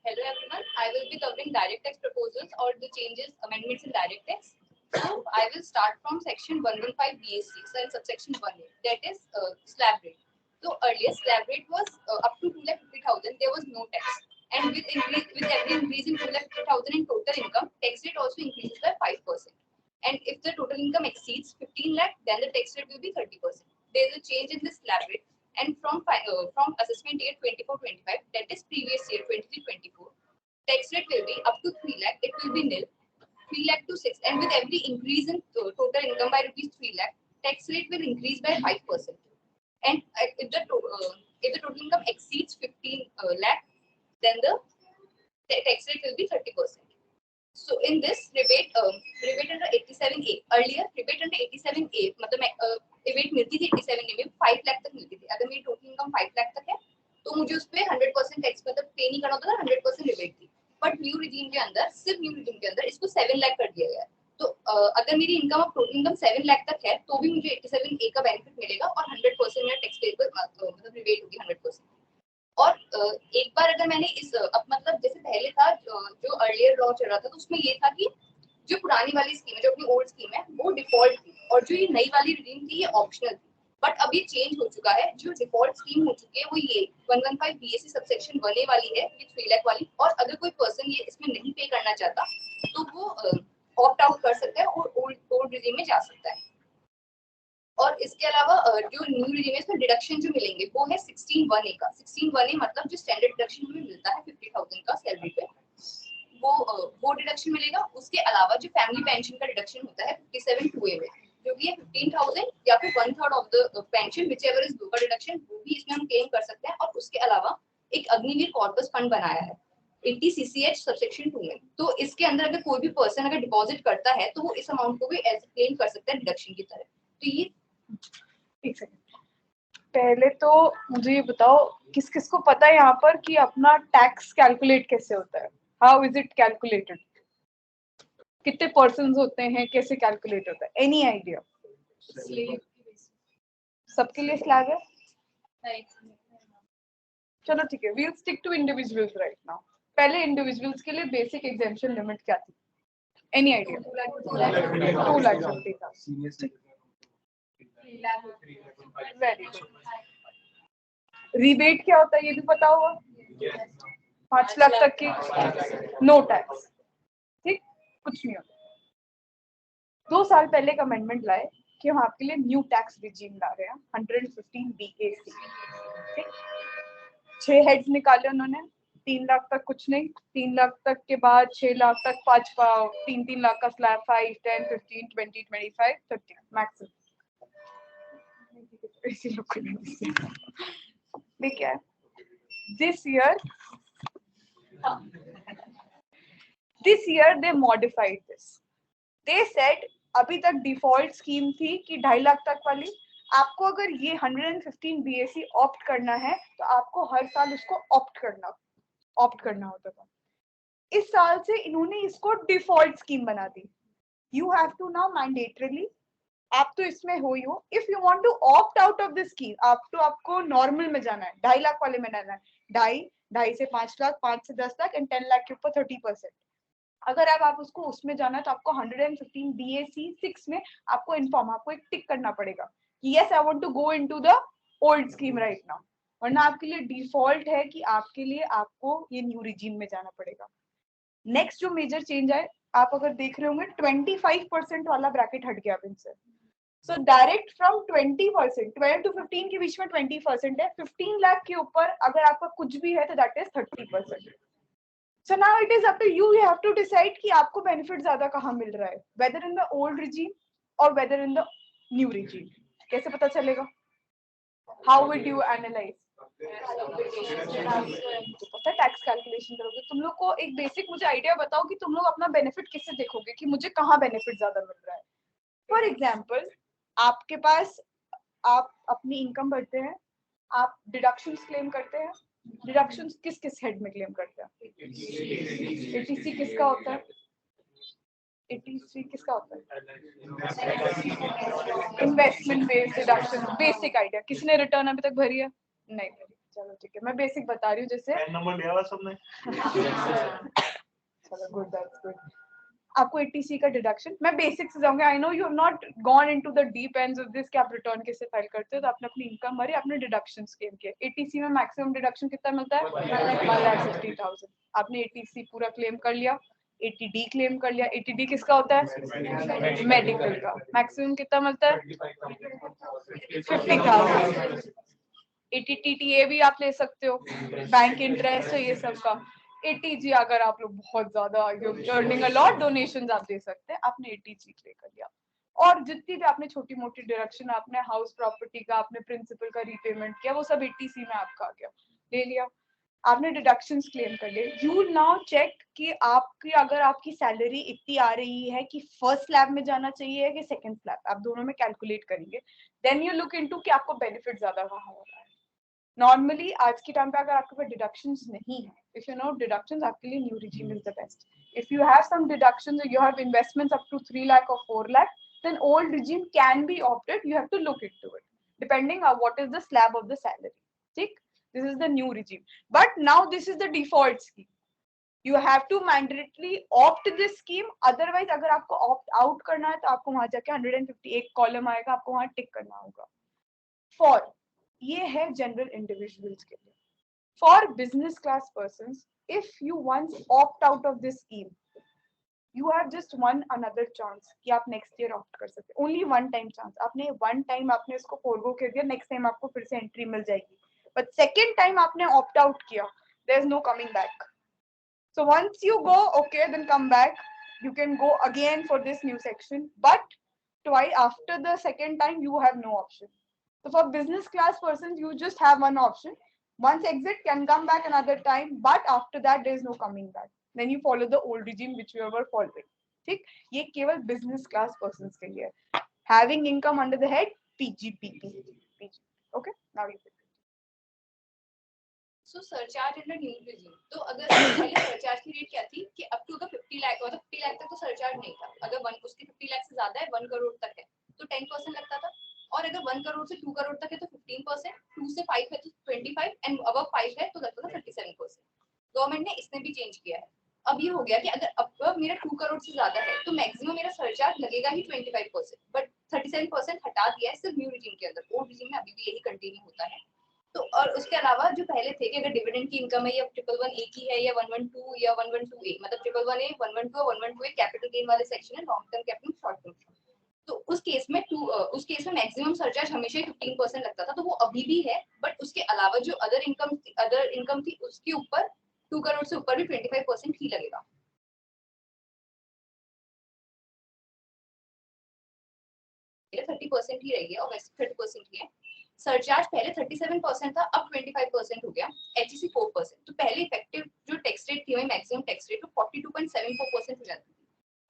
Hello everyone, I will be covering direct tax proposals or the changes, amendments in direct tax. So I will start from section 115 BSC, so in subsection 1A, that is slab rate. So earlier slab rate was up to 2,50,000, there was no tax. And with every increase in 2,50,000 in total income, tax rate also increases by 5%. And if the total income exceeds 15 lakh, then the tax rate will be 30%. There is a change in the slab rate. And from assessment year 24-25, that is previous year 23-24, tax rate will be up to 3 lakh, it will be nil, 3 lakh to 6, and with every increase in total income by rupees 3 lakh, tax rate will increase by 5%. And if the total income exceeds 15 lakh, then the tax rate will be 30%. So in this rebate under 87A, earlier rebate under 87A मतलब rebate मिलती थी 87A में 5 लाख तक मिलती थी. अगर मेरी total income 5 lakh तक है तो मुझे उस पे 100% टैक्स मतलब पे नहीं करना होता था, 100% रिबेट थी. बट न्यू रिजीम के अंदर, सिर्फ न्यू रिजीम के अंदर इसको 7 लाख कर दिया गया है. तो अगर मेरी इनकम अब टोटल इनकम 7 लाख तक है तो भी मुझे 87A का बेनिफिट मिलेगा और 100% मेरा टैक्स पेबल मतलब रिबेट होगी 100%. और एक बार अगर मैंने इस अब मतलब जैसे पहले था जो अर्लियर लॉ चल रहा था तो उसमें ये था कि जो पुरानी वाली स्कीम है, जो अपनी ओल्ड स्कीम है, वो डिफॉल्ट थी और जो ये नई वाली रिडीम थी ये ऑप्शनल थी. बट अब ये चेंज हो चुका है. जो डिफॉल्ट स्कीम हो चुकी है वो ये 115 बीएससी सबसेक्शन 1A वाली है, ये 3 लाख वाली. और अगर कोई पर्सन ये इसमें नहीं पे करना चाहता तो वो ऑप्ट आउट कर सकता है और ओल्ड रिजीम में जा सकता है. और इसके अलावा जो न्यू रिजीम है इसमें डिडक्शन जो मिलेंगे वो है 16(1)(a) का. 16(1)(a) मतलब जो स्टैंडर्ड डिडक्शन हमें मिलता है 50,000 का सैलरी पे, वो डिडक्शन मिलेगा. उसके अलावा जो फैमिली पेंशन का डिडक्शन होता है 57(2)(a) में, जो कि है 15,000 या फिर 1/3 of the pension, whichever is low का डिडक्शन, वो भी इसमें हम क्लेम कर सकते हैं. और उसके अलावा एक अग्निवीर कॉर्पस फंड बनाया है 80 CCH सबसेक्शन 2 में. तो इसके अंदर अगर कोई भी पर्सन अगर डिपॉजिट करता है तो वो इस अमाउंट को भी एज क्लेम कर सकता है डिडक्शन की तरह. तो ये एक सेकंड, पहले तो मुझे ये बताओ किस किस को पता है यहाँ पर कि अपना टैक्स कैलकुलेट कैसे होता है. हाउ इज इट कैलकुलेटेड, कितने पर्सन्स होते हैं, कैसे कैलकुलेट होता है, एनी आइडिया? सबके लिए स्लैब है. चलो ठीक है, we'll stick to individuals right now. पहले इंडिविजुअल्स के लिए बेसिक एग्जेम्पशन लिमिट क्या थी? Any idea? 2,50,000. Very good. Rebate क्या होता है ये भी पता होगा. 5 लाख तक की नो टैक्स. ठीक, कुछ नहीं होता. 2 साल पहले एक अमेंडमेंट लाए कि हम आपके लिए न्यू टैक्स रिजीम ला रहे हैं 115 BAC. ठीक, 6 हेड्स निकाले उन्होंने. 3 लाख तक कुछ नहीं, 3 लाख तक के बाद 6 लाख तक 3 लाख का स्लैब, 5, 10, 15, 20, 25, 30 मैक्सिमम. क्या है this year they modified this. They said अभी तक डिफॉल्ट स्कीम थी कि 2.5 लाख तक वाली. आपको अगर ये 115 BAC ऑप्ट करना है तो आपको हर साल उसको ऑप्ट करना होता था. इस साल से इन्होंने इसको डिफॉल्ट स्कीम बना दी. You have to now mandatorily, आप तो इसमें हो ही हो. If you want to opt out of this scheme, आपको नॉर्मल में जाना है, 2.5 लाख वाले में जाना है. 2.5 से 5 लाख, 5 से 10 लाख एंड 10 लाख के ऊपर 30%. अगर आप उसको उसमें जाना है तो आपको 115 BAC 6 में आपको एक टिक करना पड़ेगा कि yes I want to go into the old scheme right now. वरना आपके लिए डिफॉल्ट है कि आपको ये न्यू रिजीम में जाना पड़ेगा. नेक्स्ट जो मेजर चेंज है, आप अगर देख रहे होंगे 25% वाला ब्रैकेट हट गया इनसे. सो डायरेक्ट फ्रॉम 20%, 12 to 15 के बीच में 20% है. 15 लाख के ऊपर अगर आपका कुछ भी है तो that is 30%. So now it is up to you. You have to decide कि आपको बेनिफिट ज्यादा कहाँ मिल रहा है, whether in the old regime or whether in the new regime. कैसे पता चलेगा? How would you analyze? पता टैक्स कैलकुलेशन करोगे तुम लोग को. एक बेसिक मुझे आइडिया बताओ कि तुम लोग अपना बेनिफिट किससे देखोगे कि मुझे कहाँ बेनिफिट ज्यादा मिल रहा है. फॉर एग्जाम्पल, आपके पास आप अपनी इनकम भरते हैं, आप डिडक्शंस क्लेम करते हैं. डिडक्शंस किस हेड में क्लेम करते हैं? 80C किसका होता है? 80C किसका होता है? Investment based deduction. Basic idea. किसने रिटर्न अभी तक भरी है? नहीं भरी. चलो ठीक है, मैं बेसिक बता रही हूँ जैसे पेन नंबर लिया हुआ सबने? चलो गुड, दैट्स गुड। आपको 80C का डिडक्शन, मैं बेसिक से जाऊंगी। I know you have not gone into the deep ends of this कि आप रिटर्न कैसे फाइल करते हो, तो आपने अपनी इनकम भरी, आपने डिडक्शंस क्लेम किए। 80C में मैक्सिमम डिडक्शन कितना मिलता है? 1,60,000। आपने 80C पूरा क्लेम कर लिया, 80D क्लेम कर लिया। 80D किसका होता है? मेडिकल का। मैक्सिमम कितना मिलता है? 50,000। 80TTA भी आप ले सकते हो, बैंक इंटरेस्ट है ये सब का। 80G अगर आप लोग बहुत ज्यादा अर्निंग अ लॉट, डोनेशंस आप दे सकते हैं। आपने 80G क्लेम कर लिया, और जितनी भी आपने छोटी मोटी डिडक्शन, आपने हाउस प्रॉपर्टी का, आपने प्रिंसिपल का रीपेमेंट किया, वो सब 80C में आपका आ गया, ले लिया। आपने डिडक्शंस क्लेम कर लिए। यू नाउ चेक कि आपकी, अगर आपकी सैलरी इतनी आ रही है कि फर्स्ट स्लैब में जाना चाहिए कि सेकंड स्लैब, आप दोनों में कैलकुलेट करेंगे। देन यू लुक इनटू कि आपको बेनिफिट ज्यादा कहाँ हो रहा है। नॉर्मली आज के टाइम पे अगर आपके पास डिडक्शंस नहीं है, इफ यू नो डिडक्शंस, आपके लिए new regime is the best. If you have some deductions, you have investments up to 3 lakh or 4 lakh, then old regime can be opted. You have to look into it depending on what is the slab of the salary. ठीक, this is the new regime, but now this is the default scheme. You have to mandatorily opt this scheme, otherwise अगर आपको opt out करना है तो आपको वहां जाके 150 एक कॉलम आएगा, आपको वहां टिक करना होगा। For ये है जनरल इंडिविजुअल्स के लिए। For business class persons, if you once opt out of this scheme, you have just one another chance कि आप नेक्स्ट ईयर ऑप्ट कर सकते हैं। Only one time chance. आपने वन टाइम आपने इसको फोरगो कर दिया, नेक्स्ट टाइम आपको फिर से एंट्री मिल जाएगी, बट सेकेंड टाइम आपने ऑप्ट आउट किया, there is no coming back. So once you go, okay, then come back, you can go again for this new section, but twice after the second time you have no option. So for business class persons, you just have one option. Once exit, can come back another time, but after that there is no coming back. Then you follow the old regime which you were following. ठीक, ये केवल business class persons के लिए है। Having income under the head PGPP. Okay, now you can. So surcharge under new regime. तो अगर पहले surcharge की रेट क्या थी कि up to the 50 लाख, मतलब 50 लाख तक तो surcharge नहीं था। अगर उसकी 50 लाख से ज्यादा है, 1 करोड़ तक है, तो 10% लगता था। और अगर 1 करोड़ से 2 करोड़ तक है तो 15%, 2 से 5 है तो 25, एंड above 5 है तो लगता था 37%। गवर्नमेंट ने इसने भी चेंज किया है। अब ये हो गया कि अगर अब मेरा 2 करोड़ से ज्यादा है तो मैक्सिमम मेरा सरचार्ज लगेगा ही 25%, बट 37% हटा दिया है सिर्फ न्यू रिजीम के अंदर। ओल्ड रिजीम में अभी भी यही कंटिन्यू होता है। तो और उसके अलावा जो पहले थे कि अगर डिविडेंड की इनकम है या 111A की है या 112 या 112A, मतलब 111A, 112 और 112A कैपिटल गेन वाले सेक्शन है, long term capital, short term. तो उस केस में मैक्सिमम सरचार्ज हमेशा ही 15% लगता था, तो वो अभी भी है, बट उसके अलावा जो अदर इनकम थी उसके ऊपर 2 करोड़ से ऊपर भी 25% ही लगेगा। ये 30% ही रहेगी और वैसे 30% ही है। सरचार्ज पहले 37% था, अब 25% हो गया। एचईसी 4%। तो पहले इफेक्टिव जो टैक्स रेट थी, वही मैक्सिमम टैक्स रेट 42.74% हो जाती थी,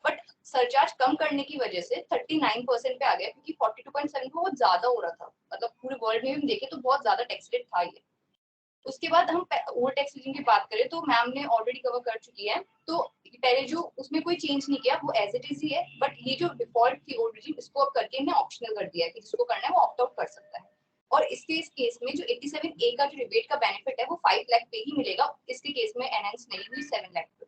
बट सरचार्ज कम करने की वजह से 39% पे आ गया, क्योंकि 42.7 बहुत ज्यादा हो रहा था। मतलब पूरे वर्ल्ड में भी देखे तो बहुत ज्यादा टैक्स रेट था ये। उसके बाद हम ओल्ड टैक्स रेजिम की बात करें तो मैम ने ऑलरेडी कवर कर चुकी है। तो पहले जो उसमें कोई चेंज नहीं किया, वो एज इट इज ही है, बट ये जो डिफॉल्ट थी ओल्ड रेजिम, इसको अब करके हमने ऑप्शनल कर दिया है कि जिसको करना है वो ऑप्ट आउट कर सकता है। और इसके इस केस में जो 87A का जो रिबेट का बेनिफिट है वो 5 लाख पे ही मिलेगा। इसके केस में एनहांस नहीं हुई 7 लाख पे।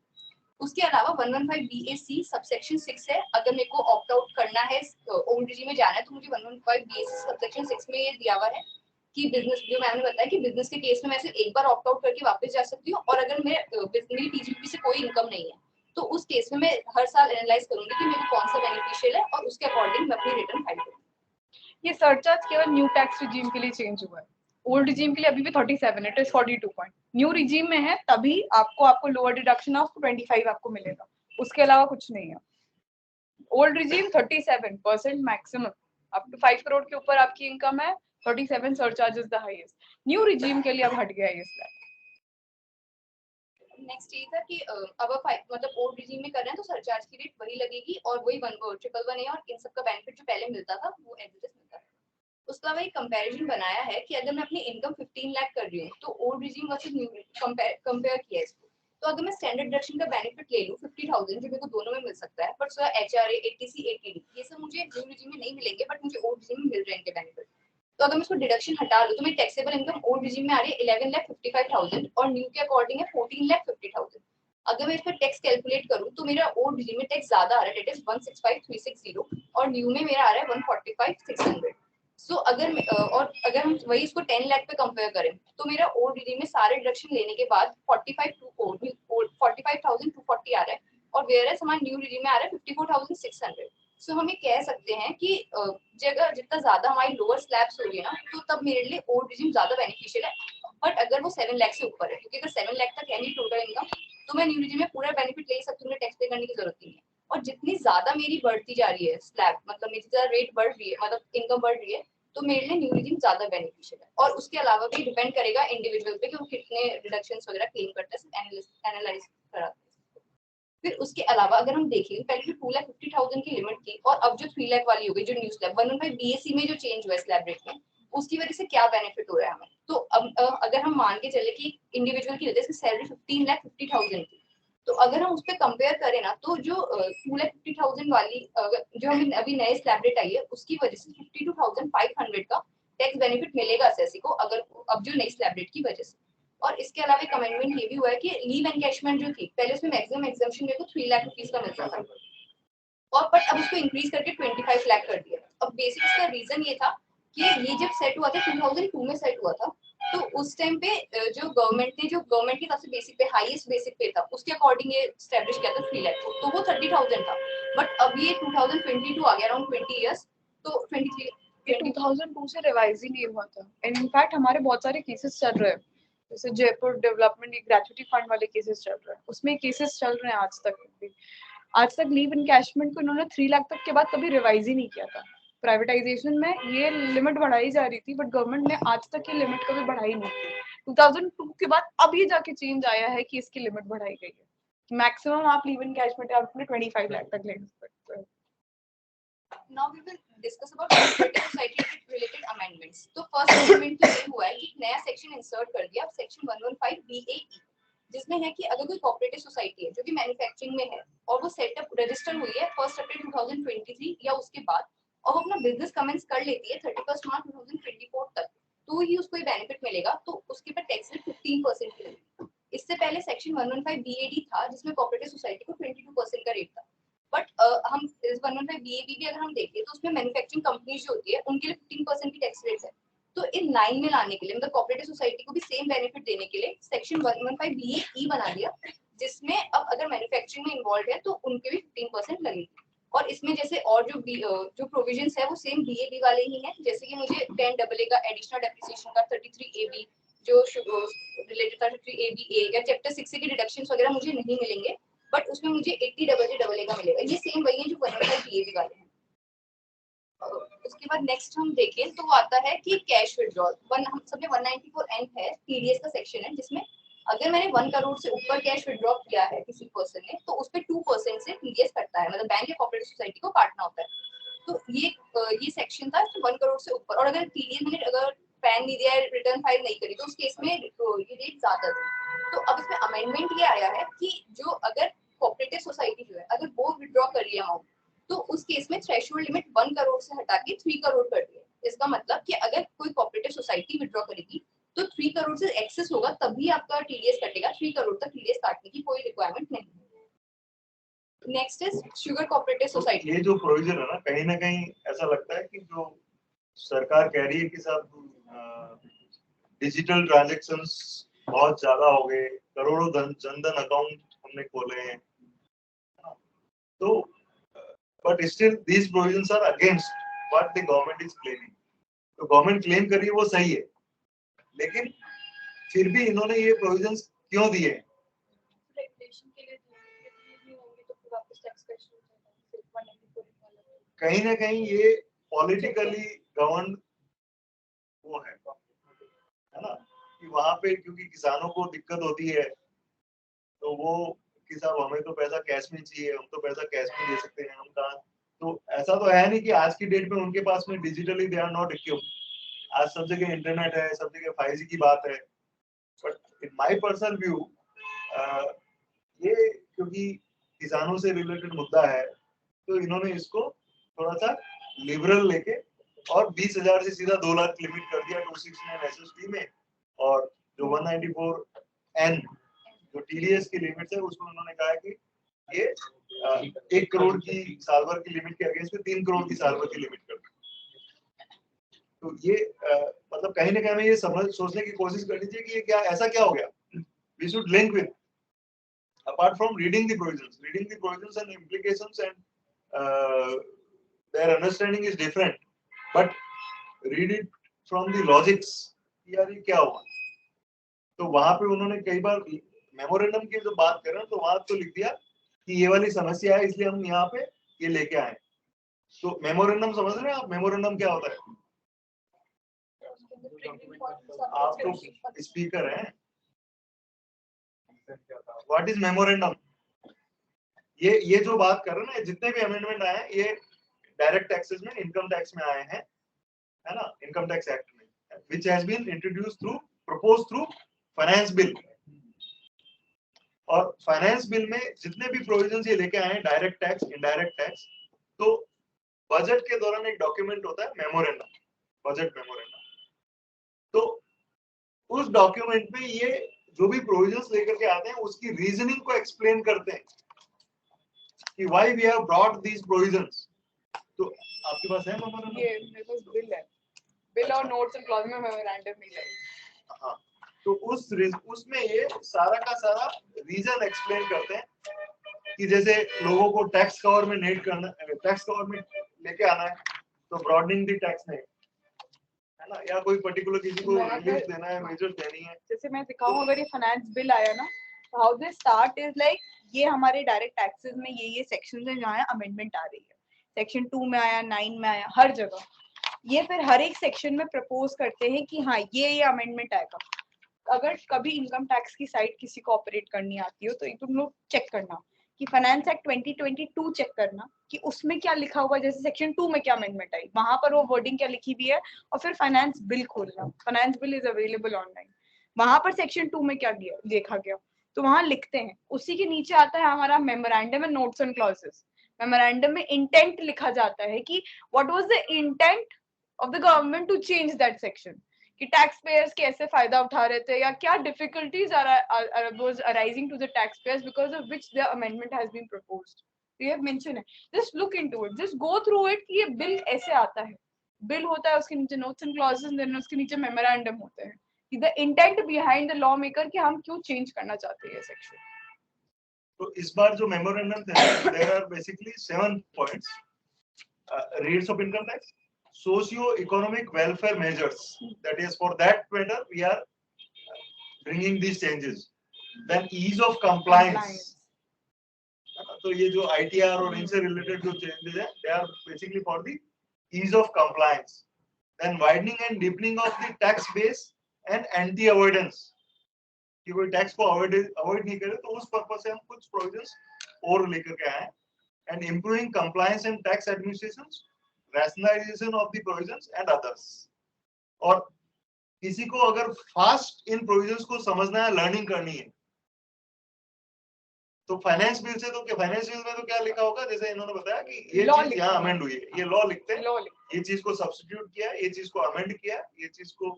उसके अलावा 115BAC सबसेक्शन 6 है। अगर मेरे को ऑप्ट आउट करना है, ओल्ड रेजिम में जाना है, तो मुझे 115BAC सबसेक्शन 6 में ये दिया हुआ है कि बिजनेस, जो मैंने बताया कि बिजनेस के केस में मैं सिर्फ एक बार ऑप्ट आउट करके वापस जा सकती हूँ, और अगर मेरी टीजीपी से कोई इनकम नहीं है तो उस केस में मैं हर साल एनालाइज करूंगी कि मेरे को कौन सा बेनिफिशियल है, और उसके अकॉर्डिंग मैं अपनी रिटर्न फाइल करूंगी। ये सरचार्ज केवल न्यू टैक्स रिजीम के लिए चेंज हुआ है। ओल्ड रिजीम के लिए अभी भी 37, it is 42 point. New regime में है तभी आपको लोअर डिडक्शन ऑफ 25 आपको मिलेगा, उसके अलावा कुछ नहीं है। Old regime 37% maximum, up to 5 crore के ऊपर आपकी इनकम है, 37 surcharge is the highest. New regime के लिए अब हट गया है ये स्लैब। नेक्स्ट ये था कि अब मतलब ओल्ड रिजीम में कर रहे हैं तो सरचार्ज की रेट वही लगेगी, और वही 111A और इन सब का बेनिफिट जो पहले मिलता था वो एज इट इज मिलता है। उसके अलावा एक कंपैरिजन बनाया है कि अगर मैं अपनी इनकम 15 लाख कर रही हूँ तो old regime versus new compare किया है इसको। तो अगर मैं स्टैंडर्ड डिडक्शन का बेनिफिट ले लूँ 50,000, जो मेरे को दोनों में मिल सकता है, बट HRA, ATC, ATD ये सब मुझे न्यू रिजीम में नहीं मिलेंगे, बट मुझे ओल्ड रिजीम में मिल रहे हैं इनके बेनिफिट। तो अगर मैं उसको डिडक्शन हटा लूँ तो मेरी टैक्सेबल इनकम ओल्ड रिजीम में आ रही है 11,55,000 और न्यू के अकॉर्डिंग है 14,50,000। अगर मैं इस पर टैक्स कैलकुलेट करूँ तो मेरा ओल्ड रिजीम में टैक्स ज्यादा आ रहा है, दैट इज 165,360 और न्यू में मेरा आ रहा है 145,600। सो अगर हम वही इसको 10 लाख पे कंपेयर करें तो मेरा ओल्ड रिजीम में सारे डिडक्शन लेने के बाद 45,240 आ रहा है और वेयर हमारा न्यू रिजीम में आ रहा है 54,600। सो हम ये कह सकते हैं कि जगह जितना ज्यादा हमारी लोअर स्लैब्स हो रही है ना तो तब मेरे लिए ओल्ड रिजीम ज्यादा बेनिफिशियल है। बट अगर वो 7 लाख से ऊपर है, क्योंकि अगर 7 लाख तक है नहीं टोटल इनकम, तो मैं न्यू रिजीम में पूरा बेनिफिट ले सकती हूँ, टैक्स पे करने की जरूरत नहीं है। और जितनी ज्यादा मेरी बढ़ती जा रही है स्लैब, मतलब मेरी ज्यादा रेट बढ़ रही है, मतलब इनकम बढ़ रही है, तो मेरे लिए न्यू रिजीम ज्यादा बेनिफिशियल है। और उसके अलावा भी डिपेंड करेगा इंडिविजुअल पे कि वो कितने डिडक्शंस वगैरह क्लेम करते हैं, एनालाइज कराते हैं। फिर उसके अलावा अगर हम देखें पहले जो 2,50,000 की लिमिट थी और अब जो 3 लाख वाली हो गई, जो न्यू स्लैब 115 बीएससी में जो चेंज हुआ है स्लैब रेट में, उसकी वजह से क्या बेनिफिट हो रहा है हमें। तो अब अगर हम मान के चले कि इंडिविजुअल की वजह से सैलरी 15,50,000 थी, तो अगर हम उस पर कंपेयर करें ना तो जो 2,50,000 वाली जो हमें अभी नए स्लैब रेट आई है उसकी वजह से 52,500 का टैक्स बेनिफिट मिलेगा एसएससी को, अगर अब जो नई स्लैब रेट की वजह से। और इसके अलावा एक अमेंडमेंट ये भी हुआ है कि लीव एनकैशमेंट जो थी पहले उसमें मैक्सिमम एग्जम्पशन मेरे को 3 लाख रुपीस का मिलता था और बट अब उसको इंक्रीज करके 25 लाख कर दिया। अब बेसिक इसका रीजन ये था कि ये जब सेट हुआ था 2002 में सेट हुआ था, तो उस टाइम पे जो गवर्नमेंट की सबसे बेसिक पे हाईएस्ट बेसिक पे था उसके अकॉर्डिंग ये एस्टैब्लिश किया था 3 लाख को, तो वो 30,000 था। बट अब ये 2022 आ गया, अराउंड 20 इयर्स, तो 23 2002 से रिवाइज ही नहीं हुआ था। एंड इनफैक्ट हमारे बहुत सारे केसेस चल रहे हैं, जैसे जयपुर डेवलपमेंट ग्रेच्युटी फंड वाले केसेस चल रहे हैं, उसमें केसेस चल रहे हैं आज तक भी। आज तक लीव एनकैशमेंट को इन्होंने 3 लाख तक के बाद कभी रिवाइज ही नहीं किया था। प्राइवेटाइजेशन में ये लिमिट बढ़ाई जा रही थी, बट गवर्नमेंट ने आज तक ये लिमिट कभी बढ़ाई नहीं थी। 2002 के बाद अब ये जाके चेंज आया है कि इसकी लिमिट बढ़ाई गई है। मैक्सिमम आप लीव एनकैशमेंट आप अपने 25 लाख तक ले सकते हैं। Now we will discuss about cooperative society related amendments. तो फर्स्ट अमेंडमेंट ये हुआ है कि एक नया सेक्शन इंसर्ट कर दिया, सेक्शन 115 BAE, जिसमें है कि अगर कोई कोऑपरेटिव सोसाइटी है जो कि मैन्युफैक्चरिंग में है और वो सेटअप रजिस्टर हुई है 1 अप्रैल 2023 या उसके बाद, और वो अपना बिजनेस कमेंस कर लेती है 31 मार्च 2024 तक, तो ही उसको ये बेनिफिट मिलेगा। तो उसके पर टैक्स रेट 15% की लगेगी। इससे पहले सेक्शन 115 BAD था जिसमें कोऑपरेटिव सोसाइटी को 22% का रेट था। बट हम इस 115 BAB भी अगर हम देखें तो उसमें मैन्युफैक्चरिंग कंपनीज जो होती है उनके लिए 15% की टैक्स रेट है। तो इन लाइन में लाने के लिए, मतलब कोऑपरेटिव सोसाइटी को भी सेम बेनिफिट देने के लिए सेक्शन 115 BAE बना दिया, जिसमें अब अगर मैन्युफैक्चरिंग में इन्वॉल्व है तो उनके भी 15% लगेगी। और इसमें जैसे और जो प्रोविजंस है वो सेम BAB वाले ही हैं, जैसे कि मुझे 10AA का एडिशनल डेप्रिसिएशन का 33AB जो रिलेटेड 33ABA या चैप्टर 6 के डिडक्शंस वगैरह मुझे नहीं मिलेंगे, बट उसमें मुझे 80AA का मिलेगा। ये सेम वही है जो 115 BAB वाले हैं। उसके बाद नेक्स्ट हम देखें तो वो आता है कि कैश विड्रॉल। हम सबने 194N है, टीडीएस का सेक्शन है, जिसमें अगर मैंने 1 करोड़ से ऊपर कैश विड्रॉ किया है किसी पर्सन ने तो उस पर 2% से टीडीएस कटता है, मतलब बैंक या कोऑपरेटिव सोसाइटी को काटना होता है। तो ये सेक्शन था 1 करोड़ से ऊपर, और अगर टीडीएस मैंने अगर पैन नहीं दिया, रिटर्न फाइल नहीं करी, तो उस केस में ये रेट ज्यादा था। तो अब इसमें अमेंडमेंट ये आया है कि जो अगर कोऑपरेटिव सोसाइटी जो है अगर वो विड्रॉ कर लिया अमाउंट, तो उस केस में थ्रेशोल्ड लिमिट 1 करोड़ से हटा के 3 करोड़ कर दिया। इसका मतलब कि अगर कोई कोऑपरेटिव सोसाइटी विड्रॉ करेगी तो 3 करोड़ से एक्सेस होगा तभी आपका टीडीएस कटेगा, 3 करोड़ तक टीडीएस काटने की कोई रिक्वायरमेंट नहीं है। Next is sugar cooperative society. ये जो प्रोविजन है ना कहीं ऐसा लगता है कि जो सरकार कह रही है कि सब डिजिटल ट्रांजैक्शंस बहुत ज्यादा हो गए, करोड़ों जनधन अकाउंट हमने खोले हैं, तो but still these provisions are against what the government is claiming. तो गवर्नमेंट क्लेम कर रही है वो सही है, लेकिन फिर भी इन्होंने ये प्रोविजंस क्यों दिए? कहीं ना कहीं ये पॉलिटिकली गवर्न वो है ना, कि वहां पे क्योंकि किसानों को दिक्कत होती है तो वो कि साहब हमें तो पैसा कैश में चाहिए, हम तो पैसा कैश में दे सकते हैं, हम कहाँ। तो ऐसा तो है नहीं कि आज की डेट में उनके पास में digitally they are not equipped. आज सब जगह इंटरनेट है, सब जगह 5G की बात है। But in my personal view ये क्योंकि किसानों से रिलेटेड मुद्दा है तो इन्होंने इसको थोड़ा सा लिबरल लेके और 20,000 से सीधा 2 लाख लिमिट कर दिया 269 SST में, और जो 194N जो TDS की लिमिट है उसमें उन्होंने कहा कि ये 1 करोड़ की साल भर की लिमिट के अगेंस्ट में 3 करोड़ की साल भर की लिमिट कर दी। तो ये मतलब कहीं ना कहीं हमें ये सोचने की कोशिश करनी चाहिए कि ये क्या ऐसा क्या हो गया। We should link with, apart from reading the provisions and implications and their understanding is different, but read it from the logics, यार ये क्या हुआ। तो वहां पे उन्होंने कई बार मेमोरेंडम की जो बात कर रहे हैं तो वहां तो लिख दिया कि ये वाली समस्या है इसलिए हम यहाँ पे ये लेके आए। तो मेमोरेंडम समझ रहे हैं आप, मेमोरेंडम क्या होता है? आप तो स्पीकर हैं, व्हाट इज मेमोरेंडम? ये जो बात कर रहे हैं ना, जितने भी अमेंडमेंट आए हैं ये डायरेक्ट टैक्सेस में, इनकम टैक्स में आए हैं, है ना, इनकम टैक्स एक्ट में, which has been introduced through proposed through finance bill. और फाइनेंस बिल में जितने भी प्रोविजंस ये लेके आए हैं, डायरेक्ट टैक्स, इनडायरेक्ट टैक्स, तो बजट के दौरान एक डॉक्यूमेंट होता है मेमोरेंडम, बजट मेमोरेंडम। तो उस डॉक्यूमेंट में ये जो भी प्रोविजंस लेकर के आते हैं उसकी रीजनिंग को एक्सप्लेन करते हैं कि why we have brought these provisions. तो आपके पास है मेमोरेंडम? ये मेरे पास बिल है, बिल और नोट्स एंड क्लॉज में मेमोरेंडम नहीं है। हाँ, तो उसमें ये सारा का सारा रीजन एक्सप्लेन करते हैं कि जैसे लोगों को टैक्स कवर में नेट करना, टैक्स कवर में लेके आना है तो ब्रॉडनिंग दी टैक्स नेट, है ना, या कोई पर्टिकुलर किसी को रिलीफ देना है, मेजर देनी है। जैसे मैं दिखाऊं, अगर ये फाइनेंस बिल आया ना, how they start is like, ये हमारे डायरेक्ट टैक्सेस में ये सेक्शंस हैं जहाँ अमेंडमेंट आ रही है। सेक्शन 2 में आया, 9 में आया, हर जगह ये फिर हर एक सेक्शन में प्रपोज करते हैं कि हाँ ये अमेंडमेंट आएगा। अगर कभी इनकम टैक्स की साइट किसी को ऑपरेट करनी आती हो तो तुम लोग चेक करना कि फाइनेंस एक्ट 2022 चेक करना कि उसमें क्या लिखा हुआ है, जैसे सेक्शन 2 में क्या अमेंडमेंट आई, वहां पर वो वर्डिंग क्या लिखी हुई है, और फिर फाइनेंस बिल खोलना, finance bill is available online, वहां पर सेक्शन 2 में क्या दिया देखा गया तो वहां लिखते हैं। उसी के नीचे आता है हमारा memorandum and notes and clauses. Memorandum में इंटेंट लिखा जाता है कि what was the intent of the government to change that section, कि टैक्स पेयर्स कैसे फायदा उठा रहे थे या क्या difficulties was arising to the tax payers because of which the amendment has been proposed. We have mention है, just look into it, just go through it कि ये बिल ऐसे आता है। बिल होता है, उसके नीचे नोट्स एंड क्लॉजेस, देन उसके नीचे मेमोरेंडम होते हैं कि the intent behind the law maker कि हम क्यों चेंज करना चाहते हैं ये सेक्शन। तो इस बार जो मेमोरेंडम थे, there are basically 7 points. Rates of income tax, socio-economic welfare measures, that is for that matter we are bringing these changes. Then ease of compliance, तो ये जो ITR और इनसे रिलेटेड जो चेंजेस है, they are basically for the ease of compliance. Then widening and deepening of the tax base and anti avoidance, कि कोई tax को अवॉइड नहीं करे तो उस पर्पस से हम कुछ प्रोविजंस और लेकर के आए हैं। And improving compliance and tax administration, rationalization of the provisions and others। और किसी को अगर फास्ट इन प्रोविजंस को समझना है, लर्निंग करनी है, तो फाइनेंस बिल से, तो क्या फाइनेंस बिल में तो क्या लिखा होगा, जैसे इन्होंने बताया कि ये चीज यहाँ अमेंड हुई है, ये लॉ लिखते हैं, ये चीज को सब्स्टिट्यूट किया, ये चीज को अमेंड किया, ये चीज को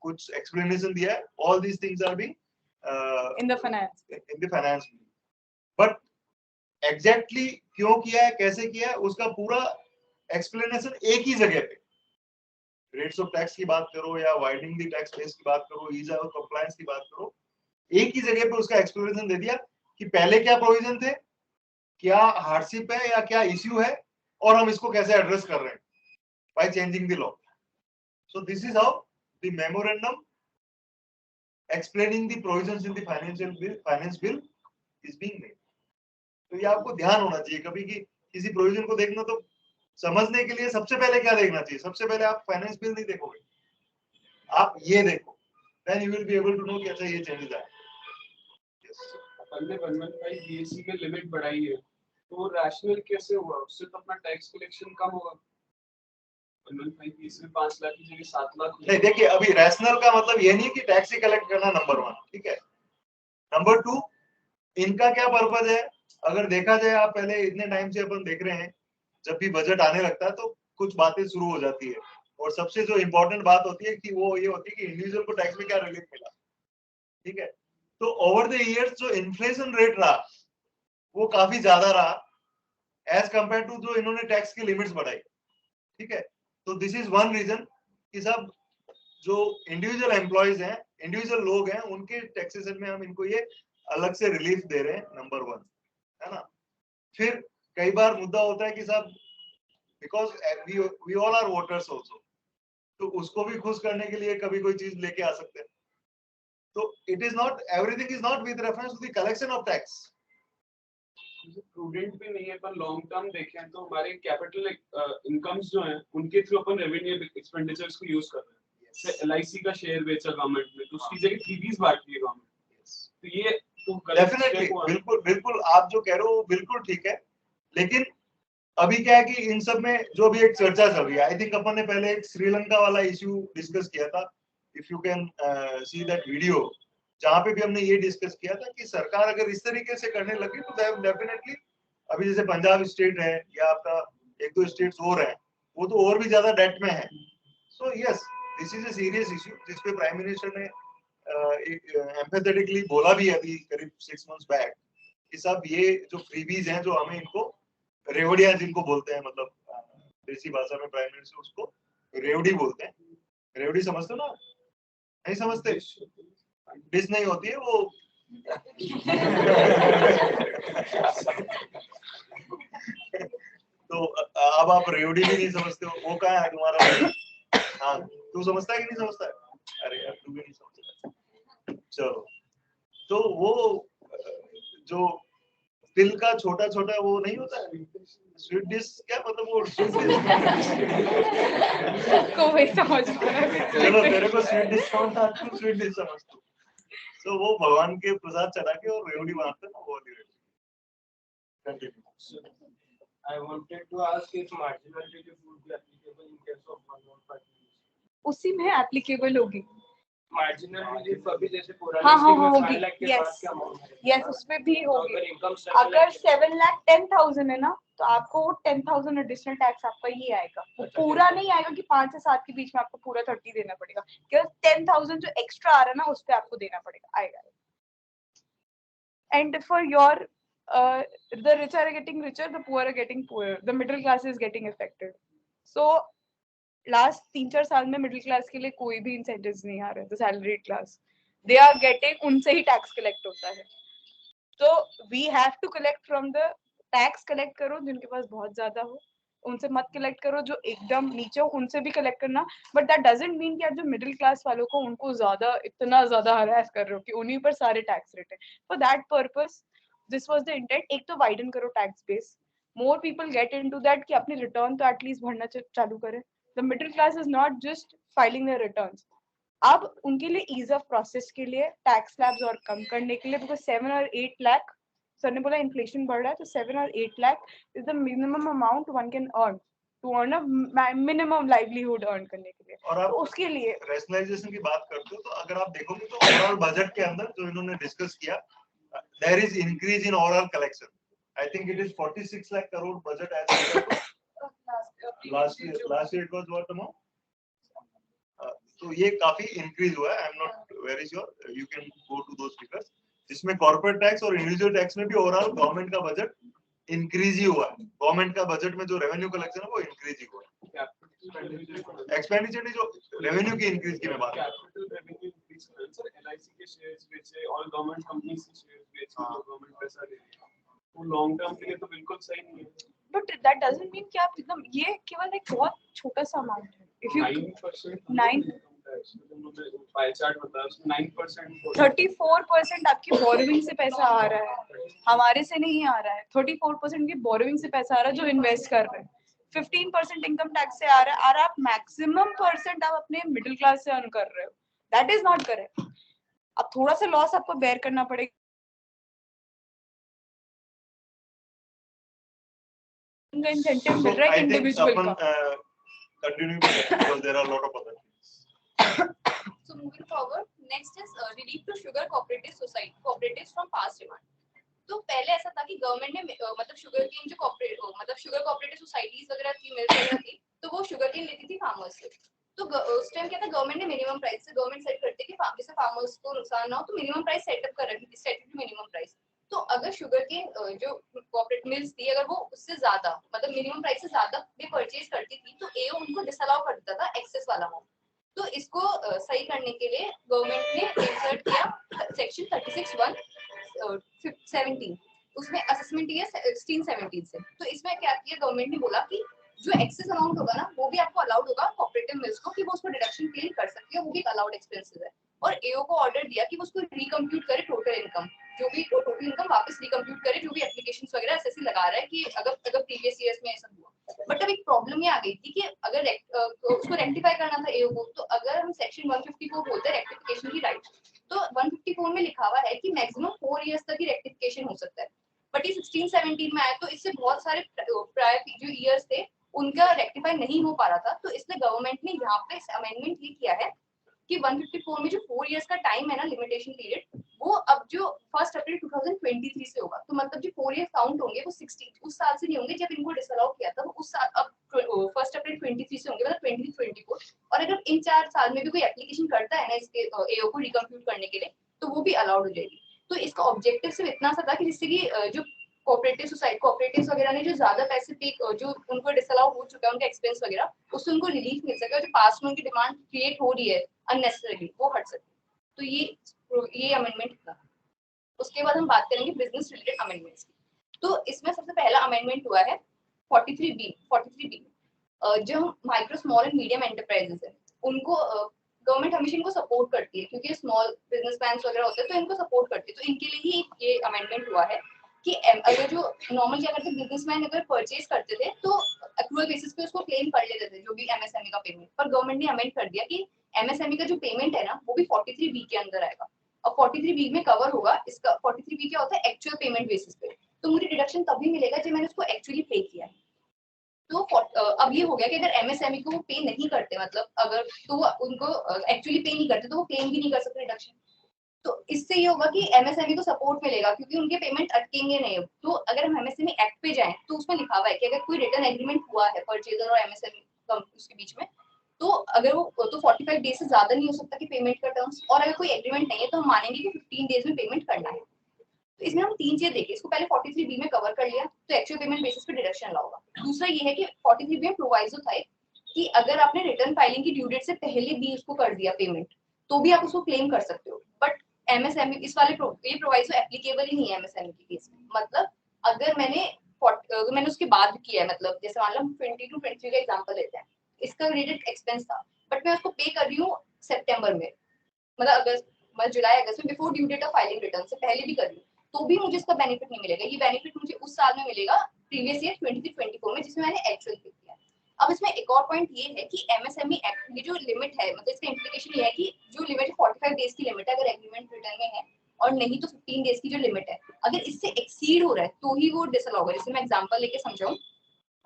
कुछ एक्सप्लेनेशन दिया है, all these things are being in the finance bill. But exactly क्यों किया है, कैसे किया है, उसका पूरा एक्सप्लेनेशन एक ही जगह पे, रेट्स ऑफ टैक्स की बात करो या वाइडनिंग द टैक्स बेस की बात करो, ईज ऑफ कंप्लायंस की बात करो, एक ही जगह पे उसका एक्सप्लेनेशन दे दिया कि पहले क्या प्रोविजन थे, क्या हार्डशिप है या क्या इश्यू है, और हम इसको कैसे एड्रेस कर रहे हैं by changing the law. So this is how the memorandum explaining the provisions in the finance bill is being made. तो ये आपको ध्यान होना चाहिए कभी कि किसी प्रोविजन को देखना तो समझने के लिए सबसे पहले क्या देखना चाहिए, सबसे पहले आप फाइनेंस बिल नहीं देखोगे, आप ये देखो, then you will be able to know कि अच्छा ये चेंजेस आए। हमने 115 बीएससी में लिमिट बढ़ाई है, तो रैशनल कैसे हुआ, उससे तो अपना टैक्स कलेक्शन कम होगा। 115 बीएससी में 5 लाख की जगह 7 लाख। नहीं, देखिए अभी रैशनल का मतलब ये नहीं कि टैक्स ही कलेक्ट करना, नंबर 1, ठीक है। नंबर 2, इनका क्या पर्पज है, अगर देखा जाए, आप पहले इतने टाइम से अपन देख रहे हैं, जब भी बजट आने लगता है तो कुछ बातें शुरू हो जाती है। और सबसे जो इम्पोर्टेंट बात होती है कि वो ये होती है कि इंडिविजुअल को टैक्स में क्या रिलीफ मिला, ठीक है। तो ओवर द इयर्स जो इन्फ्लेशन रेट रहा वो काफी ज्यादा रहा एज कंपेयर टू जो इन्होंने टैक्स की लिमिट्स बढ़ाई, ठीक है। तो दिस इज वन रीजन कि सब जो इंडिविजुअल एम्प्लॉयज हैं, इंडिविजुअल लोग हैं, उनके टैक्सेशन में हम इनको ये अलग से रिलीफ दे रहे हैं, नंबर 1, है ना। फिर कई बार मुद्दा होता है कि साहब because we all are voters also, तो उसको भी खुश करने के लिए कभी कोई चीज लेके आ सकते हैं। तो it is not, everything is not with reference to the collection of tax. Prudent भी नहीं है, पर लॉन्ग टर्म देखें तो हमारे कैपिटल इनकम्स जो हैं उनके थ्रू अपन रेवेन्यू एक्सपेंडिचर्स को यूज कर रहे हैं। जैसे एलआईसी का शेयर बेचा गवर्नमेंट में, तो उसकी जगह फ्रीबीज बांट दी है गवर्नमेंट। तो ये तो डेफिनेटली, बिल्कुल बिल्कुल आप जो कह रहे हो बिल्कुल ठीक है। लेकिन अभी क्या है कि इन सब में जो भी एक चर्चा चल रही है, आई थिंक अपन ने पहले एक श्रीलंका वाला इश्यू डिस्कस किया था, if you can see that video, जहां पे भी हमने ये डिस्कस किया था कि सरकार अगर इस तरीके से करने लगी तो डेफिनेटली, अभी जैसे पंजाब स्टेट है या आपका एक दो स्टेट्स और हैं, वो तो और भी ज्यादा डेट में है। So yes, this is a serious issue जिसपे प्राइम मिनिस्टर ने एम्पैथेटिकली बोला भी अभी करीब 6 मंथ्स बैक कि साहब ये जो फ्रीबीज हैं, जो हमें इनको रेवड़िया जिनको बोलते हैं, मतलब देसी भाषा में प्राइम मिनिस्टर उसको रेवड़ी बोलते हैं। रेवड़ी समझते हो ना? नहीं समझते? डिश नहीं होती है वो। तो अब आप रेवड़ी भी नहीं समझते हो, वो कहाँ है तुम्हारा? हाँ, तू समझता है कि नहीं समझता है? अरे यार, तू भी नहीं समझता। चलो, तो वो जो तिल का छोटा छोटा वो नहीं होता है स्वीट डिश, क्या मतलब वो स्वीट डिश को वही समझ पा रहा है। चलो, तेरे को स्वीट डिश कौन था, तू स्वीट डिश समझ तू। तो वो भगवान के प्रसाद चढ़ा के और रेवड़ी बनाते हैं ना, वो वाली रेवड़ी। Continue. I wanted to ask if marginality would be applicable in case of 115 उसी में एप्लीकेबल होगी। marginal relief अभी जैसे पुराने हाँ स्कीम में होगी, 5 लाख के बाद यस क्या अमाउंट है? यस, उसमें भी तो होगी। अगर इनकम अगर 7,10,000 है ना, तो आपको वो 10,000 एडिशनल टैक्स आपका ये आएगा। वो पूरा नहीं आएगा कि 5 से 7 के बीच में आपको पूरा 30 देना पड़ेगा, केवल 10,000 जो एक्स्ट्रा आ रहा है ना, उस पे आपको देना पड़ेगा, आएगा। And for your the rich are getting richer, the poor are getting poorer, the middle class is getting affected. So last 3-4 साल में मिडिल क्लास के लिए कोई भी इंसेंटिव्स नहीं आ रहे। The salaried class, they are getting, उनसे ही टैक्स कलेक्ट होता है। तो we have to collect from the tax. Collect करो जिनके पास बहुत ज्यादा हो, उनसे मत कलेक्ट करो जो एकदम नीचे हो, उनसे भी कलेक्ट करना। बट दैट डजंट मीन कि आप जो मिडिल क्लास वालों को उनको ज्यादा इतना ज्यादा हरास कर रहे हो कि उन्हीं पर सारे टैक्स रेट है। For that purpose this was the intent. एक तो वाइडन करो tax base, more people get into that कि अपने रिटर्न तो एटलीस्ट भरना चालू करें। The middle class is not just filing their returns. अब उनके लिए ease of process के लिए टैक्स स्लैब्स और कम करने के लिए, because 7 और 8 लाख, सर ने बोला इन्फ्लेशन बढ़ रहा है, तो 7 और 8 lakh is the minimum amount one can earn to earn a minimum livelihood earn करने के लिए। और आप तो उसके लिए रैशनलाइजेशन की बात करते हो, तो अगर आप देखोगे तो ओवरऑल बजट के अंदर जो इन्होंने डिस्कस किया, there is increase in overall collection. I think it is 46 lakh crore budget as last year it was what amount? तो ये काफी इंक्रीज हुआ है। I am not very sure, you can go to those figures, जिसमें corporate tax और individual tax में भी overall government का बजट इंक्रीज ही हुआ है। गवर्नमेंट का बजट में जो रेवेन्यू कलेक्शन है वो इंक्रीज ही हुआ है। एक्सपेंडिचर जो रेवेन्यू की इंक्रीज की मैं बात कर रहा हूं। कैपिटल रेवेन्यू इंक्रीज कर रहे हैं सर, एलआईसी के शेयर्स बेचे और गवर्नमेंट कंपनीज के शेयर्स बेचे, तो गवर्नमेंट पैसा दे रही है, वो लॉन्ग टर्म के लिए तो बिल्कुल सही नहीं है। बट दैट डजंट मीन कि आप एकदम, ये केवल एक बहुत छोटा सा अमाउंट है। इफ यू 9% पाई चार्ट बता, उसमें 9% 34% आपकी बोरोइंग से पैसा आ रहा है, हमारे से नहीं आ रहा है। 34% की बोरोइंग से पैसा आ रहा है जो इन्वेस्ट कर रहे हैं। 15% इनकम टैक्स से आ रहा है, और आप मैक्सिमम परसेंट आप अपने मिडिल क्लास से अर्न कर रहे हो। That is not correct. अब थोड़ा सा लॉस आपको बेयर करना पड़ेगा। इंसेंटिव मिल रहा है इंडिविजुअल का। Continue because there are a lot of other things. So moving forward, next is relief to sugar cooperatives from past demand. तो पहले ऐसा था कि गवर्नमेंट ने मतलब शुगर केन जो मतलब शुगर कोऑपरेटिव सोसाइटीज वगैरह थी, मिल्स वगैरह थी, तो वो शुगर केन लेती थी फार्मर्स से। तो उस टाइम क्या था, गवर्नमेंट ने मिनिमम प्राइस से गवर्नमेंट सेट करती कि जैसे फार्मर्स को नुकसान ना हो, तो मिनिमम प्राइस सेटअप कर रखी थी, सेट मिनिमम प्राइस। तो अगर शुगर केन जो कोऑपरेटिव मिल्स थी, अगर वो उससे ज्यादा मतलब मिनिमम प्राइस से ज्यादा भी परचेज करती थी, तो एओ उनको डिसअलाउ कर देता था एक्सेस वाला अमाउंट। तो इसको सही करने के लिए गवर्नमेंट ने इंसर्ट किया सेक्शन 36(1)(17), उसमें असेसमेंट ईयर 16-17 से। तो इसमें क्या किया गवर्नमेंट ने, बोला कि जो एक्सेस अमाउंट होगा ना, वो भी आपको अलाउड होगा कोऑपरेटिव मिल्स को, कि वो उसको डिडक्शन क्लेम कर सकती है, वो भी अलाउड एक्सपेंसेस है। और एओ को ऑर्डर दिया कि वो उसको रिकम्प्यूट करे टोटल इनकम, जो भी टोटल इनकम वापस रिकम्प्यूट करे, जो भी एप्लीकेशंस वगैरह एसएससी लगा रहा है कि अगर प्रीवियस ईयर्स में ऐसा हुआ। बट अब एक प्रॉब्लम ये आ गई थी कि अगर उसको रेक्टिफाई करना था एओ को, तो अगर हम सेक्शन 154 बोलते हैं रेक्टिफिकेशन की राइट, तो 154 में लिखा हुआ है कि मैक्सिमम 4 इयर्स तक ही रेक्टिफिकेशन हो सकता है। बट ये 16-17 में आया, तो इससे बहुत सारे प्रायर जो इयर्स थे उनका रेक्टिफाई नहीं हो पा रहा था। तो इसलिए गवर्नमेंट ने यहाँ पे अमेंडमेंट ये किया है कि 154 में जो 4 इयर्स का टाइम है ना, लिमिटेशन पीरियड, वो अब जो 1 अप्रैल 2023 से होगा। तो मतलब जो 4 इयर्स काउंट होंगे वो 16 उस साल से नहीं होंगे जब इनको डिसअलाउ किया था, वो उस साल अब 1 अप्रैल 23 से होंगे, मतलब 23-24। और अगर इन 4 साल में भी कोई एप्लीकेशन करता है ना इसके एओ को रिकम्प्यूट करने के लिए, तो वो भी अलाउड हो जाएगी। तो इसका ऑब्जेक्टिव सिर्फ इतना सा था कि जिससे कि जो कोऑपरेटिव्स वगैरह ने जो ज्यादा पैसे पे, जो उनको डिसअलाउ हो चुका है उनका एक्सपेंस वगैरह, उससे उनको रिलीफ मिल सके, और जो पास्ट में उनकी डिमांड क्रिएट हो रही है अननेसेसरीली, वो हट सके। तो ये अमेंडमेंट था। उसके बाद हम बात करेंगे बिजनेस रिलेटेड अमेंडमेंट्स की। तो इसमें सबसे पहला अमेंडमेंट हुआ है 43B जो micro small and medium enterprises है, उनको गवर्नमेंट हमेशा इनको सपोर्ट करती है, क्योंकि स्मॉल बिजनेसमैन वगैरह होते हैं तो इनको सपोर्ट करती है। तो इनके लिए ही ये अमेंडमेंट हुआ है कि अगर जो नॉर्मल क्या करते बिजनेसमैन अगर परचेज करते थे, तो अक्रूवल बेसिस पे उसको क्लेम कर लेते थे जो भी एमएसएमई का पेमेंट। पर गवर्नमेंट ने अमेंड कर दिया कि एमएसएमई का जो पेमेंट है ना, वो भी 43B के अंदर आएगा। और 43B में कवर होगा इसका। 43B क्या होता है, एक्चुअल पेमेंट बेसिस पे। तो मुझे डिडक्शन तभी मिलेगा जब मैंने उसको एक्चुअली पे किया है। तो अब ये हो गया कि अगर एमएसएमई को वो पे नहीं करते, मतलब अगर तो वो उनको एक्चुअली पे नहीं करते, तो वो क्लेम भी नहीं कर सकते डिडक्शन। तो इससे ये होगा कि एमएसएमई को सपोर्ट मिलेगा, क्योंकि उनके पेमेंट अटकेंगे नहीं। तो अगर हम एमएसएमई एक्ट पे जाएं, तो उसमें लिखा हुआ है कि अगर कोई रिटर्न एग्रीमेंट हुआ है परचेजर और एमएसएमई उसके बीच में, तो अगर वो तो 45 डेज से ज्यादा नहीं हो सकता कि पेमेंट का टर्म्स। और अगर कोई एग्रीमेंट नहीं है, तो हम मानेंगे कि 15 डेज में पेमेंट करना है। तो इसमें हम 3 चीजें देखें। इसको पहले 43B में कवर कर लिया, तो एक्चुअल पेमेंट बेसिस पे डिडक्शन अलाउ होगा। दूसरा ये है कि 43B में प्रोवाइजो था कि अगर आपने रिटर्न फाइलिंग की ड्यू डेट से पहले भी उसको कर दिया पेमेंट, तो भी आप उसको क्लेम कर सकते हो। बट एमएसएमई इस वाले ये प्रोवाइजो एप्लीकेबल ही नहीं है एमएसएमई के केस में। मतलब अगर मैंने उसके बाद किया है, मतलब जैसे मान लो 22-23 का एग्जांपल लेते हैं, इसका रिलेटेड एक्सपेंस था, बट मैं उसको पे कर रही हूँ सितंबर में, मतलब अगस्त, मतलब जुलाई अगस्त में, before due date of filing return से पहले भी कर रही हूँ, तो भी मुझे इसका बेनिफिट नहीं मिलेगा। ये बेनिफिट मुझे उस साल में मिलेगा प्रीवियस ईयर 23-24 में, जिसमें मैंने एक्चुअल पे किया। अब इसमें एक और पॉइंट ये है कि एमएसएमई एक्ट की जो लिमिट है, मतलब इसका इंप्लीकेशन ये है कि जो लिमिट 45 डेज की लिमिट है अगर एग्रीमेंट रिटर्न में है, और नहीं तो 15 डेज की जो लिमिट है, अगर इससे एक्सीड हो रहा है तो ही वो डिसअलाउ होगा। जैसे मैं एग्जांपल लेके समझाऊं,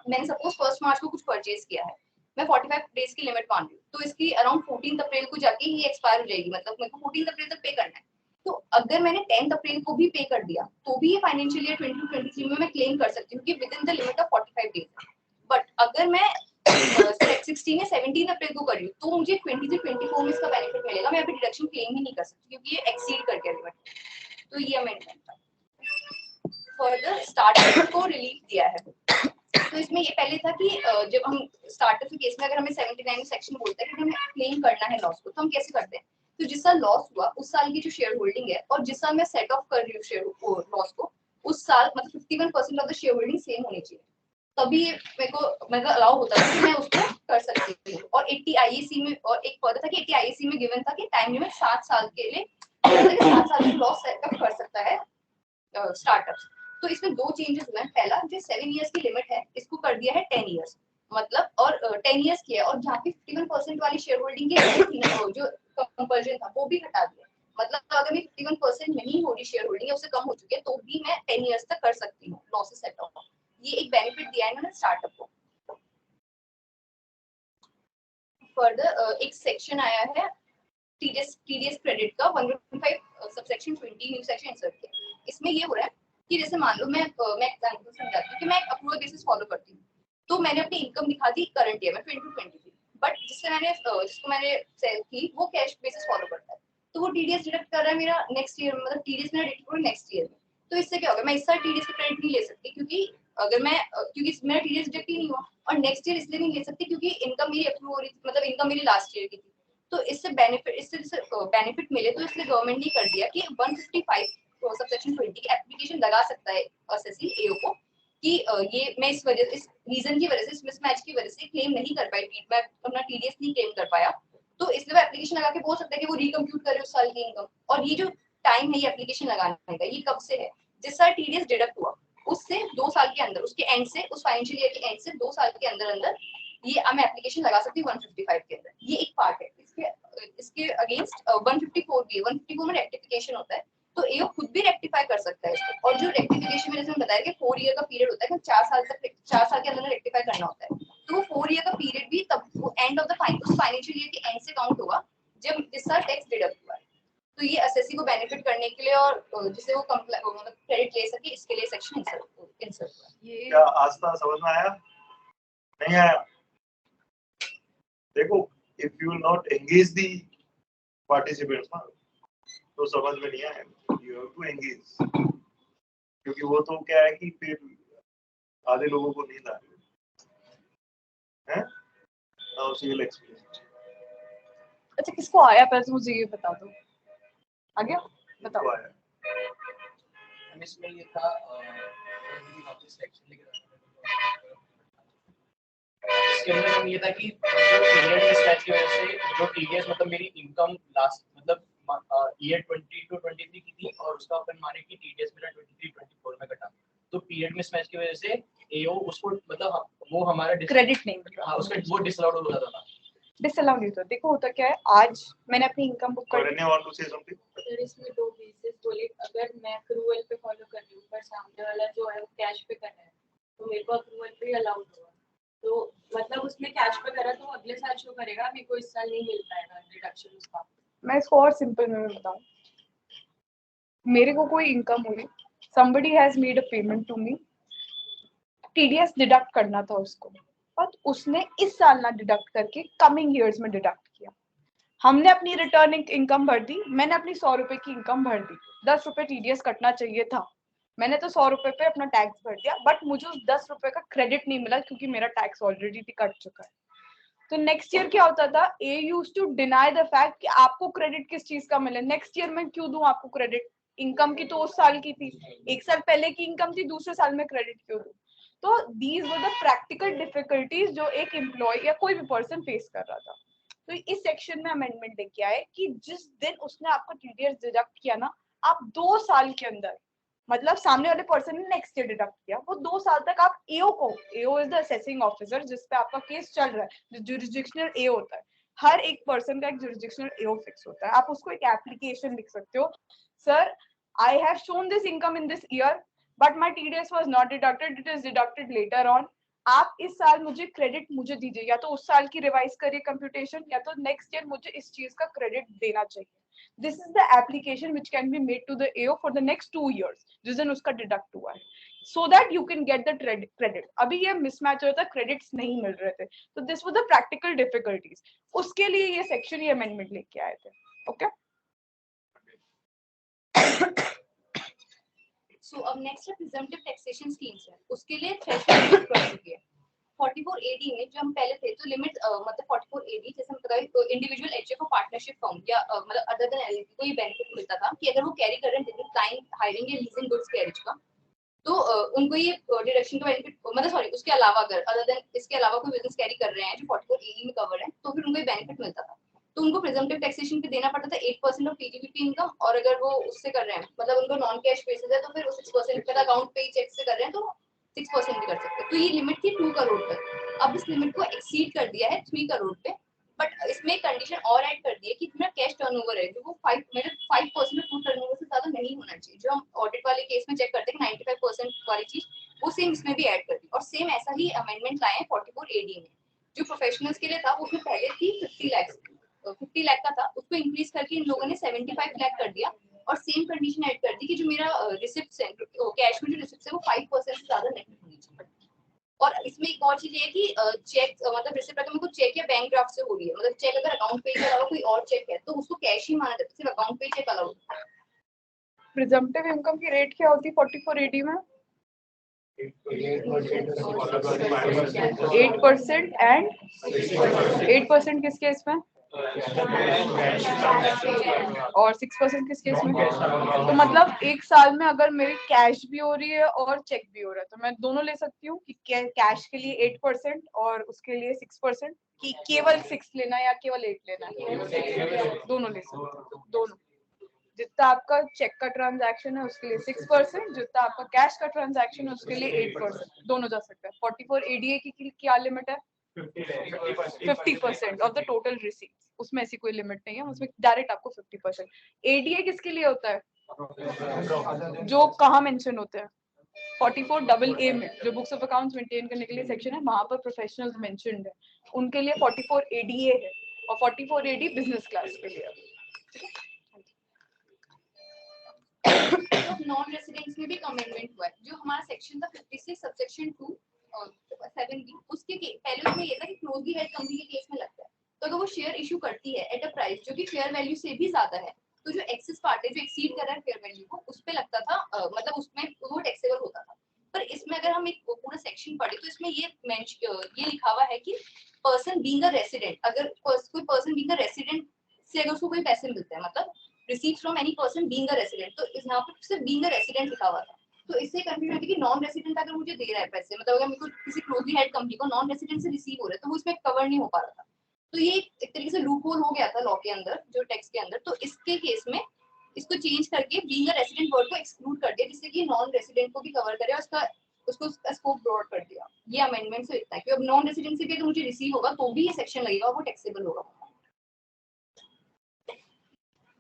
मैंने सपोज 1 मार्च को कुछ परचेज किया है, मैं 45 डेज की लिमिट मान रही हूँ, तो इसकी अराउंड 14 अप्रैल को जाके ये एक्सपायर हो जाएगी, मतलब मेरे को 14 अप्रैल तक पे करना है। तो अगर मैंने 10 अप्रैल को भी पे कर दिया, तो भी ये फाइनेंशियल ईयर 2023 में मैं क्लेम कर सकती हूँ कि with in the limit of 45 days. But अगर मैं 16 या 17 अप्रैल को कर रही हूँ, तो मुझे 23-24 में इसका बेनिफिट मिलेगा। मैं अभी डिडक्शन क्लेम ही नहीं कर सकती, क्योंकि ये एक्सीड कर गया लिमिट। तो ये अमेंडमेंट था। फर्दर स्टार्टअप को रिलीफ दिया है। तो इसमें ये पहले था कि जब हम स्टार्टअप के केस में अगर हमें 79 सेक्शन बोलता है कि हमें क्लेम करना है लॉस को, तो हम कैसे करते हैं? तो जिस साल लॉस हुआ उस साल की जो शेयर होल्डिंग है, और जिस साल मैं सेट ऑफ कर रही हूँ शेयर लॉस को, उस साल मतलब 51% of the share holding same होनी चाहिए, तभी मेरे को मतलब अलाउ होता है कि मैं उसको कर सकती हूँ। और 80 आईएसी में, और एक पद था कि 80 आईएसी में गिवन था कि टाइम लिमिट 7 साल के लिए, 7 साल में लॉस सेट ऑफ कर सकता है स्टार्टअप्स। तो इसमें 2 चेंजेस हुए हैं। पहला, जो 7 इयर्स की लिमिट है इसको कर दिया है 10 इयर्स, मतलब और 10 इयर्स की है। और जहाँ पे 51% वाली शेयर होल्डिंग की लिमिट थी ना, जो कंपल्जन था, वो भी हटा दिया। मतलब अगर मेरी 51% नहीं हो रही शेयर होल्डिंग है, उससे कम हो चुकी है, तो भी मैं 10 इयर्स तक कर सकती हूँ लॉसेस सेट ऑफ। ये एक बेनिफिट दिया है इन्होंने स्टार्टअप को। फर्दर एक सेक्शन आया है टीडीएस क्रेडिट का 115 सबसेक्शन 20 न्यू सेक्शन इंसर्ट किया। इसमें ये हो रहा है कि जैसे मान लो मैं एग्जांपल समझाती हूँ कि मैं अप्रूवल बेसिस फॉलो करती हूँ, तो मैंने अपनी इनकम दिखा दी करंट ईयर में 2020 की, बट जिसको मैंने सेल की वो कैश बेसिस फॉलो करता है, तो वो टीडीएस डिडक्ट कर रहा है मेरा नेक्स्ट ईयर में, मतलब टीडीएस मेरा डिडक्ट हो नेक्स्ट ईयर में। तो इससे क्या होगा, मैं इस साल टीडीएस का क्रेडिट नहीं ले सकती, क्योंकि अगर मैं क्योंकि मेरा टीडीएस डिडक्ट ही नहीं हुआ, और नेक्स्ट ईयर इसलिए नहीं ले सकती क्योंकि इनकम मेरी अप्रूव हो रही थी, मतलब इनकम मेरी लास्ट ईयर की थी। तो इससे बेनिफिट मिले, तो इसलिए गवर्नमेंट ने कर दिया कि 155 सबसेक्शन 20 की एप्लीकेशन लगा सकता है एसएससी एओ को कि ये मैं इस रीजन की वजह से, इस मिसमैच की वजह से क्लेम नहीं कर पाई, मैं अपना टीडीएस नहीं क्लेम कर पाया, तो इसलिए वो एप्लीकेशन लगा के बोल सकता है कि वो रिकम्प्यूट करे उस साल की इनकम। और ये जो टाइम है ये एप्लीकेशन लगाने का, ये कब से है, जिस साल टीडीएस डिडक्ट हुआ उससे 2 साल के अंदर, उसके एंड से, उस फाइनेंशियल ईयर के एंड से 2 साल के अंदर अंदर ये मैं एप्लीकेशन लगा सकती हूँ 155 के अंदर। ये एक पार्ट है। इसके अगेंस्ट 154 भी है। 154 में रेक्टिफिकेशन होता है, तो एओ खुद भी रेक्टिफाई कर सकता है इसको। और जो रेक्टिफिकेशन में जैसे मैंने बताया कि 4 ईयर का पीरियड होता है, 4 साल तक, 4 साल के अंदर रेक्टिफाई करना होता है, तो वो 4 ईयर का पीरियड भी तब वो end of the financial year के एंड से काउंट होगा जब जिस साल टैक्स डिडक्ट हुआ है। तो ये एसएससी को बेनिफिट करने के लिए और जिसे वो मतलब क्रेडिट ले सके, इसके लिए सेक्शन इंसर्ट हुआ। ये क्या आस्था समझ में आया? नहीं आया? देखो, if you will not engage the participants ना, तो समझ में नहीं आएगा। यू हैव टू एंगेज, क्योंकि वो तो क्या है कि फिर आधे लोगों को नींद आ रही है। Now she will explain. अच्छा, किसको आया पहले तो मुझे ये बता दो। आ गया? बताओ। इसमें ये था इसके अंदर हम ये था कि जो पीरियड मिसमैच की वजह से जो टीडीएस मतलब मेरी इनकम लास्ट मतलब ईयर 22 to 23 की थी, और उसका अपन माने कि टीडीएस मेरा 23-24 में कटा, तो पीरियड मिसमैच की वजह से एओ उसको मतलब वो हमारा क्रेडिट नहीं मिल हाँ, उसका वो डिसअलाउड हो जाता था। डिसअलाउ नहीं होता। देखो होता क्या है, आज मैंने अपनी इनकम बुक कर दी। Want to say something? अगर इसमें 2 बेसिस बोले, अगर मैं अक्रूवल पे फॉलो कर रही हूँ पर सामने वाला जो है वो कैश पे कर रहा है, तो मेरे को अक्रूवल पे अलाउड होगा, तो मतलब उसने कैश पे करा तो अगले साल शो करेगा, मेरे को इस साल नहीं मिल पाएगा डिडक्शन उसका। मैं इसको और सिंपल में बताऊं, मेरे को कोई इनकम हुई, somebody has made a payment to me, TDS deduct करना था उसको, पर उसने इस साल ना डिडक्ट करके कमिंग ईयर्स में डिडक्ट किया। हमने अपनी रिटर्न इनकम भर दी, मैंने अपनी 100 रुपए की इनकम भर दी, 10 रुपए टीडीएस कटना चाहिए था, मैंने तो 100 रुपए पे अपना टैक्स भर दिया, बट मुझे उस 10 रुपए का क्रेडिट नहीं मिला क्योंकि मेरा टैक्स ऑलरेडी कट चुका है। तो नेक्स्ट ईयर क्या होता था, a used to deny the fact कि आपको क्रेडिट किस चीज का मिले, नेक्स्ट ईयर में क्यों दूं आपको क्रेडिट, इनकम की तो उस साल की थी, एक साल पहले की इनकम थी, दूसरे साल में क्रेडिट क्यों दूं। तो these were the practical difficulties जो एक एम्प्लॉय या कोई भी पर्सन फेस कर रहा था। तो इस सेक्शन में अमेंडमेंट लेके आए कि जिस दिन उसने आपको टीडीएस डिडक्ट किया ना, आप 2 साल के अंदर, मतलब सामने वाले पर्सन ने नेक्स्ट ईयर डिडक्ट किया, वो 2 साल तक आप एओ को, AO is the assessing officer जिस पे आपका केस चल रहा है, जो जुरिसडिक्शनल एओ होता है, हर एक पर्सन का एक जुरिसडिक्शनल एओ फिक्स होता है। आप उसको एक एप्लीकेशन लिख सकते हो, sir I have shown this income in this year but my TDS was not deducted, it is deducted later on, आप इस साल मुझे क्रेडिट मुझे दीजिए, या तो उस साल की रिवाइज करिए कंप्यूटेशन, या तो नेक्स्ट ईयर मुझे इस चीज का क्रेडिट देना चाहिए। This is the application which can be made to the AO for the next 2 years, जिस दिन उसका डिडक्ट हुआ है, so that you can get the credit। अभी ये मिसमैच हो रहा था, क्रेडिट्स नहीं मिल रहे थे, तो this was the practical difficulties, उसके लिए ये सेक्शन, ये अमेंडमेंट लेके आए थे। ओके, सो अब नेक्स्ट है प्रिजम्पटिव टैक्सेशन स्कीम्स है, उसके लिए थ्रेशोल्ड कर चुकी है 44AD में। जो हम पहले थे तो लिमिट मतलब 44AD जैसे हम बताए, इंडिविजुअल एचएफ और पार्टनरशिप फर्म या मतलब अदर देन एलएलपी को ये बेनिफिट मिलता था कि अगर वो कैरी कर रहे हैं क्लाइंट हायरिंग या लीजिंग गुड्स कैरेज का, तो उनको ये डिडक्शन का बेनिफिट, मतलब सॉरी उसके अलावा अगर अदर देन इसके अलावा कोई बिजनेस कैरी कर रहे हैं जो 44AD में कवर है, तो फिर उनको ये बेनिफिट मिलता था। तो उनको प्रिजम्पटिव टैक्सेशन पे देना पड़ता था 8% ऑफ पीजीबीपी इनकम, और अगर वो उससे कर रहे हैं मतलब उनको नॉन कैश बेसिस है तो फिर वो 6% पे अकाउंट पे चेक से कर रहे हैं तो 6% भी कर सकते हैं। तो ये लिमिट थी 2 करोड़ तक। अब इस लिमिट को एक्सीड कर दिया है 3 करोड़ पे, बट इसमें कंडीशन और ऐड कर दी है कि मेरा कैश टर्नओवर है जो वो 5% ऑफ फूड टर्नओवर से ज्यादा नहीं होना चाहिए। जो हम ऑडिट वाले केस में चेक करते हैं 95% वाली चीज, वो सेम इसमें भी ऐड कर दी। और सेम ऐसा ही अमेंडमेंट लाए हैं 44AD में। जो प्रोफेशनल्स के लिए था वो पहले थी 50 लाख का था, उसको इंक्रीज करके इन लोगों ने 75 लाख कर दिया, और सेम कंडीशन ऐड कर दी कि जो मेरा रिसिप्ट है, कैश में जो रिसिप्ट है वो 5% से ज्यादा नहीं होनी चाहिए। और इसमें एक और चीज है कि चेक मतलब रिसिप्ट अगर मेरे को चेक या बैंक ड्राफ्ट से हो रही है, मतलब चेक अगर अकाउंट पे के अलावा कोई और चेक है तो उसको कैश ही माना जाता है, सिर्फ अकाउंट पे चेक अलाउड। प्रिजम्पटिव इनकम की रेट क्या होती है 44 AD में? 8% एंड 8% किस केस में और 6% किस केस में? तो मतलब एक साल में अगर मेरी कैश भी हो रही है और चेक भी हो रहा है तो मैं दोनों ले सकती हूँ कि कैश के लिए 8% और उसके लिए 6%, कि केवल 6 लेना है या केवल 8 लेना है? दोनों ले सकते हैं, दोनों। जितना आपका चेक का ट्रांजैक्शन है उसके लिए 6%, जितना आपका कैश का ट्रांजैक्शन है उसके लिए 8%, दोनों जा सकते हैं। 44 ADA की क्या लिमिट है? 50% ऑफ द टोटल रिसीट्स, उसमें ऐसी कोई लिमिट नहीं है, उसमें डायरेक्ट आपको 50%। ADA किसके लिए होता है? जो कहाँ मेंशन होते हैं? 44AA में, जो बुक्स ऑफ अकाउंट्स मेंटेन करने के लिए सेक्शन है, वहां पर प्रोफेशनल्स मेंशन्ड है, उनके लिए 44 ADA है और 44 AD बिजनेस क्लास के लिए। नॉन रेसिडेंट्स में भी अमेंडमेंट हुआ है। जो हमारा सेक्शन था 56 सबसेक्शन 2 7B, उसके पहले उसमें ये था कि क्लोजली हेल्ड कंपनी के केस में लगता है तो अगर वो शेयर इशू करती है एट अ प्राइस जो कि फेयर वैल्यू से भी ज्यादा है तो जो एक्सेस पार्ट है जो एक्सीड कर रहा है फेयर वैल्यू को, उस पे लगता था मतलब उसमें वो टैक्सेबल होता था। पर इसमें अगर हम एक पूरा सेक्शन पढ़े तो इसमें ये लिखा हुआ है कि पर्सन बीइंग अ रेसिडेंट, अगर कोई पर्सन बीइंग अ रेसिडेंट से अगर उसको कोई पैसे मिलते हैं, मतलब receive from any person being a resident, तो इस यहाँ पे सिर्फ बीइंग अ रेसिडेंट लिखा हुआ था। तो इससे कंफ्यूजन होती है कि नॉन रेसिडेंट अगर मुझे दे रहा है पैसे, मतलब अगर मेरे को किसी क्लोजली हेल्ड कंपनी को नॉन रेसिडेंट से रिसीव हो रहा है तो वो इसमें कवर नहीं हो पा रहा था। तो ये एक तरीके से लूप होल हो गया था लॉ के अंदर, जो टेक्स्ट के अंदर। तो इसके केस में इसको चेंज करके बीइंग अ रेसिडेंट वर्ड को एक्सक्लूड कर दिया, जिससे कि नॉन रेसिडेंट को भी कवर करे और उसको स्कोप ब्रॉड कर दिया। ये अमेंडमेंट से इतना है कि अब नॉन रेसिडेंट से भी अगर मुझे रिसीव होगा तो भी ये सेक्शन लगेगा और वो टैक्सेबल होगा।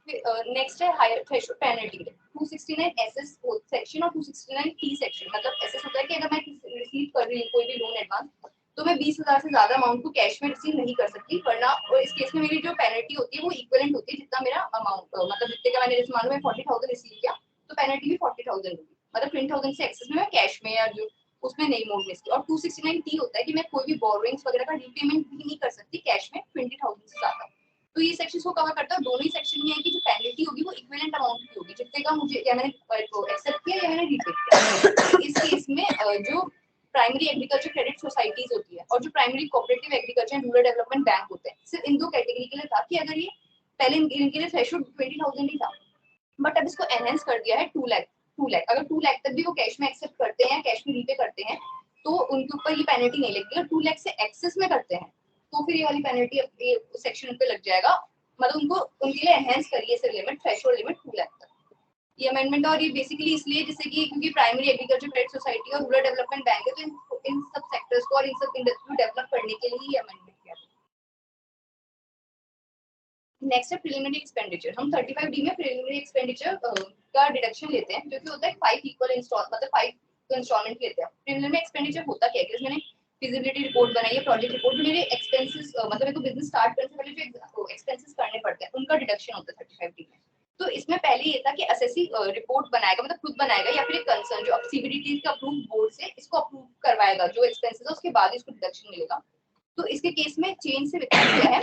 नेक्स्ट है higher threshold penalty 269 SS section और 269 टी सेक्शन। मतलब एसएस होता है कि अगर मैं रिसीव कर रही हूँ कोई भी लोन एडवांस तो मैं 20,000 से ज्यादा अमाउंट को कैश में रिसीव नहीं कर सकती, वरना और इस केस में मेरी जो पेनल्टी होती है वो इक्विवेलेंट होती है जितना मेरा अमाउंट, मतलब जितने का मैंने जैसे मान लो मैं 40,000 रिसीव किया तो पेनल्टी भी 40,000 होगी, मतलब 20,000 से एक्सेस में मैं कैश में या जो उसमें नहीं मोड में। और 269 टी होता है कि मैं कोई भी बोरोइंग्स वगैरह का रीपेमेंट भी नहीं कर सकती कैश में 20,000 से ज्यादा। तो ये सेक्शन को कवर करता है। दोनों ही सेक्शन में है कि जो पेनल्टी होगी वो इक्विवेलेंट अमाउंट की होगी, जितने का मुझे या मैंने एक्सेप्ट किया या मैंने रीपे किया। इस केस में जो प्राइमरी एग्रीकल्चर क्रेडिट सोसाइटीज होती है और जो primary cooperative agriculture and rural development bank होते हैं, सिर्फ इन दो कैटेगरी के लिए था कि अगर ये पहले इनके लिए थ्रेशोल्ड 20,000 ही था, बट अब इसको एनहेंस कर दिया है 2 लाख। अगर 2 लाख तक भी वो कैश में एक्सेप्ट करते हैं, कैश में रीपे करते हैं, तो उनके ऊपर ये पेनल्टी नहीं लगेगी। अगर 2 लाख से एक्सेस में करते हैं तो फिर ये वाली पेनल्टी सेक्शन पे लग जाएगा। मतलब उनको उनके लिए एनहेंस करिए sir limit, threshold limit 2 lakh तक। ये अमेंडमेंट और ये बेसिकली इसलिए जैसे कि क्योंकि प्राइमरी एग्रीकल्चर क्रेडिट सोसाइटी और रूरल डेवलपमेंट बैंक है, तो इन सब सेक्टर्स को और इन सब इंडस्ट्री को डेवलप करने के लिए ये अमेंडमेंट किया गया। नेक्स्ट है प्रिलिमिनरी एक्सपेंडिचर। हम 35D में प्रिलिमिनरी एक्सपेंडिचर का डिडक्शन लेते हैं, जो कि होता है 5 इक्वल इंस्टॉल, मतलब 5 इंस्टॉलमेंट लेते हैं। प्रिलिमिनरी एक्सपेंडिचर होता क्या है कि मैंने फिजिबिलिटी रिपोर्ट बनाई है, प्रोजेक्ट रिपोर्ट, मेरे एक्सपेंसेस मतलब मेरे को बिजनेस स्टार्ट करने से पहले जो एक्सपेंसेस करने पड़ते हैं उनका डिडक्शन होता है 35D में। तो इसमें पहले ये था कि असेसी रिपोर्ट बनाएगा, मतलब खुद बनाएगा या फिर एक कंसर्न जो सीबीडीटी का अप्रूव बोर्ड से इसको अप्रूव करवाएगा जो एक्सपेंसेस है, उसके बाद इसको डिडक्शन मिलेगा। तो इसके केस में चेंज से विकास किया है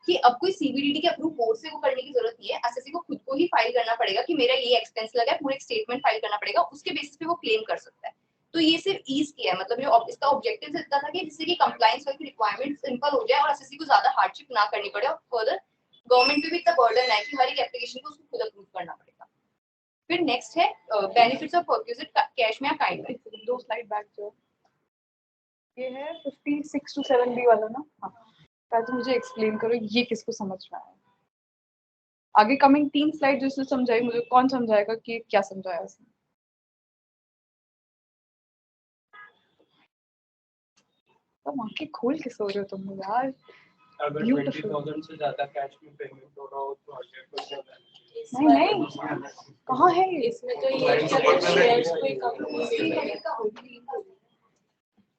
कि अब कोई सीबीडीटी के अप्रूव बोर्ड से वो करने की जरूरत नहीं है, असेसी को खुद को ही फाइल करना पड़ेगा कि मेरा ये एक्सपेंस लगा है, पूरा एक स्टेटमेंट फाइल करना पड़ेगा, उसके बेसिस पे वो क्लेम कर सकता है। तो ये सिर्फ ईज किया है, मतलब जो इसका ऑब्जेक्टिव इतना था कि जिससे कि कंप्लायंस की रिक्वायरमेंट सिंपल हो जाए और असेसी को ज्यादा हार्डशिप ना करनी पड़े, और फर्दर गवर्नमेंट पे भी इतना बर्डन है कि हर एक एप्लीकेशन को उसको खुद अप्रूव करना पड़ेगा। फिर नेक्स्ट है बेनिफिट्स ऑफ परक्यूजिट कैश में या काइंड में। 2 स्लाइड बैक जो ये है 56 to 7B वाला ना। हाँ, तो मुझे एक्सप्लेन करो ये किसको समझ में आया। आगे कमिंग 3 स्लाइड जिसने समझाई, मुझे कौन समझाएगा कि क्या समझाया इसने। तो आंखें खोल के सो रहे हो तुम यार। अगर 20,000 से ज्यादा कैश में पेमेंट हो रहा हो तो 100% नहीं कहाँ है इसमें तो ये शेयर्स कोई कंपनी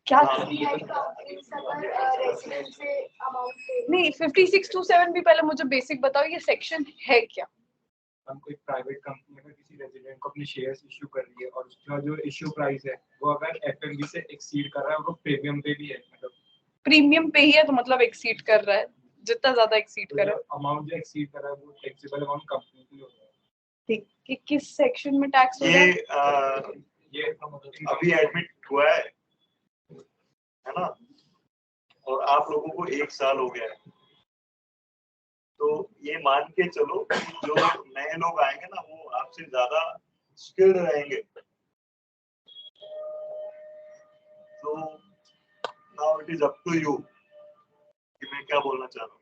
क्या रेसिडेंट से अमाउंट नहीं 56 to 7B पहले मुझे बेसिक बताओ ये सेक्शन है क्या। हम कोई प्राइवेट कंपनी अगर किसी रेजिडेंट को अपने शेयर्स इशू कर रही है और उसका जो इशू प्राइस है वो अगर एफएमवी से एक्सीड कर रहा है और वो प्रीमियम पे भी है, मतलब प्रीमियम पे ही है तो मतलब एक्सीड कर रहा है, जितना ज्यादा एक्सीड कर रहा है। अमाउंट जो एक्सीड कर रहा है वो टैक्सेबल अमाउंट कंपनी के लिए होता है। ठीक, कि किस सेक्शन में टैक्स हो रहा है? ये अभी एडमिट हुआ है ना, और आप लोगों को 1 साल हो गया है, तो ये मान के चलो कि जो नए लोग आएंगे ना वो आपसे ज्यादा स्किल्ड रहेंगे। तो now it is up to you कि मैं क्या बोलना चाह रहा हूँ,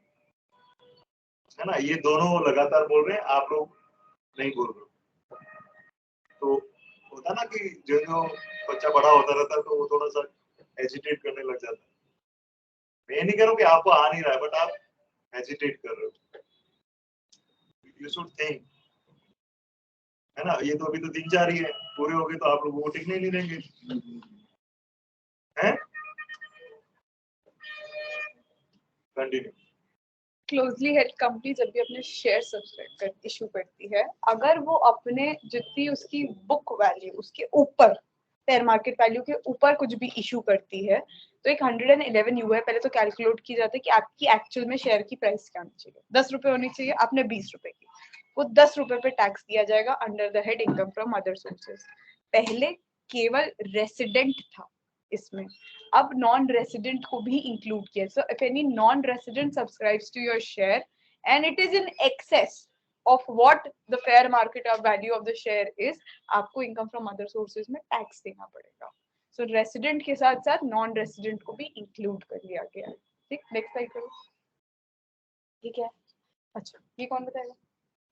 है ना। ये दोनों लगातार बोल रहे हैं, आप लोग नहीं बोल रहे। तो होता ना कि जो जो बच्चा बड़ा होता रहता है तो वो थोड़ा सा हेजिटेट करने लग जाता है। मैं नहीं कह रहा हूँ कि आपको आ नहीं रहा है, बट आप हेजिटेट कर रहे हो। यू शुड थिंक, है ना। ये तो अभी तो 3-4 ही है, पूरे हो गए तो आप लोग वो टिकने नहीं देंगे, हैं? कंटिन्यू। क्लोजली हेल्ड कंपनी जब भी अपने शेयर सब्सक्राइब कर इशू करती है, अगर वो अपने जितनी उसकी बुक वैल्यू उसके ऊपर फेयर मार्केट वैल्यू के ऊपर कुछ भी इशू करती है, तो एक 111 यू है। पहले तो कैलकुलेट की जाती है कि आपकी एक्चुअल में शेयर की प्राइस क्या होनी चाहिए। 10 रुपए होनी चाहिए, आपने 20 रुपए की, वो 10 रुपए पे टैक्स दिया जाएगा under the head income from other sources. पहले केवल रेसिडेंट था इसमें, अब नॉन रेसिडेंट को भी इंक्लूड किया। So if any non resident subscribes to your share and it is in excess of what the fair market or value of the share is, आपको income from other sources में tax देना पड़ेगा। So resident के साथ साथ non resident को भी include कर लिया गया है। ठीक, नेक्स्ट स्लाइड करो। ठीक है, अच्छा ये कौन बताएगा?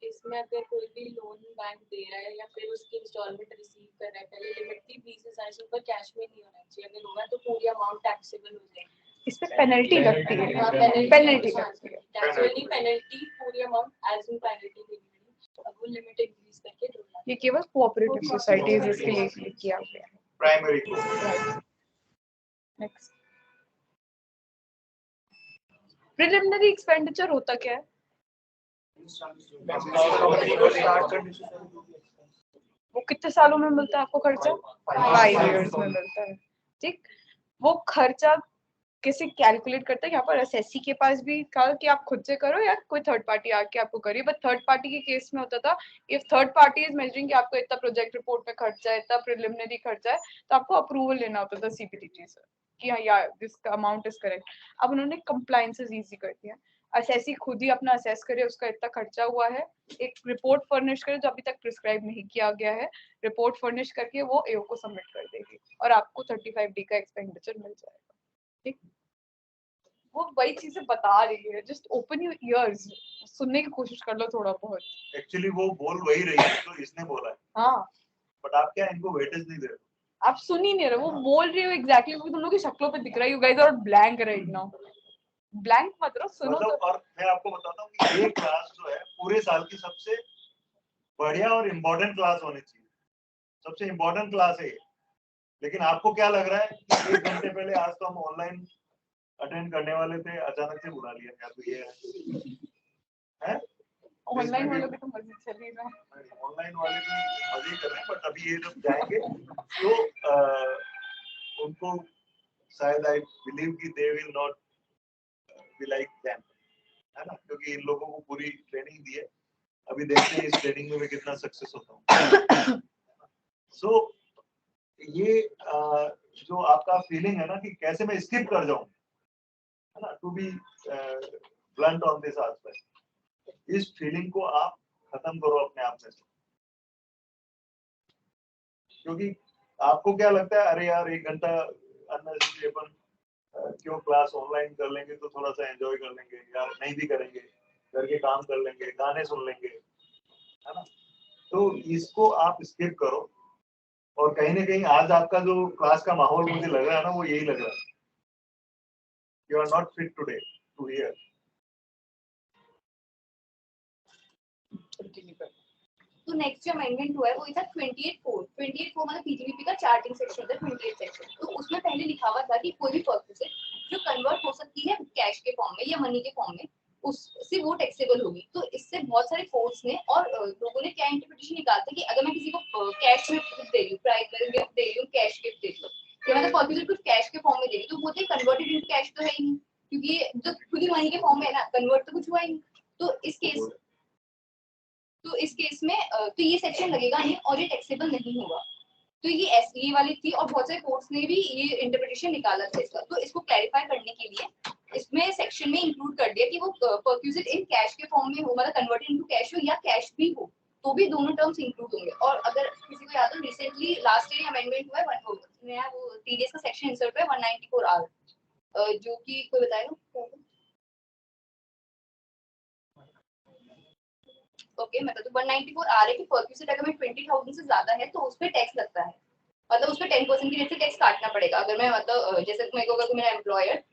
इसमें अगर कोई भी लोन बैंक दे रहा है या फिर उसकी इंस्टॉलमेंट रिसीव कर रहा है, पहले लिमिट थी 20,000 से ऊपर, कैश में नहीं होना चाहिए। अगर होगा तो पूरी अमाउंट टैक्सेबल हो जाएगी। इस पे पेनल्टी लगती है, पेनल्टी लगती है। टैक्सेबल पेनल्टी पूरी अमाउंट एज इन पेनल्टी देगी। अब वो लिमिट इंक्रीज करके 2 लाख। ये केवल कोऑपरेटिव सोसाइटीज इसके लिए किया गया है। प्राइमरी को नेक्स्ट, प्रिलिमिनरी एक्सपेंडिचर होता क्या है? वो कितने सालों में मिलता है आपको खर्चा? 5 इयर्स में मिलता है। ठीक, वो खर्चा कैसे कैलकुलेट करते हैं? यहाँ पर एसएससी के पास भी कहा कि आप खुद से करो या कोई थर्ड पार्टी आके आपको करिए, बट थर्ड पार्टी के केस में होता था, if third party is measuring कि आपको इतना प्रोजेक्ट रिपोर्ट में खर्चा है, इतना प्रिलिमिनरी खर्चा है, तो आपको अप्रूवल लेना होता था सीपीटीटी से कि हाँ यार दिस अमाउंट इज करेक्ट। अब उन्होंने कंप्लायंसेस इजी कर दिया, एसएससी खुद ही अपना असेस करे उसका इतना खर्चा हुआ है, एक रिपोर्ट फर्निश करे जो अभी तक प्रिस्क्राइब नहीं किया गया है, रिपोर्ट फर्निश करके वो एओ को सबमिट कर देगी और आपको 35D का एक्सपेंडिचर मिल जाएगा। ठीक, वो वही चीजें बता रही है, जस्ट ओपन योर इयर्स, सुनने की कोशिश कर लो थोड़ा बहुत। एक्चुअली वो बोल वही रही है जो इसने बोला है। हाँ, बट आप क्या इनको वेटेज नहीं दे रहे? आप सुन ही नहीं रहे, वो बोल रही हो एग्जैक्टली, तुम लोग की शक्लों पे दिख रहा है, you guys are blank right now. Blank मत रहो, सुनो मतलब, तो। और मैं आपको बताता हूँ कि ये क्लास जो है पूरे साल की सबसे बढ़िया और इम्पोर्टेंट क्लास होनी चाहिए, सबसे इम्पोर्टेंट क्लास है ये। लेकिन आपको क्या लग रहा है कि 1 घंटे पहले आज तो हम ऑनलाइन अटेंड करने वाले थे, अचानक से बुला लिया क्या? तो ये है ऑनलाइन वाले भी तो मजे चल ही रहा है। ऑनलाइन वाले भी मजे कर रहे हैं, बट अभी ये जब जाएंगे तो उनको शायद आई बिलीव कि they will not be like them, है ना, क्योंकि इन लोगों को पूरी ट्रेनिंग दी है। अभी देखते हैं इस ट्रेनिंग में मैं कितना सक्सेस होता हूँ। सो ये जो आपका फीलिंग है ना कि कैसे मैं स्किप कर जाऊं, है ना, to be blunt on this aspect, इस फीलिंग को आप खत्म करो अपने आप में से। क्योंकि आपको क्या लगता है, अरे यार 1 घंटा अननेसेसरी अपन क्यों क्लास ऑनलाइन कर लेंगे तो थोड़ा सा एंजॉय कर लेंगे, या नहीं भी करेंगे, घर के काम कर लेंगे, गाने सुन लेंगे, है ना। तो इसको आप स्किप करो। और कहीं ना कहीं आज आपका जो क्लास का माहौल मुझे लग रहा है ना, वो यही लग रहा है, you are not fit today to hear. तो नेक्स्ट जो अमेंडमेंट हुआ है वो था 28.4 मतलब पीजीबीपी का चार्टिंग सेक्शन होता है 28 सेक्शन। तो उसमें पहले लिखा हुआ था कि कोई भी पर्पस जो कन्वर्ट हो सकती है कैश के फॉर्म में या मनी के फॉर्म में, उससे वो टैक्सेबल होगी। तो इससे बहुत सारे कोर्ट्स ने और लोगों ने क्या इंटरप्रिटेशन निकाला था कि अगर मैं किसी को कैश में गिफ्ट दे रही हूँ, प्राइस गिफ्ट दे रही हूँ, कैश गिफ्ट दे रही हूँ, तो मतलब पर्टिकुलर कुछ कैश के फॉर्म में दे रही हूँ, तो वो तो कन्वर्टेड इनटू कैश तो है ही नहीं, क्योंकि ये जो खुद ही मनी के फॉर्म में है ना, कन्वर्ट तो कुछ हुआ ही नहीं। तो इस केस में तो ये सेक्शन लगेगा नहीं और ये टैक्सेबल नहीं होगा। तो ये वाली थी, और बहुत सारे कोर्ट्स ने भी ये इंटरप्रिटेशन निकाला था इसका। तो इसको क्लैरिफाई करने के लिए इसमें सेक्शन में इंक्लूड कर दिया कि वो परक्यूजेड इन कैश के फॉर्म में हो, मतलब कन्वर्टेड इनटू कैश हो या कैश भी हो, तो भी दोनों टर्म्स इंक्लूड होंगे। और अगर किसी को याद हो, रिसेंटली लास्ट ईयर अमेंडमेंट हुआ है, नया वो टीडीएस का सेक्शन इंसर्ट हुआ है 194R, जो कि कोई बताएगा? ओके, मतलब तो 194R है कि परक्यूजेड अगर मैं 20,000 से ज्यादा है तो उस पे टैक्स लगता है, मतलब उसमें 10% की रेट से टैक्स काटना पड़ेगा। अगर मैं मतलब जैसे मेरे को अगर मेरा एम्प्लॉयर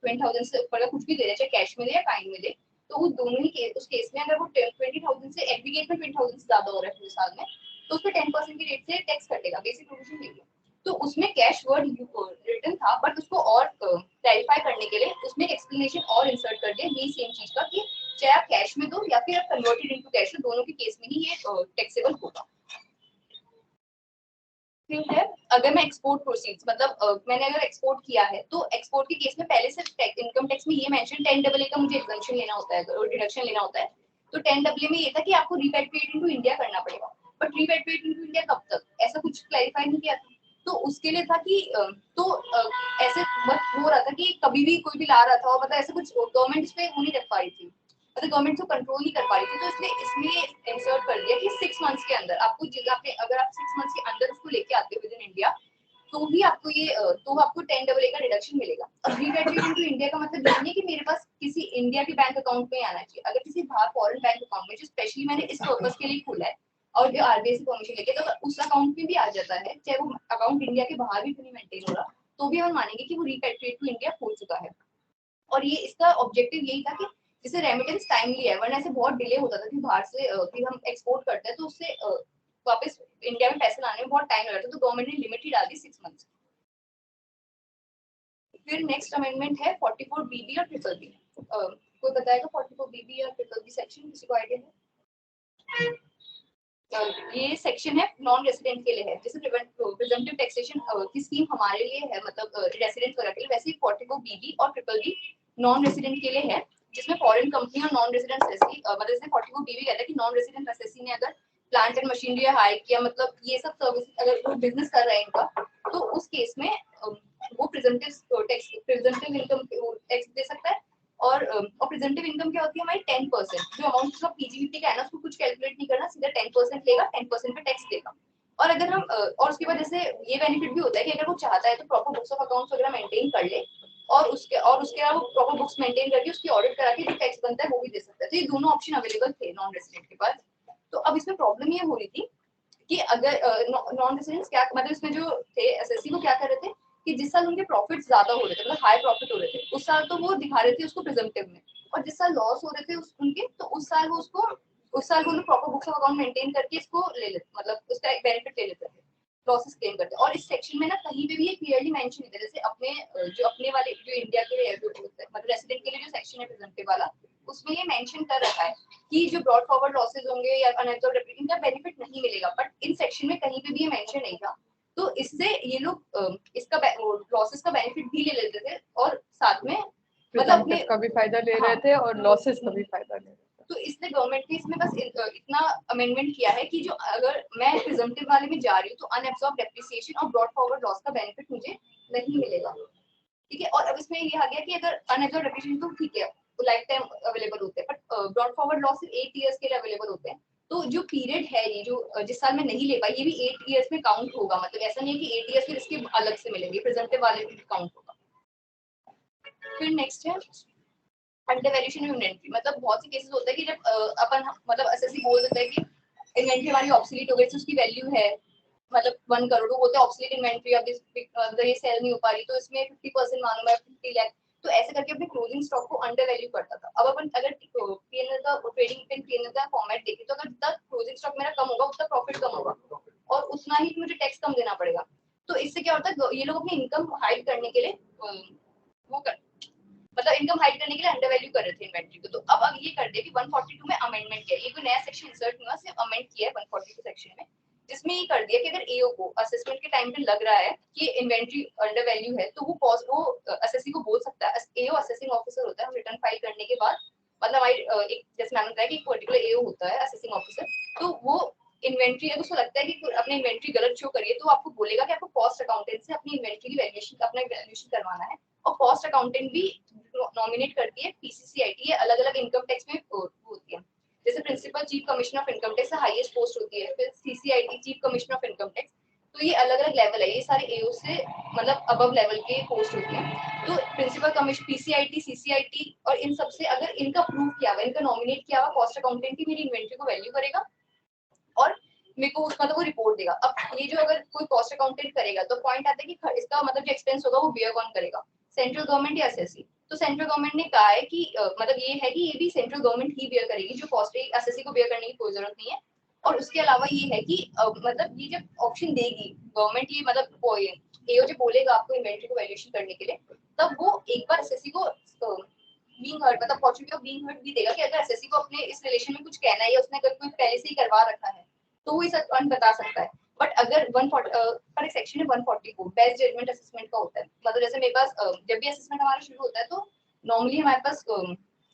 20,000 से ऊपर का कुछ भी दे रहा है, चाहे कैश में दे या काइंड में दे, तो उस दोनों ही केस, उस केस में अगर वो 20,000 से एग्रीगेट में 20,000 से ज्यादा हो रहा है पूरे साल में, तो उस पर 10% की रेट से टैक्स कटेगा, बेसिक प्रोविजन लेगी। तो उसमें कैश वर्ड रिटन था, बट उसको और क्लैरिफाई करने के लिए उसमें एक एक्सप्लेनेशन और इंसर्ट कर दिया यही सेम चीज का, कि चाहे आप कैश में दो या फिर आप कन्वर्टेड इनटू कैश, दोनों के केस में ही ये टैक्सेबल होगा। ठीक है, अगर मैं एक्सपोर्ट प्रोसीड्स, मतलब मैंने अगर एक्सपोर्ट किया है, तो एक्सपोर्ट के केस में पहले से इनकम टैक्स में ये मेंशन 10AA का मुझे एग्जम्पशन लेना होता है और डिडक्शन लेना होता है। तो 10AA में ये था कि आपको रिपैट्रिएट इनटू इंडिया करना पड़ेगा, बट रिपैट्रिएट इनटू इंडिया कब तक, ऐसा कुछ क्लैरिफाई नहीं किया था। तो उसके लिए था कि ऐसे बस हो रहा था कि कभी भी कोई भी ला रहा था, और मतलब ऐसा कुछ गवर्नमेंट इस पे वो नहीं रख पा रही थी, मतलब गवर्नमेंट को कंट्रोल नहीं कर पा रही थी। तो इसलिए इसमें इंसर्ट कर दिया कि 6 मंथ्स के अंदर आपको अगर आप 6 मंथ्स के अंदर उसको लेके आते हो विद इन इंडिया, तो भी आपको ये तो आपको 10AA का डिडक्शन मिलेगा। अब रिपैट्रिएट इनटू इंडिया का मतलब ये नहीं है कि मेरे पास किसी इंडिया के बैंक अकाउंट में आना चाहिए। अगर किसी बाहर फॉरेन बैंक अकाउंट में, जो स्पेशली मैंने इस पर्पस के लिए खोला है और जो आरबीआई से परमिशन लेके, तो उस अकाउंट में भी आ जाता है, चाहे वो अकाउंट इंडिया के बाहर भी नहीं मेंटेन हो रहा, तो भी हम मानेंगे कि वो रिपैट्रिएट टू इंडिया हो चुका है। और ये इसका ऑब्जेक्टिव यही था कि जिससे रेमिटेंस टाइमली है, वरना ऐसे बहुत डिले होता था कि बाहर से कि हम एक्सपोर्ट करते हैं तो उससे वापस इंडिया में पैसे लाने में बहुत टाइम लगता है। तो गवर्नमेंट ने लिमिट ही डाल दी 6 मंथ्स। फिर नेक्स्ट अमेंडमेंट है 44BB और BBB। कोई बताएगा 44BB और BBB सेक्शन, किसी को आइडिया है? ये सेक्शन है नॉन रेसिडेंट के लिए है, जैसे प्रिवेंटिव टैक्सेशन की स्कीम हमारे लिए है, मतलब रेसिडेंट वगैरह के लिए, वैसे 44BB और BBB नॉन रेसिडेंट के लिए है, जिसमें फॉरेन कंपनी और नॉन रेसिडेंट एसएससी, मतलब जैसे 44BB कहता है कि नॉन रेसिडेंट एसएससी ने अगर प्लांट एंड मशीनरी हायर किया, मतलब ये सब सर्विस अगर वो बिजनेस कर रहे हैं इनका, तो उस केस में वो प्रेजेंटिव इनकम टैक्स दे सकता है। और प्रेजेंटिव इनकम क्या होती है हमारी 10%, जो अमाउंट उसका पीजीबीटी का है ना, उसको कुछ कैलकुलेट नहीं करना, सीधा 10% लेगा, 10% पे टैक्स देगा। और अगर हम और उसके बाद जैसे ये बेनिफिट भी होता है कि अगर वो चाहता है तो प्रॉपर बुक्स ऑफ अकाउंट्स वगैरह मेंटेन कर ले, और उसके अलावा प्रॉपर बुक्स मेंटेन करके उसकी ऑडिट करा के जो टैक्स बनता है वो भी दे सकता है। तो ये दोनों ऑप्शन अवेलेबल थे नॉन रेसिडेंट के पास। तो अब इसमें प्रॉब्लम ये हो रही थी कि अगर नॉन रेसिडेंट्स क्या, मतलब इसमें जो थे एसएससी वो क्या कर रहे थे कि जिस साल उनके प्रॉफिट ज्यादा हो रहे थे, मतलब हाई प्रॉफिट हो रहे थे, उस साल तो वो दिखा रहे थे उसको प्रिजम्पटिव में, और जिस साल लॉस हो रहे थे उनके, तो उस साल वो लोग proper books of account maintain करके इसको ले लेते, मतलब उसका एक बेनिफिट ले लेते थे, लॉसेस क्लेम करते। और इस सेक्शन में ना कहीं पे भी ये क्लियरली मेंशन नहीं था, जैसे अपने वाले जो इंडिया के मतलब रेसिडेंट के लिए जो सेक्शन है प्रिजम्पटिव वाला, उसमें ये मेंशन कर रखा है कि जो ब्रॉड फॉरवर्ड लॉसेस होंगे या अनएब्जॉर्ब्ड डेप्रिसिएशन का बेनिफिट नहीं मिलेगा, बट इन सेक्शन में कहीं पे भी ये मेंशन नहीं था। तो इससे ये लोग इसका लॉसेस का बेनिफिट भी ले लेते थे, और साथ में मतलब अपने का भी फायदा ले रहे थे और लॉसेस का भी फायदा ले रहे थे। तो इसलिए गवर्नमेंट ने इसमें बस इतना अमेंडमेंट किया है कि जो अगर मैं प्रिजम्पटिव वाले में जा रही हूँ तो अनएब्जॉर्ब डेप्रिसिएशन और ब्रॉड फॉरवर्ड लॉस का बेनिफिट मुझे नहीं मिलेगा, ठीक है। और अब इसमें ये आ गया कि अगर अनएब्जॉर्ब डेप्रिसिएशन तो ठीक है, वो लाइफ टाइम अवेलेबल होते हैं, but brought forward loss 8 years के लिए अवेलेबल होते हैं। तो जो पीरियड है ये जो जिस साल में नहीं ले पाई, ये भी 8 इयर्स में काउंट होगा, मतलब ऐसा नहीं है कि 8 इयर्स फिर इसके अलग से मिलेंगे, प्रेजेंटिव वाले भी काउंट होगा। फिर नेक्स्ट है अंडर वैल्यूएशन इन्वेंटरी, मतलब बहुत से केसेस होते हैं कि जब अपन मतलब एसएससी बोल देता है कि इन्वेंटरी हमारी ऑब्सोलीट हो गई, उसकी वैल्यू है मतलब 1 करोड़, वो बोलते हैं ऑब्सोलीट इन्वेंटरी, अब ये सेल नहीं हो पा रही तो इसमें 50% मानूंगा, 50 लाख, तो ऐसे करके अपने क्लोजिंग स्टॉक को अंडर वैल्यू करता था। अब अपन अगर पीएनएल का ट्रेडिंग पेन पीएनएल का फॉर्मेट देखें तो अगर जितना क्लोजिंग स्टॉक मेरा कम होगा उतना प्रॉफिट कम होगा, और उतना ही मुझे टैक्स कम देना पड़ेगा। तो इससे क्या होता है, ये लोग अपनी इनकम हाइड करने के लिए वो मतलब इनकम हाइड करने के लिए अंडर वैल्यू कर रहे थे इन्वेंट्री को। तो अब ये कर दिया कि 142 में अमेंडमेंट किया, ये कोई नया सेक्शन इंसर्ट हुआ, सिर्फ अमेंड किया है 142 सेक्शन में, जिसमें ये कर दिया कि अगर एओ को असेसमेंट के टाइम पे लग रहा है कि इन्वेंट्री अंडर वैल्यू है तो वो असेसी को बोल सकता है। एओ असेसिंग ऑफिसर होता है, हम रिटर्न फाइल करने के बाद मतलब हमारी एक जैसे मैंने बताया कि एक पर्टिकुलर एओ होता है असेसिंग ऑफिसर, तो वो इन्वेंट्री अगर उसको लगता है कि अपनी इन्वेंट्री गलत शो करिए तो आपको बोलेगा कि आपको कॉस्ट अकाउंटेंट से अपनी इन्वेंट्री की वैल्यूएशन अपना वैल्यूएशन करवाना है। और कॉस्ट अकाउंटेंट भी नॉमिनेट करती है पीसीसीआईटी, ये अलग अलग इनकम टैक्स में होती है। जैसे principal chief commissioner of income tax highest post होती है, फिर CCIT chief commissioner of income tax, तो ये अलग अलग लेवल है, ये सारे एओ से मतलब अबव लेवल के पोस्ट होते हैं। तो प्रिंसिपल कमिश्नर पीसीआईटी सीसीआईटी और इन सब से अगर इनका प्रूव किया हुआ, इनका नॉमिनेट किया हुआ कॉस्ट अकाउंटेंट ही मेरी इन्वेंट्री को वैल्यू करेगा और मेरे को उसका तो वो रिपोर्ट देगा। अब ये जो अगर कोई कॉस्ट अकाउंटेंट करेगा तो पॉइंट आता है कि इसका मतलब जो एक्सपेंस होगा वो बेयर कौन करेगा, सेंट्रल गवर्नमेंट या एसएससी। तो सेंट्रल गवर्नमेंट ने कहा है कि मतलब ये है कि ये भी सेंट्रल गवर्नमेंट ही बेयर करेगी, जो कॉस्ट एसएससी को बेयर करने की कोई जरूरत नहीं है। और उसके अलावा ये है कि मतलब ये जब ऑप्शन देगी गवर्नमेंट, ये मतलब एओ जो बोलेगा आपको इन्वेंट्री को वैल्यूएशन करने के लिए, तब वो एक बार एसएससी को बीइंग हर्ड मतलब अपॉर्चुनिटी ऑफ बीइंग हर्ड भी देगा कि अगर एसएससी को अपने इस रिलेशन में कुछ कहना है या उसने अगर कोई पहले से ही करवा रखा है तो वो इस अर्न बता सकता है। बट अगर 140 पर एक सेक्शन है 144 बेस्ट जजमेंट असेसमेंट का होता है, मतलब जैसे मेरे पास जब भी असेसमेंट हमारा शुरू होता है तो नॉर्मली हमारे पास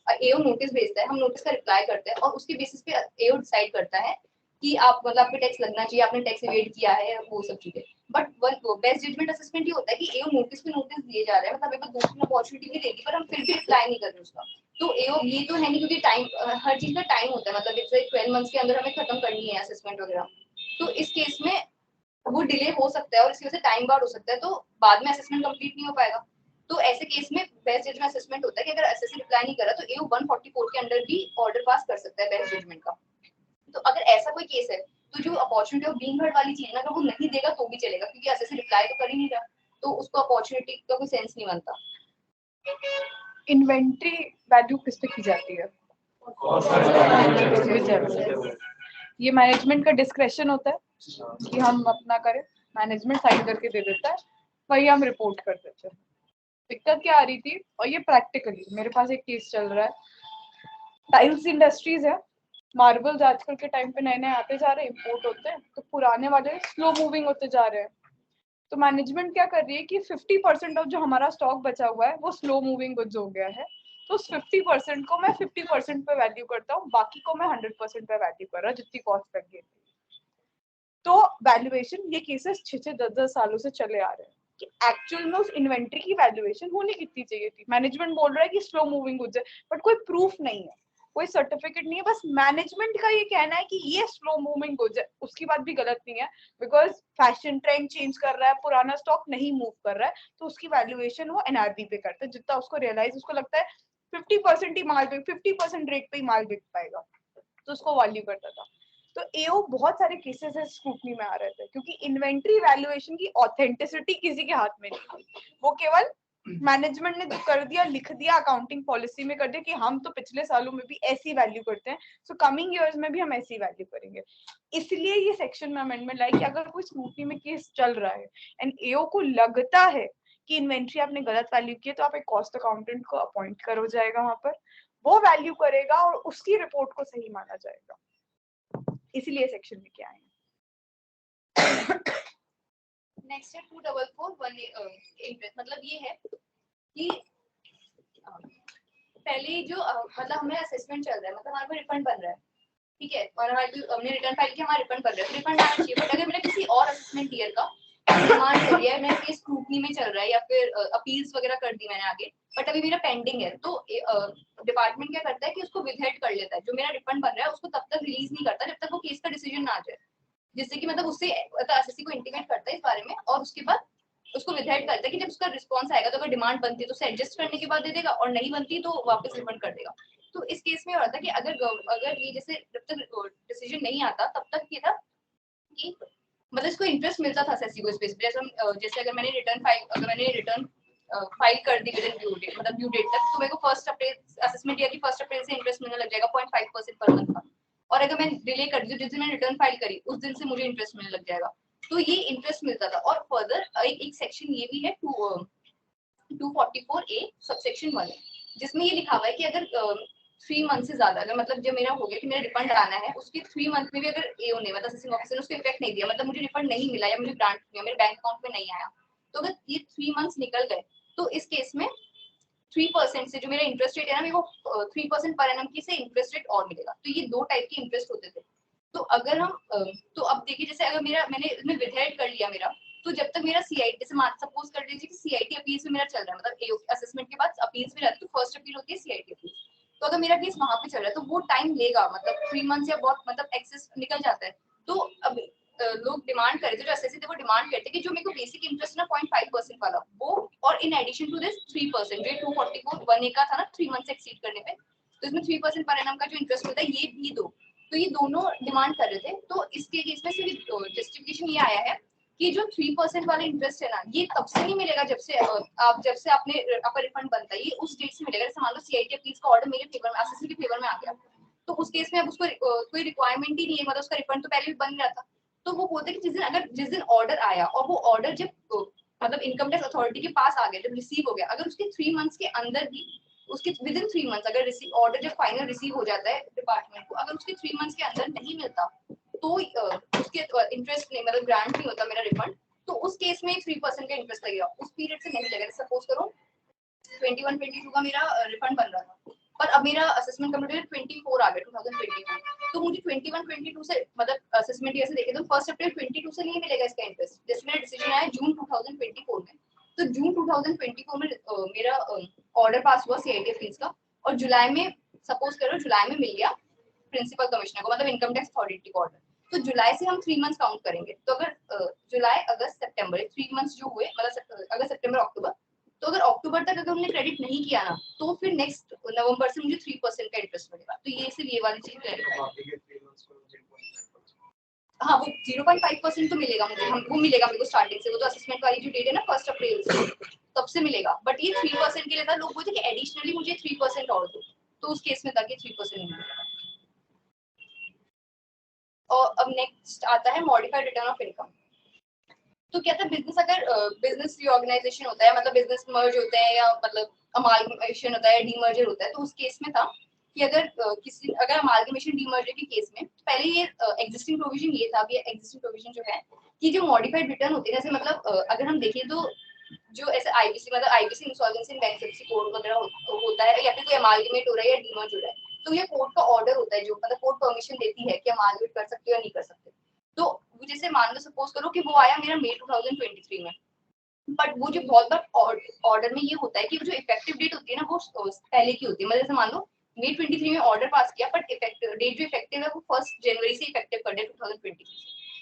एओ नोटिस भेजता है, हम नोटिस का रिप्लाई करते हैं और उसके बेसिस पे एओ डिसाइड करता है कि आप मतलब आपको टैक्स लगना चाहिए, आपने टैक्स इवेड किया है, वो सब चीजें। बट बेस्ट जजमेंट असेसमेंट ये होता है कि एओ नोटिस पे नोटिस दिए जा रहे हैं, मतलब मेरे को दूसरी अपॉर्चुनिटी भी देगी पर हम फिर भी रिप्लाई नहीं कर रहे उसका। तो एओ ये तो है नहीं, क्योंकि टाइम हर चीज का टाइम होता है, मतलब जैसे 12 मंथ्स के अंदर हमें खत्म करनी है असेसमेंट वगैरह। तो इस केस में वो डिले हो सकता है और इसकी वजह से टाइम बार हो सकता है, तो बाद में असेसमेंट कंप्लीट नहीं हो पाएगा। तो ऐसे केस में बेस्ट जजमेंट असेसमेंट होता है कि अगर एसएससी रिप्लाई नहीं करा तो एओ 144 के अंडर भी ऑर्डर पास कर सकता है बेस्ट जजमेंट का। तो अगर ऐसा कोई केस है तो जो अपॉर्चुनिटी ऑफ बीइंग हर्ड वाली चीज है ना, अगर वो नहीं देगा तो भी चलेगा, क्योंकि एसएससी रिप्लाई तो कर ही नहीं रहा, तो उसको अपॉर्चुनिटी का कोई सेंस नहीं बनता। इन्वेंट्री वैल्यू किस पे की जाती है? ये मैनेजमेंट का डिस्क्रेशन होता है कि हम अपना करें, मैनेजमेंट साइन करके दे देता है, वही हम रिपोर्ट कर देते हैं। दिक्कत क्या आ रही थी, और ये प्रैक्टिकली मेरे पास एक केस चल रहा है, टाइल्स इंडस्ट्रीज है, मार्बल्स आजकल के टाइम पे नए नए आते जा रहे हैं, इंपोर्ट होते हैं, तो पुराने वाले स्लो मूविंग होते जा रहे हैं। तो मैनेजमेंट क्या कर रही है कि 50% ऑफ जो हमारा स्टॉक बचा हुआ है वो स्लो मूविंग गुड्स हो गया है, तो उस 50% को मैं 50% पे वैल्यू करता हूँ, बाकी को मैं 100% पे वैल्यू कर रहा हूँ जितनी कॉस्ट लग गई। तो वैल्यूएशन ये केसेस 6-10 सालों से चले आ रहे हैं कि एक्चुअल में उस इन्वेंट्री की वैल्यूएशन होनी कितनी चाहिए थी। मैनेजमेंट बोल रहा है कि स्लो मूविंग गुड्स है, बट कोई प्रूफ नहीं है, कोई सर्टिफिकेट नहीं है, बस मैनेजमेंट का ये कहना है कि ये स्लो मूविंग गुड्स है। उसकी बात भी गलत नहीं है, बिकॉज फैशन ट्रेंड चेंज कर रहा है, पुराना स्टॉक नहीं मूव कर रहा है, तो उसकी वैल्यूएशन वो एनआरबी पे करता है, जितना उसको रियलाइज उसको लगता है 50% ही माल बिक 50% रेट पे ही माल बिक पाएगा, तो उसको वैल्यू करता था। तो एओ बहुत सारे केसेस है स्क्रूटनी में आ रहे थे, क्योंकि इन्वेंट्री वैल्यूएशन की ऑथेंटिसिटी किसी के हाथ में नहीं थी, वो केवल मैनेजमेंट ने जो कर दिया, लिख दिया, अकाउंटिंग पॉलिसी में कर दिया कि हम तो पिछले सालों में भी ऐसी वैल्यू करते हैं, सो कमिंग ईयर्स में भी हम ऐसी वैल्यू करेंगे। इसलिए ये सेक्शन में अमेंडमेंट लाई कि अगर कोई स्क्रूटनी में केस चल रहा है एंड एओ को लगता है कि इन्वेंट्री आपने गलत वैल्यू की है, तो आप एक कॉस्ट अकाउंटेंट को अपॉइंट करो जाएगा, वहां पर वो वैल्यू करेगा और उसकी रिपोर्ट को सही माना जाएगा। इसलिए सेक्शन में क्या है। नेक्स्ट है 2441 इंटरेस्ट, मतलब ये है कि पहले जो मतलब हमें असेसमेंट चल रहा है, मतलब हमारे को रिफंड बन रहा है, ठीक है, और हमने रिटर्न फाइल किया, हमारा रिफंड बन रहा है, रिफंड आना चाहिए। बट अगर मैंने किसी और असेसमेंट ईयर का डिमांड कर दिया है, मेरा केस स्क्रूटनी में चल रहा है या फिर अपील्स वगैरह कर दी मैंने आगे, बट अभी मेरा पेंडिंग है, तो डिपार्टमेंट क्या करता है कि उसको विदहेल्ड कर लेता है, जो मेरा रिफंड बन रहा है उसको तब तक रिलीज नहीं करता जब तक वो केस का डिसीजन ना आ जाए, जिससे कि मतलब उससे एसएससी को इंटीमेट करता है इस बारे में, और उसके बाद उसको विदहेल्ड करता है कि जब उसका रिस्पॉन्स आएगा तो अगर डिमांड बनती है तो उसे एडजस्ट करने के बाद दे देगा, और नहीं बनती तो वापस रिफंड कर देगा। तो इस केस में होता है कि अगर ये जैसे जब तक डिसीजन नहीं आता तब तक ये था कि मतलब इसको इंटरेस्ट मिलता था एसएससी को, जैसे अगर मैंने रिटर्न फाइल कर दी विद इन ड्यू डेट, मतलब ड्यू डेट तक, तो मेरे को 1 अप्रैल असेसमेंट ईयर की 1 अप्रैल से इंटरेस्ट मिलने लग जाएगा 0.5% पर मंथ का, और अगर मैं डिले कर दी जिस दिन मैंने रिटर्न फाइल करी उस दिन से मुझे इंटरेस्ट मिलने लग जाएगा। तो ये इंटरेस्ट मिलता था। और फर्दर एक सेक्शन ये भी है 244A सबसेक्शन 1, जिसमें ये लिखा हुआ है कि अगर 3 मंथ से ज्यादा, अगर मतलब जो मेरा हो गया कि मेरा रिफंड आना है, उसके 3 मंथ में भी अगर एओ ने मतलब असेसिंग ऑफिसर ने उसको इफेक्ट नहीं दिया, मतलब मुझे रिफंड नहीं मिला या मुझे ग्रांट नहीं हुआ, मेरे बैंक अकाउंट में नहीं आया, तो अगर ये 3 मंथ्स निकल गए तो इस केस में 3% से जो मेरा इंटरेस्ट रेट है ना, मेरे को 3% पर एनम की से इंटरेस्ट रेट और मिलेगा। तो ये 2 टाइप के इंटरेस्ट होते थे। तो अगर हम तो अब देखिए, जैसे अगर मैंने इसमें विथहेल्ड कर लिया मेरा, तो जब तक मेरा सीआईटी से सपोज कर लीजिए कि सीआईटी अपील्स में मेरा चल रहा है, मतलब एओ असेसमेंट के बाद अपील्स में रहती है, तो फर्स्ट अपील होती है सीआईटी अपील। तो अगर मेरा केस वहां पे चल रहा है तो वो टाइम लेगा, मतलब 3 मंथ्स या बहुत मतलब एक्सेस निकल जाता है। तो अब लोग डिमांड कर रहे थे, जो एसएससी थे वो डिमांड करते कि जो मेरे को बेसिक इंटरेस्ट ना 0.5% वाला वो, और इन एडिशन टू दिस 3% जो 244 1 का था ना 3 मंथ से एक्सीड करने पे, तो इसमें 3% पर एनम का जो इंटरेस्ट होता है ये भी दो। तो ये दोनों डिमांड कर रहे थे। तो इसके केस में सिर्फ जस्टिफिकेशन ये आया है कि जो 3% वाला इंटरेस्ट है ना, ये तब से नहीं मिलेगा जब से आपने आपका रिफंड बनता है, ये उस डेट से मिलेगा। जैसे मान लो सीआईटी अपील्स का ऑर्डर मेरे फेवर में, एसएससी के फेवर में आ गया, तो उस केस में अब उसको कोई रिक्वायरमेंट ही नहीं है, मतलब उसका रिफंड तो पहले भी बन रहा था। तो वो बोलते हैं कि जिस दिन ऑर्डर आया और वो ऑर्डर जब मतलब इनकम टैक्स अथॉरिटी के पास आ गया, जब रिसीव हो गया, अगर उसके 3 मंथ्स के अंदर भी, उसके विद इन 3 मंथ्स अगर ऑर्डर जब फाइनल रिसीव हो जाता है डिपार्टमेंट को, अगर उसके 3 मंथ्स के अंदर नहीं मिलता तो उसके इंटरेस्ट नहीं, मतलब ग्रांट नहीं होता मेरा रिफंड, तो उस केस में 3% का इंटरेस्ट लगेगा, उस पीरियड से नहीं लगेगा। सपोज करो 21-22 का मेरा रिफंड बन रहा था, पर अब मेरा असेसमेंट कंप्लीट 24 आ गया 2024, तो मुझे 21-22 से मतलब असेसमेंट ईयर से देखे तो 1 अप्रैल 22 से नहीं मिलेगा इसका इंटरेस्ट। जैसे मेरा डिसीजन आया जून 2024 में, तो जून 2024 में मेरा ऑर्डर पास हुआ सीआईटी फीस का, और जुलाई में सपोज करो जुलाई में मिल गया प्रिंसिपल कमिश्नर को, मतलब इनकम टैक्स अथॉरिटी को ऑर्डर, तो जुलाई से हम 3 मंथ्स काउंट करेंगे। तो अगर जुलाई अगस्त सितंबर 3 मंथ्स जो हुए, मतलब अगस्त सितंबर अक्टूबर, तो अगर अक्टूबर तक अगर उन्होंने क्रेडिट नहीं किया ना, तो फिर नेक्स्ट नवंबर से मुझे 3% का इंटरेस्ट मिलेगा। तो ये सिर्फ ये वाली चीज क्लियर। हाँ, वो 0.5% तो मिलेगा मुझे, हम वो मिलेगा मेरे को स्टार्टिंग से, वो तो असेसमेंट वाली जो डेट है ना 1 अप्रैल से, तब से मिलेगा। बट ये 3% के लिए था, लोग बोलते कि एडिशनली मुझे 3% और दो, तो उस केस में था कि 3% नहीं मिलेगा। और अब नेक्स्ट आता है मॉडिफाइड रिटर्न ऑफ इनकम। तो क्या था, बिजनेस अगर बिजनेस रीऑर्गेनाइजेशन होता है, मतलब बिजनेस मर्ज होते हैं या मतलब अमालगमेशन होता है, डीमर्जर होता है, तो उस केस में था कि अगर अमालगमेशन डीमर्जर के केस में, तो पहले ये एग्जिस्टिंग प्रोविजन ये था, अभी एग्जिस्टिंग प्रोविजन जो है कि जो मॉडिफाइड रिटर्न होते हैं, जैसे मतलब अगर हम देखें तो जो ऐसे आईबीसी मतलब IBC insolvency and bankruptcy code वगैरह होता है, या फिर कोई अमालगमेट हो रहा है या डीमर्ज हो रहा है, तो ये कोर्ट का ऑर्डर होता है, जो मतलब कोर्ट परमिशन देती है कि अमालगमेट कर सकते हो या नहीं कर सकते। तो जैसे मान लो सपोज करो कि वो आया मेरा मई 2023 में, बट वो जो बहुत बार ऑर्डर में ये होता है कि वो जो इफेक्टिव डेट होती है ना, वो पहले की होती है। मतलब जैसे मान लो मई 23 में ऑर्डर पास किया, बट इफेक्टिव डेट जो इफेक्टिव है वो 1 जनवरी से इफेक्टिव कर दिया 2023।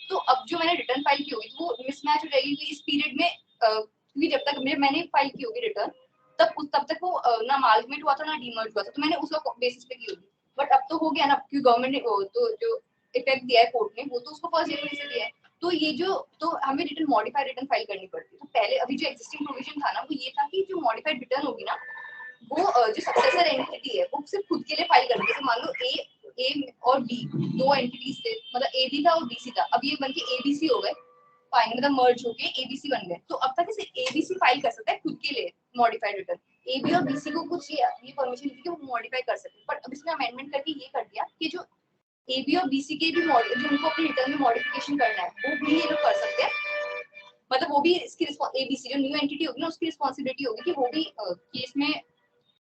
तो अब जो मैंने रिटर्न फाइल की होगी तो वो मिसमैच हो जाएगी कि इस पीरियड में क्योंकि जब तक मैंने फाइल की होगी रिटर्न, तब तक वो ना अमालगमेट हुआ था ना डीमर्ज हुआ था, तो मैंने उस बेसिस पे की होगी। बट अब तो हो गया ना, क्योंकि गवर्नमेंट ने तो जो इफेक्ट दिया है कोर्ट ने, वो तो उसको 1 जनवरी से दिया है। तो ये जो तो हमें रिटर्न मॉडिफाइड रिटर्न फाइल करनी पड़ती है। तो पहले अभी जो एक्जिस्टिंग प्रोविजन था ना, वो ये था कि जो मॉडिफाइड रिटर्न होगी ना, वो जो सक्सेसर एंटिटी है वो सिर्फ खुद के लिए फाइल करती है। जैसे मान लो ए और बी 2 एंटिटीज थे, मतलब ए बी था और बी सी था, अब ये बन के एबीसी हो गए, फाइनल मतलब मर्ज होके एबीसी बन गए। तो अब तक इसे एबीसी फाइल कर सकता है खुद के लिए मॉडिफाइड रिटर्न, ए बी और बीसी को कुछ ये परमिशन दी कि वो मॉडिफाई कर सकते हैं। पर अब इसमें अमेंडमेंट करके ये कर दिया कि जो ए बी और बीसी के भी जो उनको अपने रिटर्न में मॉडिफिकेशन करना है, वो भी ये लोग कर सकते हैं। मतलब वो भी इसकी एबीसी जो न्यू एंटिटी होगी ना, उसकी रिस्पॉन्सिबिलिटी होगी कि वो भी केस में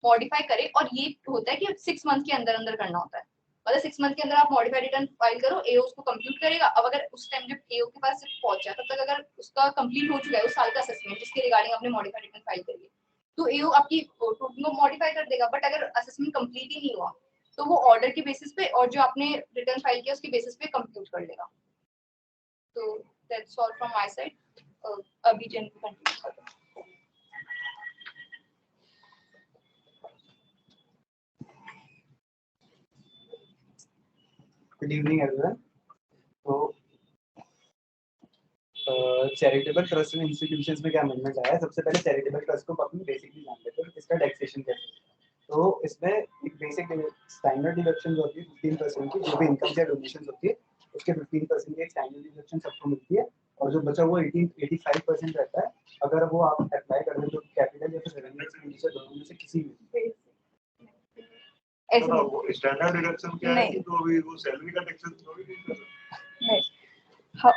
मॉडिफाई करे। और ये होता है कि 6 मंथ के अंदर अंदर करना होता है, मतलब 6 मंथ के अंदर आप मॉडिफाइड रिटर्न फाइल करो, एओ उसको कंप्यूट करेगा। अब अगर उस टाइम जब एओ के पास पहुंचा तब तक अगर उसका कंप्लीट हो चुका है उस साल का असेसमेंट जिसके रिगार्डिंग आपने मॉडिफाइड रिटर्न फाइल करी है, तो एओ आपकी टोटल मॉडिफाई कर देगा। बट अगर असेसमेंट कंप्लीट ही नहीं हुआ तो वो ऑर्डर के बेसिस पे और जो आपने रिटर्न फाइल किया उसके बेसिस पे कंप्यूट कर लेगा। तो that's all from my side. अभी जन कंटिन्यू करते हैं। Good evening everyone. तो चैरिटेबल ट्रस्ट एंड इंस्टीट्यूशंस में क्या अमेंडमेंट आया है? सबसे पहले चैरिटेबल ट्रस्ट को अपन बेसिकली जान लेते हैं, इसका टैक्सेशन कैसे है। तो इसमें एक बेसिक स्टैंडर्ड डिडक्शन जो होती है 15% की, जो भी इनकम या डोनेशन होती है उसके 15% की एक स्टैंडर्ड डिडक्शन सबको मिलती है, और जो बचा हुआ 85% रहता है, अगर वो आप अप्लाई कर दें तो कैपिटल या फिर रेवेन्यू एक्सपेंडिचर दोनों में से किसी भी ऐसे तो नहीं। वो स्टैंडर्ड डिडक्शन क्या है नहीं। कि तो अभी वो सैलरी का टैक्सेस थोड़ी नहीं कर रहा। नहीं, हाँ,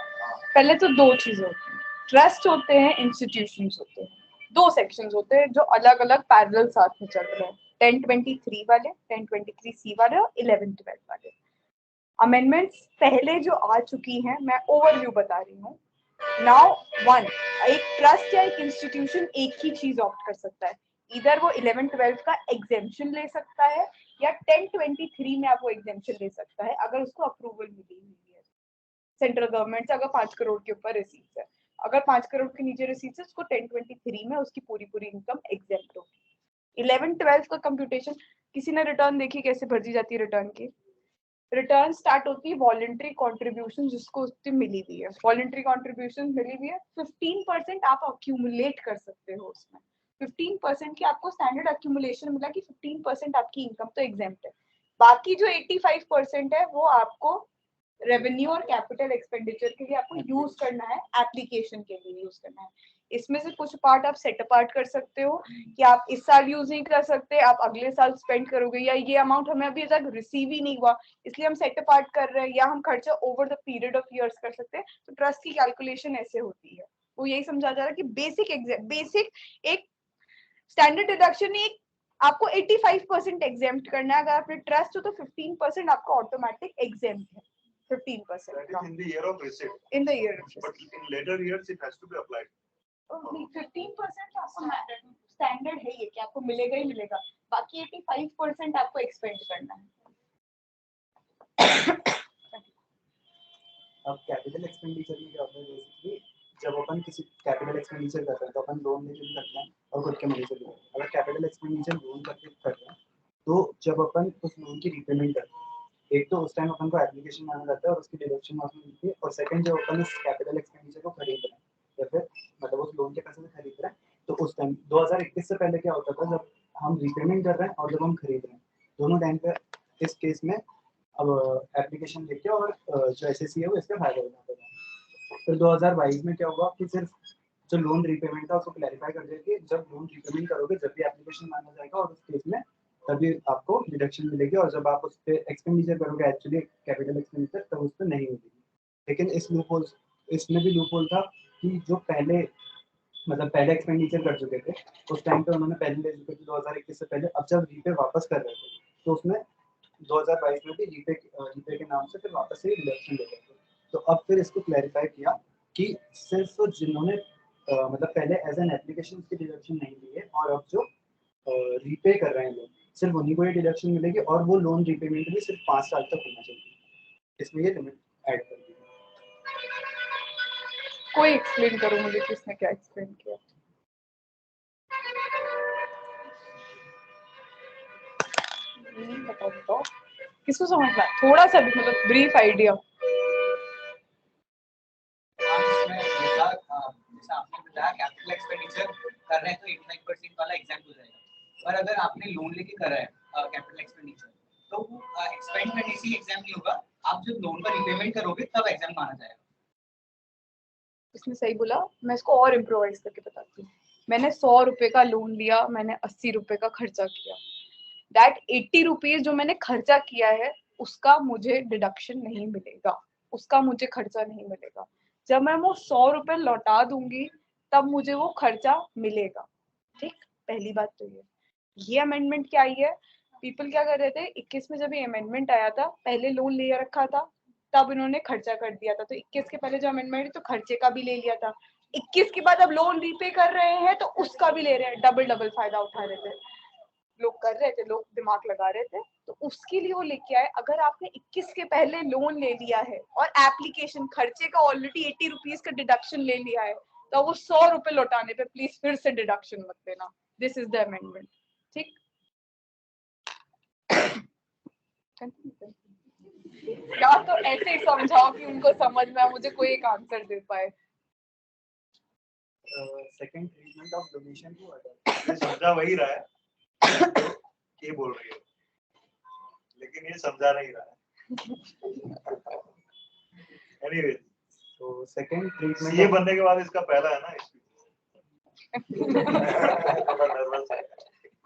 पहले तो दो चीजें होती हैं, ट्रस्ट होते हैं, इंस्टीट्यूशंस होते हैं। दो सेक्शंस होते हैं जो अलग अलग पैरेलल साथ में चल रहे हैं, 1023 वाले, 1023C वाले और 1112 वाले। अमेंडमेंट्स पहले जो आ चुकी हैं, मैं ओवरव्यू बता रही हूँ। नाउ वन, एक ट्रस्ट या एक इंस्टीट्यूशन एक ही चीज ऑप्ट कर सकता है, इधर वो 11-12 का एग्जेम्पशन ले सकता है या 1023 में आप वो एग्जेम्पशन ले सकता है अगर उसको अप्रूवल मिली हुई है सेंट्रल गवर्नमेंट से। अगर 5 करोड़ के ऊपर रिसीट्स है, अगर 5 करोड़ के नीचे रिसीट्स है, उसको 1023 में उसकी पूरी इनकम एग्जेम्प्ट होगी। 11-12 का कंप्यूटेशन, किसी ने रिटर्न देखी कैसे भर्जी जाती है रिटर्न की? रिटर्न स्टार्ट होती है वॉलंटरी कॉन्ट्रीब्यूशन जिसको उससे मिली हुई है, वॉलंटरी कॉन्ट्रीब्यूशन मिली हुई है, 15% आप अक्यूमुलेट कर सकते हो उसमें। 15% की आपको स्टैंडर्ड अक्यूमुलेशन मिला कि 15% आपकी इनकम तो एग्जेम्प्ट है। बाकी जो 85% है वो आपको रेवेन्यू और कैपिटल एक्सपेंडिचर के लिए आपको यूज करना है, एप्लीकेशन के लिए यूज करना है। इसमें से कुछ पार्ट आप सेट अपार्ट कर सकते हो कि आप इस साल यूज नहीं कर सकते, आप अगले साल स्पेंड करोगे, या ये अमाउंट हमें अभी तक रिसीव ही नहीं हुआ इसलिए हम सेट अपार्ट कर रहे हैं, या हम खर्चा over the period of years कर सकते हैं। तो ट्रस्ट की कैलकुलेशन ऐसे होती है। वो यही समझा जा रहा है कि बेसिक एक स्टैंडर्ड डिडक्शन एक आपको 85% एग्जेम्प्ट करना है। अगर आपने ट्रस्ट हो तो 15% आपको ऑटोमेटिक एग्जेम्प्ट है, 15% That का is in the year of receipt. In the year. But in later years it has to be applied. 15% आपको स्टैंडर्ड है ये कि आपको मिलेगा ही मिलेगा, बाकी 85% आपको एक्सपेंड करना है। अब कैपिटल एक्सपेंडिचर में क्या होता है, बेसिकली जब अपन किसी कैपिटल एक्सपेंडिचर करते हैं तो अपन लोन लेके भी करते हैं और खुद के मनी से भी करते हैं। अगर कैपिटल एक्सपेंडिचर लोन करके करते हैं तो जब अपन उस लोन की रिपेमेंट करते हैं, एक तो उस टाइम अपन को एप्लीकेशन मांगा जाता है और उसकी डिडक्शन वहाँ मिलती है, और सेकंड जब अपन उस कैपिटल एक्सपेंडिचर को खरीद रहे हैं या फिर मतलब उस लोन के पैसे से खरीद रहे हैं, तो उस टाइम 2021 से पहले क्या होता था, जब हम रिपेमेंट कर रहे हैं और जब हम खरीद रहे हैं, दोनों टाइम पे इस केस में अब एप्लीकेशन लेके और जो एसएससी है वो इसका फायदा उठाता था। फिर 2022 में क्या हुआ कि सिर्फ जो लोन रीपेमेंट था उसको क्लैरिफाई कर दिया कि जब लोन रीपेमेंट करोगे जब भी एप्लीकेशन मांगा जाएगा और उस केस में तभी आपको डिडक्शन मिलेगी, और जब आप उस पर एक्सपेंडिचर करोगे एक्चुअली कैपिटल एक्सपेंडिचर तब उस पर नहीं मिलेगी। लेकिन इसमें भी लूप होल था कि जो पहले मतलब पहले एक्सपेंडिचर कर चुके थे उस टाइम पे उन्होंने पहले ले चुके थे 2021 से पहले, अब जब रीपे वापस कर रहे थे तो उसमें 2022 में भी रीपे के नाम से फिर वापस से डिडक्शन ले रहे थे। तो अब फिर इसको क्लैरिफाई किया कि सिर्फ जिन्होंने मतलब पहले एज एन एप्लीकेशन की डिडक्शन नहीं ली है और अब जो रीपे कर रहे हैं लोग सिर्फ उन्हीं को ये डिडक्शन मिलेगी, और वो लोन रीपेमेंट भी सिर्फ 5 साल तक होना चाहिए। इसमें ये लिमिट ऐड कर दी। कोई एक्सप्लेन करो मुझे किसने क्या एक्सप्लेन किया। बताओ किसको समझ में थोड़ा सा भी मतलब ब्रीफ आइडिया। जैसा आपने बताया कैपिटल एक्सपेंडिचर कर रहे हैं तो 85% वाला एग्जाम हो जाएगा, पर अगर आपने लोन लेके कर रहे हैं कैपिटल एक्सपेंडिचर तो एक्सपेंड करने से एग्जाम नहीं होगा, आप जब लोन का रिपेमेंट करोगे तब एग्जाम माना जाएगा। इसने सही बोला, मैं इसको और इम्प्रोवाइज करके बताती हूँ। मैंने 100 रुपए का लोन लिया, मैंने 80 रुपए का खर्चा किया, दैट 80 रुपीज जो मैंने खर्चा किया है उसका मुझे डिडक्शन नहीं मिलेगा, उसका मुझे खर्चा नहीं मिलेगा। जब मैं वो 100 रुपए लौटा दूंगी तब मुझे वो खर्चा मिलेगा। ठीक, पहली बात तो ये अमेंडमेंट क्या आई है, पीपल क्या कर रहे थे 21 में जब ये अमेंडमेंट आया था पहले लोन ले रखा था तब इन्होंने खर्चा कर दिया था, तो 21 के पहले जो अमेंडमेंट तो खर्चे का भी ले लिया था, 21 के बाद अब लोन रीपे कर रहे हैं तो उसका भी ले रहे हैं, डबल फायदा उठा रहे थे लोग, कर रहे थे लोग, दिमाग लगा रहे थे, तो उसके लिए वो लेके आए। अगर आपने 21 के पहले लोन ले लिया है और एप्लीकेशन खर्चे का ऑलरेडी 80 रुपीज का डिडक्शन ले लिया है तो वो 100 रुपए लौटाने पे प्लीज फिर से डिडक्शन मत देना। This is the amendment. ठीक, या तो ऐसे ही समझाओ कि उनको समझ में आए, मुझे कोई एक आंसर दे पाए। Second treatment of donation to other, ये समझा वही रहा है ये बोल रही है, लेकिन ये समझा नहीं रहा है। एनीवे, तो सेकंड ट्रीटमेंट सीए बनने के बाद इसका पहला है ना थोड़ा नर्वस है।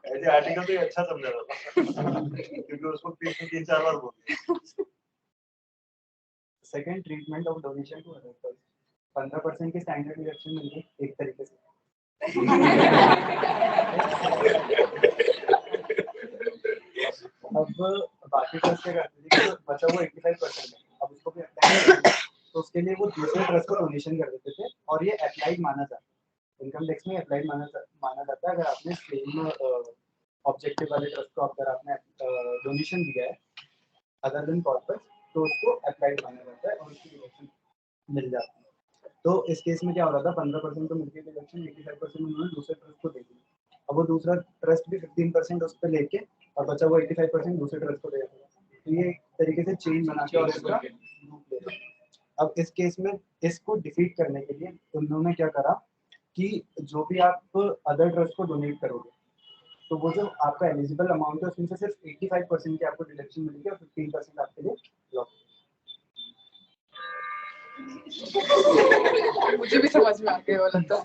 ऐसे आर्टिकल तो ये अच्छा समझा था क्योंकि उसको 3-4 बार बोल दिया। Second, treatment of donation to other person, 15% की स्टैंडर्ड डिडक्शन मिली एक तरीके से। अब बाकी ट्रस्ट क्या करते थे कि जो बचा वो 85% है, अब उसको भी अप्लाई करना है, तो उसके लिए वो दूसरे ट्रस्ट को डोनेशन कर देते थे और ये अप्लाइड माना जाता है, इनकम टैक्स में अप्लाइड माना जाता है। अगर आपने सेम ऑब्जेक्टिव वाले ट्रस्ट को अगर आपने डोनेशन दिया है अदर देन कॉर्पस, तो उसको अप्लाइड माना जाता है और उसकी डिडक्शन मिल जाती है। तो इस केस में क्या हो रहा था, 15% तो मिलती है डिडक्शन, 85% उन्होंने दूसरे ट्रस्ट को दे दी। अब वो दूसरा ट्रस्ट भी 15% उस पर लेके और बचा वो 85% दूसरे ट्रस्ट को दे देगा। तो ये एक तरीके से चेन बना के और इसका लूप ले रहा है। अब इस केस में इसको डिफीट करने के लिए उन्होंने क्या करा कि जो भी आप अदर ट्रस्ट को डोनेट करोगे, तो वो जो आपका एलिजिबल अमाउंट है उसमें से सिर्फ 85% की आपको डिडक्शन मिलेगी और 15% आपके लिए लॉक। मुझे भी समझ में आ गया वाला तो।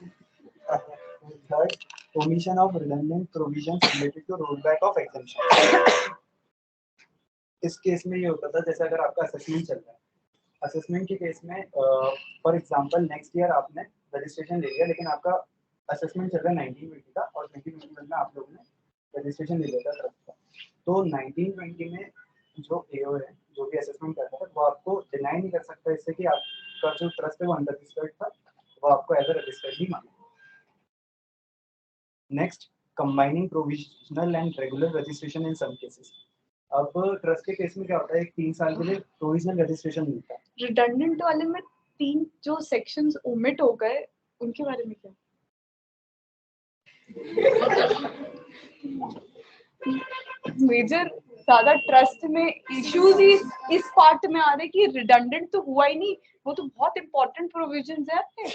Third, omission of redundant provisions related to rollback of exemption. इस केस में ये होता था जैसे अगर आपका असेसमेंट चल रहा है, असेसमेंट के केस में फॉर एग्जांपल नेक्स्ट ईयर आपने रजिस्ट्रेशन ले लिया, लेकिन आपका असेसमेंट चल रहा है 1920 का और 2021 में आप लोगों ने रजिस्ट्रेशन ले लिया था ट्रस्ट का। तो 1920 में जो एओ है, जो भी असेसमेंट करता है, वो आपको डिनाई नहीं कर सकता इससे कि आपका जो ट्रस्ट है वो अनरजिस्टर्ड था, वो आपको एज अ रजिस्टर्ड ही माने। Next, combining provisional and regular registration in some cases. अब ट्रस्ट के केस में क्या होता है, 3 साल के लिए प्रोविजनल रजिस्ट्रेशन मिलता है। रिडंडेंट वाले में 3 जो सेक्शंस ओमिट हो गए उनके बारे में क्या? मेजर ज्यादा ट्रस्ट में इश्यूज ही इस पार्ट में आ रहे कि रिडंडेंट तो हुआ ही नहीं, वो तो बहुत इंपॉर्टेंट प्रोविजंस है आपके।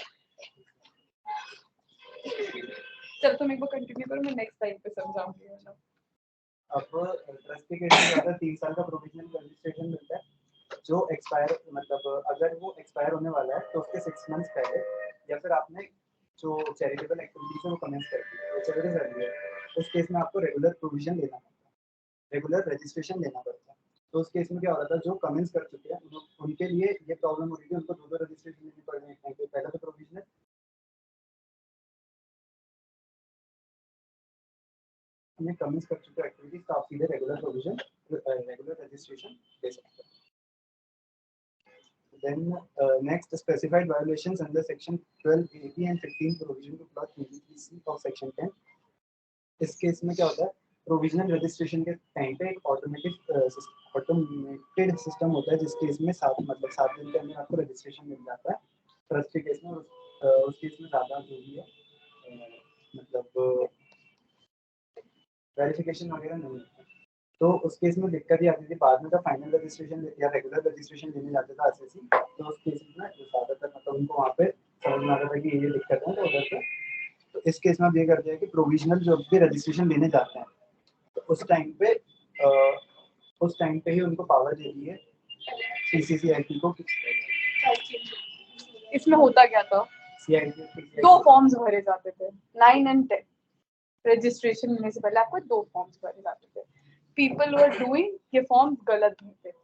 चल तुम एक बार कंटिन्यू करो, मैं नेक्स्ट टाइम पे समझाऊंगी। अब ट्रस्ट के केस में ज्यादा 3 साल का प्रोविजनल रजिस्ट्रेशन मिलता है जो एक्सपायर, मतलब अगर वो एक्सपायर होने वाला है तो उसके 6 मंथ्स पहले, या फिर आपने जो चैरिटेबल एक्टिविटीज है वो कमेंस कर दी, वो चैरिटी कर दी है, उस केस में आपको रेगुलर प्रोविजन लेना पड़ता है, रेगुलर रजिस्ट्रेशन लेना पड़ता है। तो उस केस में क्या हो रहा था, जो कमेंस कर चुके हैं उनके लिए ये प्रॉब्लम हो रही थी, उनको 2 रजिस्ट्रेशन लेनी पड़ रही है, पहला तो प्रोविजनल में कमेंस कर चुके एक्टिविटीज का आप सीधे रेगुलर प्रोविजन रेगुलर रजिस्ट्रेशन दे सकते हैं। Then next, specified violations under section 1280 and 15 provision to clause 23C of section 10. इस केस में क्या होता है, प्रोविजनल रजिस्ट्रेशन के टाइम पे एक ऑटोमेटेड सिस्टम होता है जिस केस में 7 दिन के अंदर आपको रजिस्ट्रेशन मिल जाता है। ट्रस्ट के केस में उस केस में ज़्यादा जो भी है मतलब वेरिफिकेशन वगैरह नहीं होता, तो उस केस में दिक्कत ही आती थी। बाद में जब फाइनल रजिस्ट्रेशन या रेगुलर रजिस्ट्रेशन लेने जाते थे एसएससी, तो उस केस में ज़्यादातर मतलब उनको वहाँ पे समझ में आता था कि ये दिक्कत है, तो उधर पे तो इस केस में ये कर दिया कि प्रोविजनल जो भी रजिस्ट्रेशन लेने जाते हैं तो उस टाइम पे ही उनको पावर दे दी है पीसीसीआईटी को। इसमें होता क्या था, 2 फॉर्म्स भरे जाते थे 9 and 10 रजिस्ट्रेशन लेने से पहले आपको 2 फॉर्म्स भरे जाते थे। पीपल वर डूइंग ये फॉर्म्स गलत भरते थे,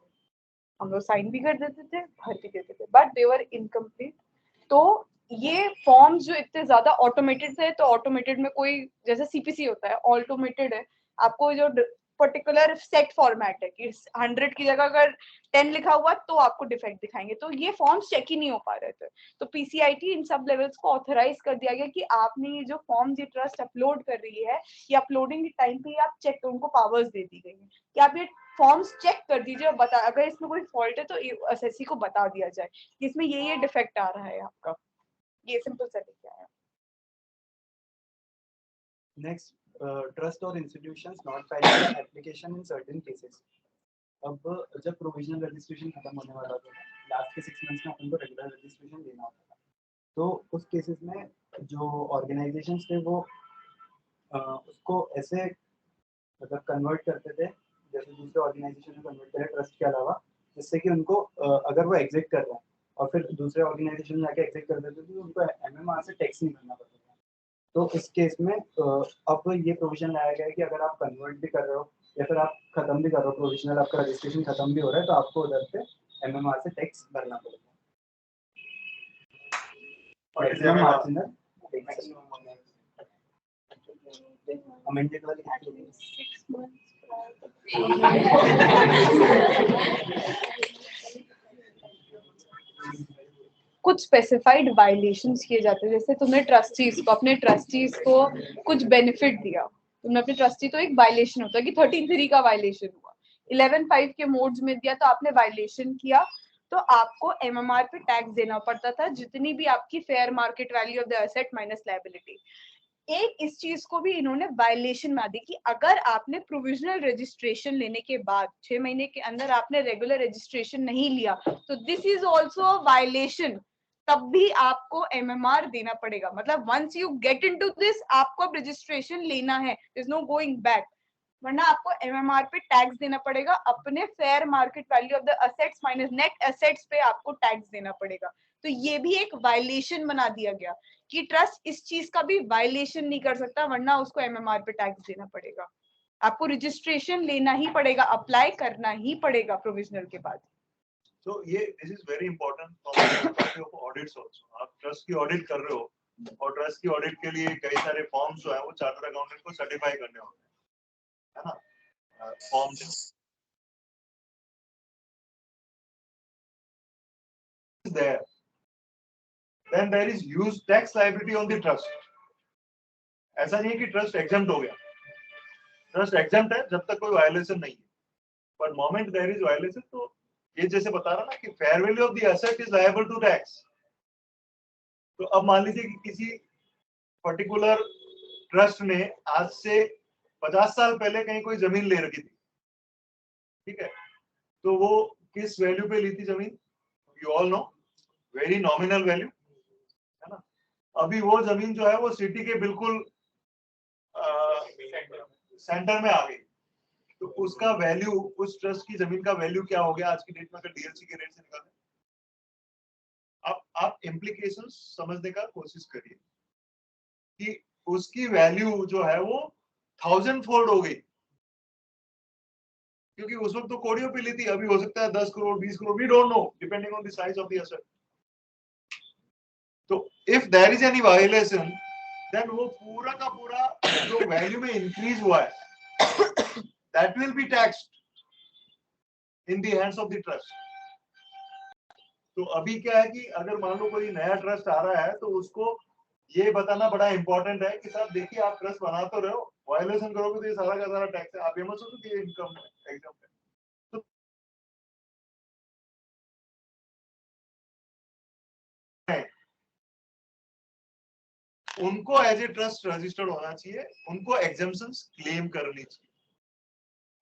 हम लोग साइन भी कर देते थे, भर भी देते थे, बट दे वर इनकम्प्लीट। तो ये फॉर्म्स जो इतने ज्यादा ऑटोमेटेड थे, तो ऑटोमेटेड में कोई जैसे सीपीसी होता है ऑटोमेटेड है, आपको जो पर्टिकुलर सेट फॉर्मेट है कि 100 की जगह अगर 10 लिखा हुआ तो आपको डिफेक्ट दिखाएंगे, तो ये फॉर्म्स चेक ही नहीं हो पा रहे थे। तो पीसीआईटी इन सब लेवल्स को ऑथराइज कर दिया गया कि आपने ये जो फॉर्म्स ये ट्रस्ट अपलोड कर रही है, ये अपलोडिंग के टाइम पे आप चेक, उनको पावर्स दे दी गई है कि आप ये फॉर्म्स चेक कर दीजिए और बता, अगर इसमें कोई फॉल्ट है तो एसएससी को बता दिया जाए कि इसमें ये डिफेक्ट आ रहा है आपका। ये सिंपल सेटिंग क्या है। नेक्स्ट, ट्रस्ट और institutions not filing application in certain cases. अब जब प्रोविजनल रजिस्ट्रेशन खत्म होने वाला था, लास्ट के 6 मंथ्स में अपन को रेगुलर रजिस्ट्रेशन लेना होता था, तो उस केसेस में जो ऑर्गेनाइजेशंस थे वो उसको ऐसे मतलब कन्वर्ट करते थे जैसे दूसरे ऑर्गेनाइजेशन में कन्वर्ट करे ट्रस्ट के अलावा, जिससे कि उनको अगर वो एग्जिट कर रहे हैं और फिर दूसरे ऑर्गेनाइजेशन में जाके एग्जिट कर देते थे तो उनको एमएमआर से टैक्स नहीं भरना पड़ता था। तो इस केस में अब ये प्रोविजन लाया गया है कि अगर आप कन्वर्ट भी कर रहे हो या फिर आप खत्म भी कर रहे हो, प्रोविजनल आपका रजिस्ट्रेशन खत्म भी हो रहा है, तो आपको उधर पे एमएमआर से टैक्स भरना पड़ेगा। मैक्सिमम मार्जिनल अमेंडेड वाली 6 months कुछ स्पेसिफाइड वायलेशंस किए जाते हैं, जैसे तुमने ट्रस्टीज को, अपने ट्रस्टीज को कुछ बेनिफिट दिया, तुमने अपने ट्रस्टी, तो एक वायलेशन होता है कि 13(3) का वायलेशन हुआ, 11(5) के मोड्स में दिया तो आपने वायलेशन किया, तो आपको एमएमआर पे टैक्स देना पड़ता था, जितनी भी आपकी fair market value of the asset minus liability. एक इस चीज को भी इन्होंने वायलेशन में दी कि अगर आपने प्रोविजनल रजिस्ट्रेशन लेने के बाद 6 महीने के अंदर आपने रेगुलर रजिस्ट्रेशन नहीं लिया, तो this is also a violation, तब भी आपको एमएमआर देना पड़ेगा। मतलब once you get into this, आपको अब रजिस्ट्रेशन लेना है, there is no going back, वरना आपको एमएमआर पे टैक्स देना पड़ेगा, अपने fair market value of the assets minus net assets पे आपको टैक्स देना पड़ेगा। तो ये भी एक वायलेशन बना दिया गया कि ट्रस्ट इस चीज का भी वायलेशन नहीं कर सकता, वरना उसको एमएमआर पे टैक्स देना पड़ेगा। आपको रजिस्ट्रेशन लेना ही पड़ेगा, अप्लाई करना ही पड़ेगा प्रोविजनल के बाद। तो ये this is very important from of audits also. आप ट्रस्ट की ऑडिट कर रहे हो और ट्रस्ट की ऑडिट के लिए कई सारे फॉर्म्स जो है वो चार्टर्ड अकाउंटेंट को सर्टिफाई करने होते हैं, है ना, forms there, then there is use tax liability on the trust. ऐसा नहीं है कि ट्रस्ट एग्जम्प्ट हो गया, ट्रस्ट एग्जम्प्ट है जब तक कोई वायलेशन नहीं है, but moment there is violation, तो ये जैसे बता रहा ना कि fair value of the asset is liable to tax. तो अब मान लीजिए कि किसी पर्टिकुलर ट्रस्ट ने आज से 50 साल पहले कहीं कोई जमीन ले रखी थी, ठीक है, तो वो किस वैल्यू पे ली थी जमीन, you all know, very nominal value, है ना। अभी वो जमीन जो है वो सिटी के बिल्कुल सेंटर में आ गई, तो उसका वैल्यू, उस ट्रस्ट की जमीन का वैल्यू क्या हो गया आज की डेट में अगर डीएलसी के रेट से निकालें। आप इम्प्लीकेशंस समझने का कोशिश करिए कि उसकी वैल्यू जो है वो 1000-fold हो गई, क्योंकि उस वक्त तो कोड़ियों पे ली थी, अभी हो सकता है 10 crore 20 crore, we don't know, depending on the size of the asset. तो if there is any violation, then वो पूरा का पूरा जो वैल्यू में इंक्रीज हुआ है that will be taxed in the hands of the trust. तो अभी क्या है कि अगर मान लो कोई नया ट्रस्ट आ रहा है तो उसको ये बताना बड़ा इंपॉर्टेंट है कि साहब देखिए आप ट्रस्ट बना तो रहे हो, वायलेशन करोगे तो ये सारा का सारा टैक्स है, आप ये मत सोचो कि ये इनकम एग्जाम है। तो उनको एज ए ट्रस्ट रजिस्टर्ड होना चाहिए, उनको एग्जाम्पशंस क्लेम करनी चाहिए।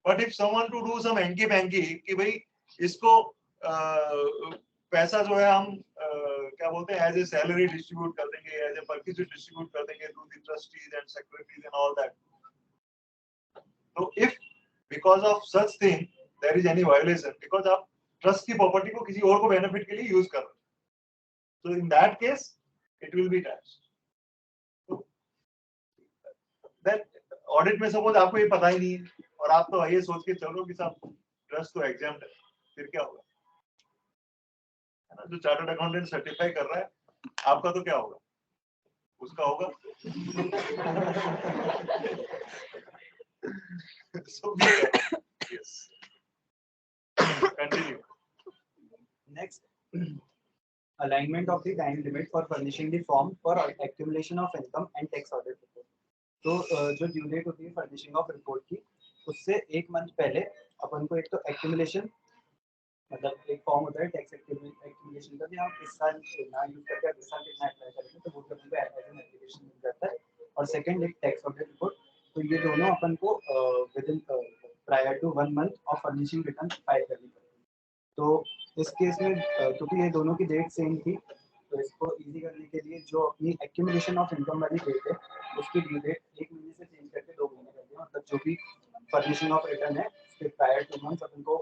But if someone to do some hanky panky कि भाई इसको पैसा जो है हम क्या बोलते हैं एज ए सैलरी डिस्ट्रीब्यूट कर देंगे, एज ए परक्विजिट डिस्ट्रीब्यूट कर देंगे to the trustees and secretaries and all that. तो if because of such thing there is any violation, because आप ट्रस्ट की प्रॉपर्टी को किसी और को बेनिफिट के लिए यूज कर रहे हो, तो in that case it will be tax. That audit में सपोज आपको ये पता ही नहीं है और आप तो ये सोच के चल रहे हो कि साहब ट्रस्ट तो एग्जाम्प्ट है, फिर क्या होगा, है ना। जो चार्टर्ड अकाउंटेंट सर्टिफाई कर रहा है, आपका तो क्या होगा, उसका होगा। So yes, continue. Next, alignment of the time limit for furnishing the form for accumulation of income and tax audit report. तो जो ड्यू डेट होती है फर्निशिंग ऑफ रिपोर्ट की, उससे 1 मंथ पहले अपन को एक तो एक्यूमुलेशन, मतलब एक फॉर्म होता है टैक्स एक्यूमुलेशन का, हम इस साल ना यूज करके अगले साल कितना अप्लाई करेंगे, तो वो अपन को एज एन एप्लीकेशन मिल जाता है। और सेकंड एक टैक्स ऑडिट रिपोर्ट, तो ये दोनों अपन को within prior to 1 month of furnishing return file करनी पड़ेगी। तो इस केस में क्योंकि ये दोनों की डेट सेम थी, तो इसको इजी करने के लिए जो अपनी एक्यूमुलेशन ऑफ इनकम वाली डेट है उसकी ड्यू डेट 1 महीने से चेंज करके 2 महीने कर दिया। मतलब जो भी फर्निशिंग ऑफ रिटर्न है उसके प्रायर टू मंथ अपन को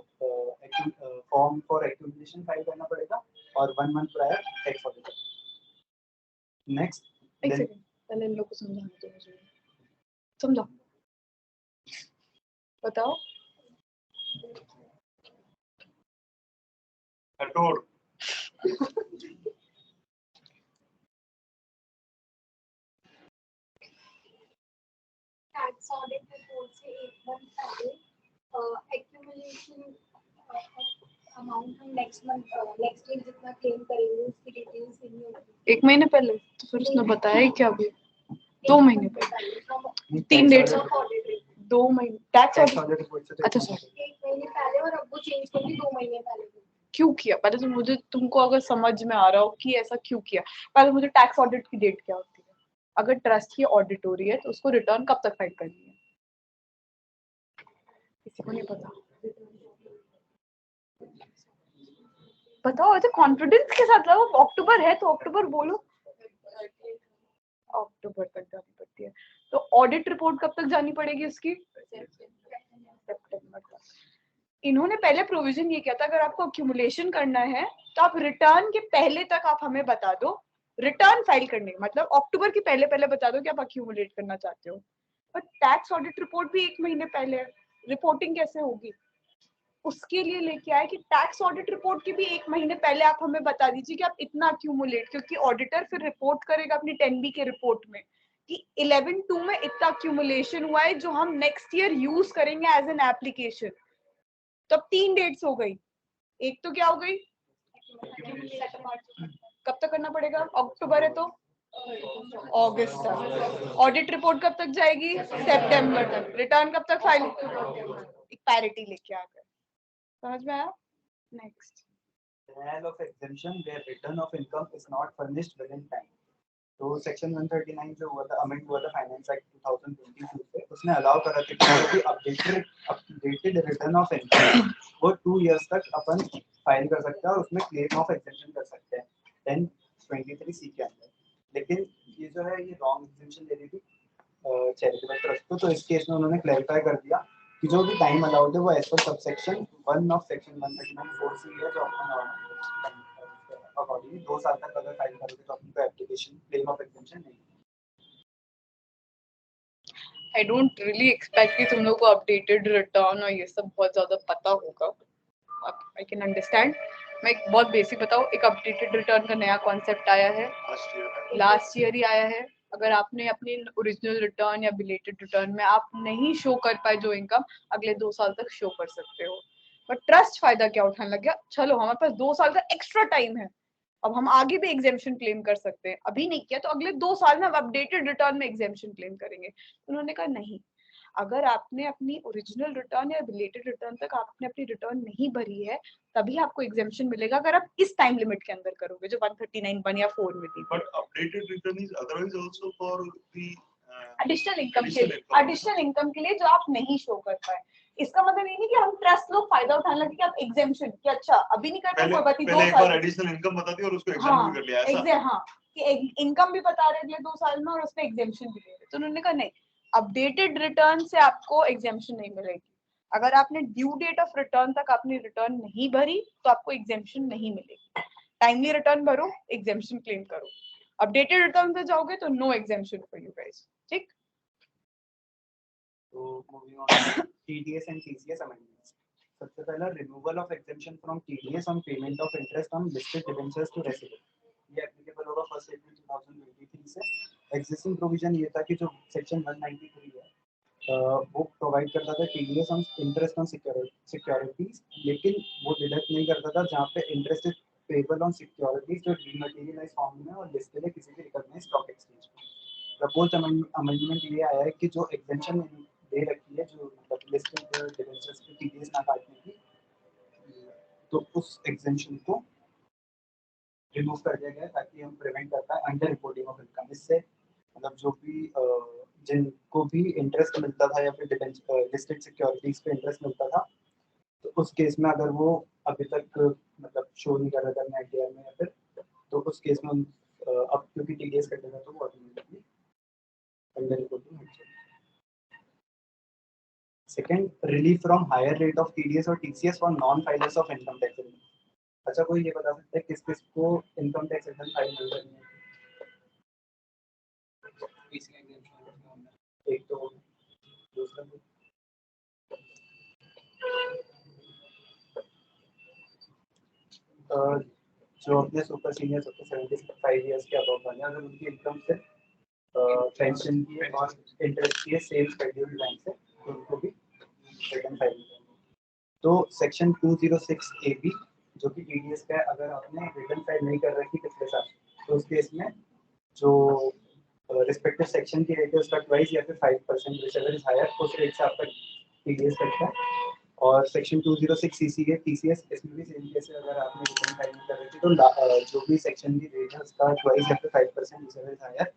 फॉर्म फॉर एक्यूमुलेशन फाइल करना पड़ेगा और 1 month prior tax audit. Next पहले इन लोग को समझाना तो मुझे समझाओ, बताओ। कठोर। टैक्स ऑडिट रिपोर्ट से एक मंथ पहले एक्यूमुलेशन अमाउंट हम नेक्स्ट ईयर जितना क्लेम करेंगे उसकी डिटेल्स देनी होगी। 1 महीने पहले तो फिर उसने बताया ही क्या अभी? 2 महीने पहले, 3 डेट्स, 2 महीने टैक्स ऑडिट। रिपोर्ट से अच्छा सर, 1 महीने पहले और अब वो चेंज करके 2 महीने पहले। क्यों किया पहले तो मुझे, तुमको अगर समझ में आ रहा हो कि ऐसा क्यों किया, पहले मुझे टैक्स ऑडिट की डेट क्या होती है? अगर ट्रस्ट की ऑडिट हो रही है तो उसको रिटर्न कब तक फाइल करनी है? किसी को नहीं पता? बताओ, ऐसे कॉन्फिडेंस के साथ लगो। अक्टूबर है तो अक्टूबर बोलो, अक्टूबर तक जानी पड़ती है। तो ऑडिट रिपोर्ट कब तक जानी पड़ेगी उसकी? सितंबर तक। इन्होंने पहले प्रोविजन ये किया था, अगर आपको अक्यूमुलेशन करना है तो आप रिटर्न के पहले तक आप हमें बता दो, रिटर्न फाइल करने मतलब अक्टूबर के पहले पहले बता दो कि आप अक्यूमुलेट करना चाहते हो। पर टैक्स ऑडिट रिपोर्ट भी 1 महीने पहले है, रिपोर्टिंग कैसे होगी? उसके लिए लेके आए कि टैक्स ऑडिट रिपोर्ट की भी 1 महीने पहले आप हमें बता दीजिए कि आप इतना अक्यूमुलेट, क्योंकि ऑडिटर फिर रिपोर्ट करेगा अपनी 10B के रिपोर्ट में कि 11/2 में इतना अक्यूमुलेशन हुआ है जो हम नेक्स्ट ईयर यूज करेंगे एज एन एप्लीकेशन। तो अब 3 डेट्स हो गई, एक तो क्या हो गई, कब तक करना पड़ेगा? अक्टूबर है तो अगस्त तक। ऑडिट रिपोर्ट कब तक जाएगी? सितंबर तक। रिटर्न कब तक फाइल? एक पैरिटी लेके आ गए, समझ में आया? Next, denial of exemption where return of income is not furnished within time। तो सेक्शन 139 जो हुआ था, अमेंड हुआ था फाइनेंस एक्ट 2022 से, उसने अलाउ करा था कि जो भी अपडेटेड रिटर्न ऑफ इनकम वो 2 इयर्स तक अपन फाइल कर सकते हैं और उसमें क्लेम ऑफ एग्जेम्पशन कर सकते हैं 1023 सी के अंदर। लेकिन ये जो है ये रॉन्ग एग्जेम्पशन दे रही थी चैरिटेबल ट्रस्ट को, तो इस केस में उन्होंने क्लैरिफाई कर दिया कि जो भी टाइम अलाउड है वो as per subsection 1 of section 139 4 है, जो अपन अकॉर्डिंगली 2 साल तक अगर फाइल करोगे तो अपनी एप्लीकेशन क्लेम ऑफ एग्जेम्पशन नहीं। आई डोंट रियली एक्सपेक्ट कि तुम लोग को अपडेटेड रिटर्न और ये सब बहुत ज्यादा पता होगा। I can understand. मैं एक बहुत बेसिक बताऊं, एक अपडेटेड रिटर्न का नया कॉन्सेप्ट आया है, लास्ट ईयर ही आया है। अगर आपने अपनी ओरिजिनल रिटर्न या बिलेटेड रिटर्न में आप नहीं शो कर पाए जो इनकम, अगले 2 साल तक शो कर सकते हो। बट ट्रस्ट फायदा क्या उठाने लग गया, चलो हमारे पास 2 साल का एक्स्ट्रा टाइम है, अब हम आगे भी एग्जेम्पशन क्लेम कर सकते हैं। अभी नहीं किया तो अगले 2 साल में हम अपडेटेड रिटर्न में एग्जेम्पशन क्लेम करेंगे। उन्होंने कहा नहीं, अगर आपने अपनी ओरिजिनल रिटर्न या रिलेटेड रिटर्न तक आपने अपनी रिटर्न नहीं भरी है तभी आपको एग्जेम्पशन मिलेगा, अगर आप इस टाइम लिमिट के अंदर करोगे जो 139(1) या 4 में थी। But updated return is otherwise also for the additional income के लिए, एडिशनल इनकम के लिए जो आप नहीं शो कर पाए। इसका मतलब ये नहीं कि हम ट्रस्ट लोग फायदा उठाने लगे कि आप एग्जेम्पशन कि अच्छा अभी नहीं करना कोई बात नहीं, 2 साल पहले एडिशनल इनकम बता दी और उसको एग्जाम भी कर लिया ऐसा। हाँ, कि इनकम भी बता रहे अगले 2 साल में और उसमें एग्जेम्पशन भी ले रहे। तो उन्होंने कहा नहीं, अपडेटेड रिटर्न से आपको एग्जेम्पशन नहीं मिलेगी। अगर आपने ड्यू डेट ऑफ रिटर्न तक अपनी रिटर्न नहीं भरी तो आपको एग्जेम्पशन नहीं मिलेगी। टाइमली रिटर्न भरो, एग्जेम्पशन क्लेम करो। अपडेटेड रिटर्न पे जाओगे तो no exemption for you guys. ठीक, तो moving on TDS and TCS amendments. सबसे पहला removal of exemption from TDS on payment of interest on listed debentures to resident. ये एप्लीकेबल होगा 1 अप्रैल 2023 से। एग्जिस्टिंग प्रोविजन ये था कि जो सेक्शन 193 है वो प्रोवाइड करता था TDS on interest on securities, लेकिन वो डिडक्ट नहीं करता था जहाँ पे interest is payable on securities जो डीमैटेरियलाइज फॉर्म में और लिस्टेड है किसी भी रिकॉग्नाइज्ड स्टॉक एक्सचेंज में। प्रपोज्ड अमेंडमेंट ये आया है कि जो एग्जेम्पशन दे रखी है जो मतलब लिस्टेड डिबेंचर्स पे टीडीएस ना काटने की, तो उस एग्जेम्पशन को रिमूव कर दिया गया ताकि हम प्रिवेंट कर पाए अंडर रिपोर्टिंग ऑफ इनकम। इससे मतलब जो भी जिनको भी इंटरेस्ट मिलता था या फिर लिस्टेड सिक्योरिटीज पे इंटरेस्ट मिलता था, तो उस केस में अगर वो अभी तक मतलब शो नहीं कर रहा था नेट में या फिर, तो उस केस में अब क्योंकि टीडीएस कटेगा तो वो ऑटोमेटिकली अंडर रिपोर्टिंग हो जाएगा। Second, relief from higher rate of TDS और TCS for non filers of income tax return. अच्छा, कोई ये बता सकता है किस किस को इनकम टैक्स रिटर्न फाइल नहीं करनी है? आईपीसी का एग्जाम्पल एक तो दूसरा जो अपने सुपर सीनियर्स होते हैं 75 इयर्स के अबव वाले, अगर उनकी इनकम से पेंशन की और इंटरेस्ट की सेम शेड्यूल बैंक से, तो उनको भी रिटर्न फाइल करना। तो सेक्शन 206 ए बी जो कि टीडीएस का है, अगर आपने रिटर्न फाइल नहीं कर रखी पिछले साल, तो उस केस में जो रिस्पेक्टिव सेक्शन की रेट है उसका ट्वाइस या फिर 5% व्हिचएवर इज हायर, उस रेट से आपका टीडीएस कटता है। और सेक्शन 206 सीसी के टीसीएस, इसमें भी सेम केस है, अगर आपने रिटर्न फाइल नहीं कर रखी तो जो भी सेक्शन की रेट है उसका ट्वाइस या फिर 5% व्हिचएवर इज हायर,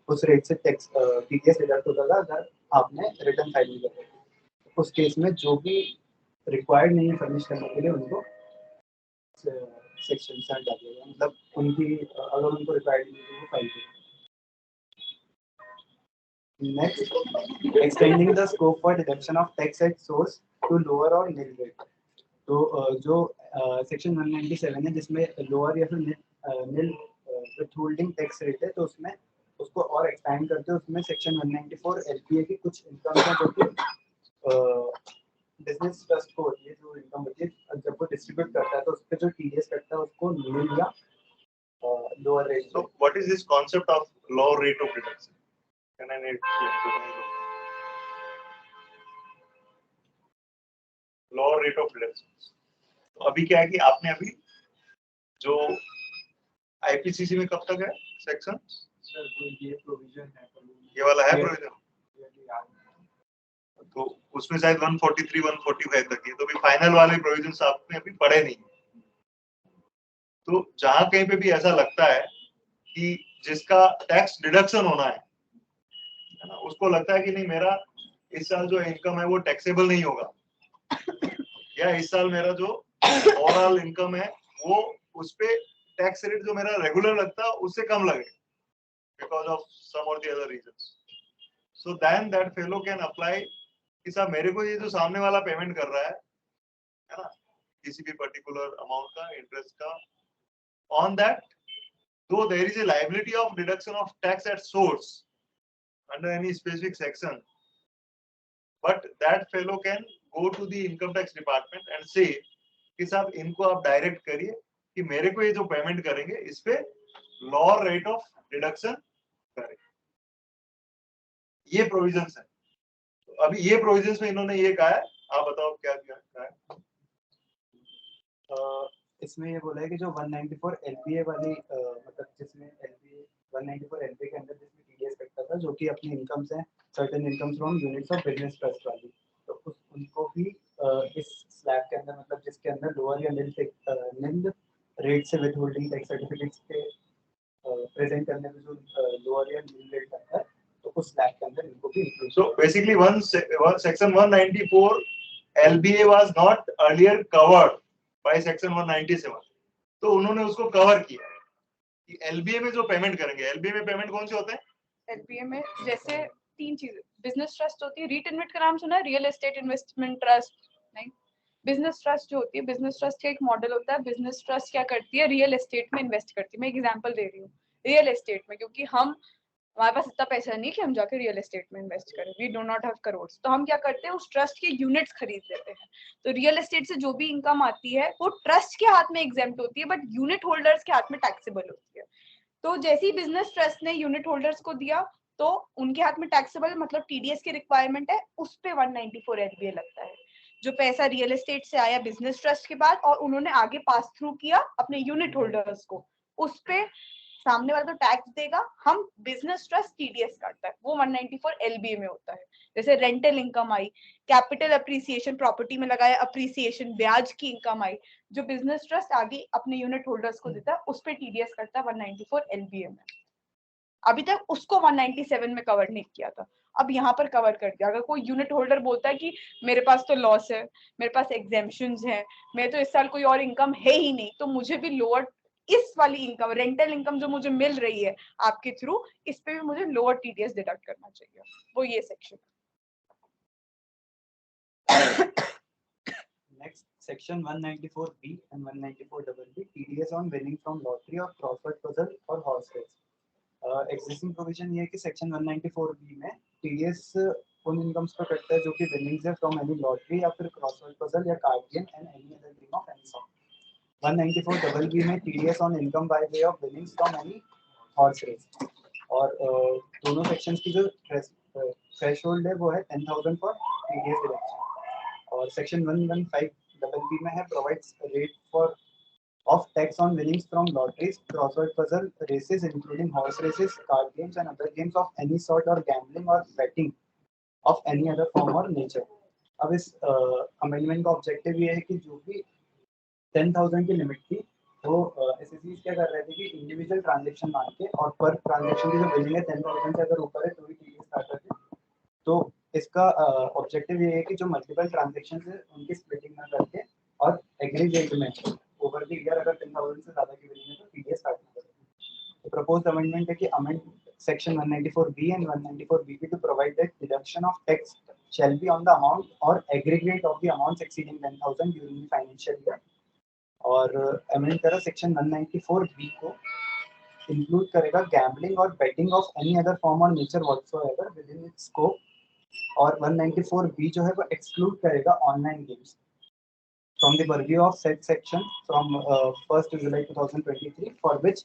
उस रेट से टैक्स टीडीएस डिडक्ट होगा अगर आपने रिटर्न फाइल नहीं कर रखी। उस केस में जो भी रिक्वायर्ड नहीं है फर्निश करने के लिए, उनको सेक्शन से हटा दिया जाएगा, मतलब उनकी अगर उनको रिक्वायर्ड नहीं है तो वो फाइल करें। Next, extending the scope for deduction of tax at source to lower or nil rate. तो जो सेक्शन 197 है जिसमें लोअर या फिर nil withholding tax rate है, तो उसमें उसको और एक्सपेंड करते हैं। उसमें सेक्शन 194 एलपीए की कुछ इनकम है जो कि बिजनेस ट्रस्ट को होती है, जो इनकम होती है जब वो डिस्ट्रीब्यूट करता है तो उस पर जो टीडीएस कटता है उसको nil या lower rate. So what is this concept of lower rate of deduction? Can I need lower rate of deduction? तो अभी क्या है कि आपने अभी जो आईपीसीसी में कब तक है सेक्शन? सर ये प्रोविजन है, ये वाला है प्रोविजन, तो उसमें शायद 143 145 तक है, तो अभी फाइनल वाले प्रोविजन आपने अभी पढ़े नहीं। तो जहां कहीं पे भी ऐसा लगता है कि जिसका टैक्स डिडक्शन होना है ना, उसको लगता है कि नहीं मेरा इस साल जो इनकम है वो टैक्सेबल नहीं होगा, या इस साल मेरा जो ओवरऑल इनकम है वो उस पे टैक्स रेट जो मेरा रेगुलर लगता है उससे कम लगे बिकॉज ऑफ सम और the other reasons, so then that fellow can apply कि साहब मेरे को ये जो सामने वाला पेमेंट कर रहा है ना किसी भी पर्टिकुलर अमाउंट का इंटरेस्ट का, on that though there is a liability of deduction of tax at source under any specific section, but that fellow can go to the income tax department and say कि साहब इनको आप direct करिए कि मेरे को ये जो पेमेंट करेंगे इस पे लोअर रेट ऑफ डिडक्शन करें। ये प्रोविजंस है। तो अभी ये प्रोविजंस में इन्होंने ये कहा है, आप बताओ क्या कहा है? इसमें ये बोला है कि जो 194 एलपीए वाली मतलब जिसमें एलपीए 194 एलपीए के अंदर जिसमें टीडीएस कटता था, जो कि अपनी इनकम से certain income from units of business trust वाली, तो उनको भी इस स्लैब के अंदर, मतलब जिसके अंदर लोअर या निल रेट से विथहोल्डिंग टैक्स सर्टिफिकेट्स के प्रेजेंट करने में जो लोअर या निल रेट आता है, तो उस स्लैब के अंदर इनको भी include. So basically one section 194 LBA was not earlier covered by section 197, तो उन्होंने उसको कवर किया कि एलबीए में जो पेमेंट करेंगे, एलबीए में पेमेंट कौन से होते हैं? एलपीए में जैसे तीन चीजें, बिजनेस ट्रस्ट होती है, रीट इन्वेस्ट का नाम सुना है, रियल एस्टेट इन्वेस्टमेंट ट्रस्ट नहीं, बिजनेस ट्रस्ट जो होती है, बिजनेस ट्रस्ट का एक मॉडल होता है। बिजनेस ट्रस्ट क्या करती है, रियल एस्टेट में इन्वेस्ट करती है। मैं एग्जांपल दे रही हूँ रियल एस्टेट में, क्योंकि हमारे पास इतना पैसा नहीं कि हम जाके रियल एस्टेट में इन्वेस्ट करें, we do not have crore, तो हम क्या करते हैं उस ट्रस्ट के यूनिट्स खरीद लेते हैं। तो रियल एस्टेट से जो भी इनकम आती है वो ट्रस्ट के हाथ में एग्जेम्प्ट होती है, बट यूनिट होल्डर्स के हाथ में टैक्सेबल होती है। तो जैसे ही बिजनेस ट्रस्ट ने यूनिट होल्डर्स को दिया तो उनके हाथ में टैक्सेबल मतलब टीडीएस की रिक्वायरमेंट है, उस पे 194 एलबीए लगता है। जो पैसा रियल एस्टेट से आया बिजनेस ट्रस्ट के बाद और उन्होंने आगे पास थ्रू किया अपने यूनिट होल्डर्स को, उस पे सामने वाला तो टैक्स देगा, हम बिजनेस ट्रस्ट टीडीएस काटता है, वो 194 एलबीए में होता है। जैसे रेंटल इनकम आई, कैपिटल अप्रिसिएशन, प्रॉपर्टी में लगाया अप्रिसिएशन, ब्याज की इनकम आई, जो बिजनेस ट्रस्ट आगे अपने यूनिट होल्डर्स को देता है, उस पे टीडीएस करता है 194 एलबीए में। अभी तक उसको 197 में कवर नहीं किया था, अब यहाँ पर कवर कर दिया। अगर कोई यूनिट होल्डर बोलता है कि मेरे पास तो लॉस है, मेरे पास एग्जेम्पशंस हैं, मैं तो इस साल कोई और इनकम है ही नहीं, तो मुझे भी लोअर इस वाली इनकम, रेंटल इनकम जो मुझे मिल रही है आपके थ्रू, इस पे भी मुझे लोअर टीडीएस डिडक्ट करना चाहिए, वो ये section. Next, section 194B and 194BB, TDS on winning from lottery or crossword puzzle or horse race. Existing provision ये है कि सेक्शन 194 बी में टीडीएस उन इनकम्स पर कटता है जो कि विनिंग्स है फ्रॉम एनी लॉटरी या फिर क्रॉसवर्ड पजल या card game and any other game of any sort. 194 B में TDS on income by way of winnings from any horse race. और दोनों सेक्शंस की जो थ्रेशोल्ड है वो है 10,000 फॉर टीडीएस डिडक्शन। और सेक्शन 115 में है provides rate for of tax on winnings from lotteries, crossword puzzle, races including horse races, card games and other games of any sort or gambling or betting of any other form or nature। अब इस amendment का objective ये है कि जो भी 10,000 की limit थी वो एसएससीज क्या कर रहे थे कि इंडिविजुअल ट्रांजैक्शन मान के और पर ट्रांजैक्शन की जो बिलिंग है 10,000 से अगर ऊपर है तो ही टीडीएस स्टार्ट करते हैं। तो इसका ऑब्जेक्टिव ये है कि जो मल्टीपल ट्रांजैक्शंस है उनकी स्प्लिटिंग ना करके और एग्रीगेट में ओवर द ईयर अगर 10,000 से ज्यादा की बिलिंग है तो टीडीएस स्टार्ट ना करें। तो प्रपोज्ड अमेंडमेंट है कि amend section 194B and 194BP to provide that deduction of tax shall be on the amount or aggregate of the amounts exceeding 10,000 during the financial year। और amend करा section 194B को include करेगा gambling और betting of any other form और nature whatsoever with in its scope. और 194B जो है वो एक्सक्लूड करेगा online games from the purview of said section from 1st July 2023 for which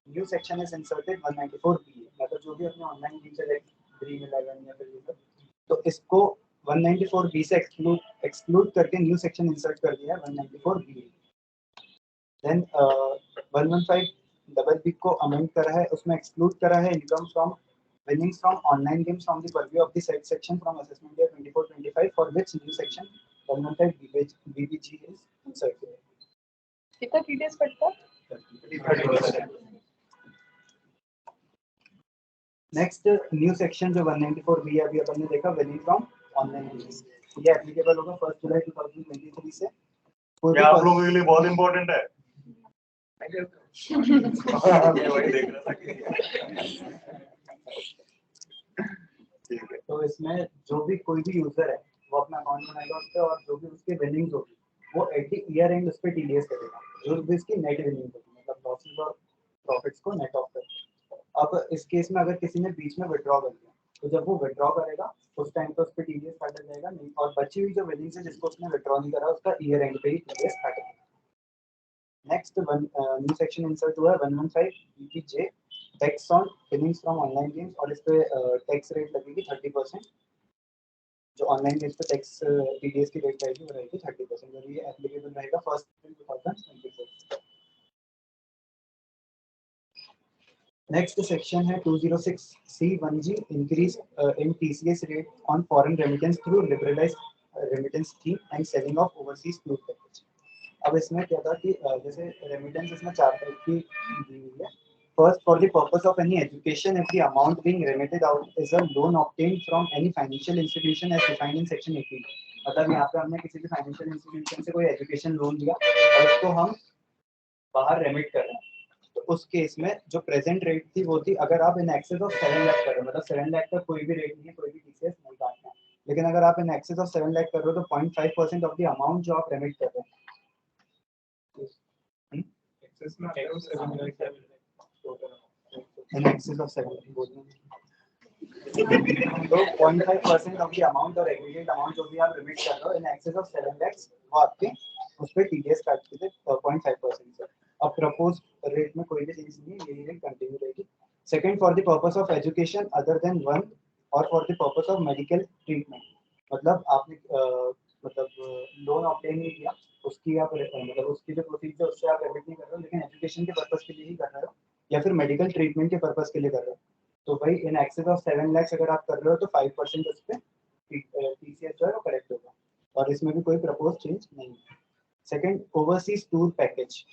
new section is inserted 194B। मतलब जो भी अपने ऑनलाइन गेम से ड्रीम 11 या फिर ये सब तो इसको 194B से एक्सक्लूड करके न्यू सेक्शन इंसर्ट कर दिया है 194B। देन 115BB को अमेंड करा है, उसमें एक्सक्लूड करा है income from winnings from online games from the purview of the said section from assessment year 24-25 for which new section 115BBG is inserted। कितना टीडीएस कटता है? नेक्स्ट न्यू सेक्शन जो 194B अभी अपन ने देखा विनिंग फ्रॉम ऑनलाइन गेम्स, ये applicable होगा 1 जुलाई 2023 से। क्या आप लोगों के लिए बहुत इंपॉर्टेंट है? मैं वही देख रहा था। ठीक है, तो इसमें जो भी कोई भी यूजर है वो अपना अकाउंट बनाएगा उस पे और जो भी उसके विनिंग्स होगी वो एट द ईयर एंड उस पे टीडीएस करेगा जो भी इसकी नेट विनिंग होगी, मतलब लॉसेस और प्रॉफिट्स को नेट ऑफ करेगा। अब इस केस में अगर किसी ने बीच में विड्रॉ कर दिया तो जब वो विड्रॉ करेगा उस टाइम पे उस पे टीडीएस काटा जाएगा नहीं, और बची हुई जो विनिंग्स है जिसको उसने विड्रॉ नहीं करा उसका ईयर एंड पे ही टीडीएस काटेगा। नेक्स्ट न्यू सेक्शन इंसर्ट हुआ है 115BJ tax on winnings from online games और इस पे टैक्स रेट लगेगी 30%। जो ऑनलाइन गेम्स पे टैक्स टीडीएस की रेट रहेगी वो रहेगी 30% और ये एप्लीकेबल रहेगा 1 April 2024। नेक्स्ट सेक्शन है 206C1G increase in TCS rate on foreign remittance through liberalised remittance scheme and selling of overseas tour package. अब इसमें क्या था कि जैसे रेमिटेंस इसमें 4 टाइप की दी हुई है। First, for the purpose of any education, if the amount being remitted out is a loan obtained from any financial institution as defined in section 18। मतलब यहाँ पे हमने किसी भी फाइनेंशियल इंस्टीट्यूशन से कोई एजुकेशन लोन लिया और उसको हम बाहर रेमिट कर रहे हैं तो उस केस में जो प्रेजेंट रेट थी वो थी अगर आप इन एक्सेस ऑफ 7 लाख कर रहे हो, मतलब 7 लाख का कोई भी रेट नहीं है, कोई भी टीसीएस नहीं काटना है, लेकिन अगर आप इन एक्सेस ऑफ 7 लाख कर रहे हो तो 0.5% ऑफ द अमाउंट जो आप रेमिट कर रहे हो एक्सेस में 7 लाख in excess of 7 तो 0.5% ऑफ द अमाउंट और एग्रीगेट अमाउंट जो भी आप रिमिट कर रहे हो इन एक्सेस ऑफ 7 lakhs वो आपके उस पे टीडीएस काट के 0.5% से। अब प्रपोज रेट में कोई भी चेंज नहीं है, यही रेट कंटिन्यू रहेगी। Second, for the purpose of education other than one और for the purpose of medical treatment, मतलब आपने मतलब लोन ऑब्टेन नहीं किया उसकी आप मतलब उसकी जो प्रोसीजर है उससे आप रेमिट नहीं कर रहे हो लेकिन एजुकेशन के पर्पस के लिए ही कर रहे हो या फिर मेडिकल ट्रीटमेंट के पर्पस के लिए कर रहे हो तो भाई इन एक्सेस ऑफ 7 लाख अगर आप कर रहे हो तो 5% उस पे टीसीएस जो है वो करेक्ट होगा और इसमें भी कोई प्रपोज चेंज नहीं है। सेकंड, ओवरसीज टूर पैकेज,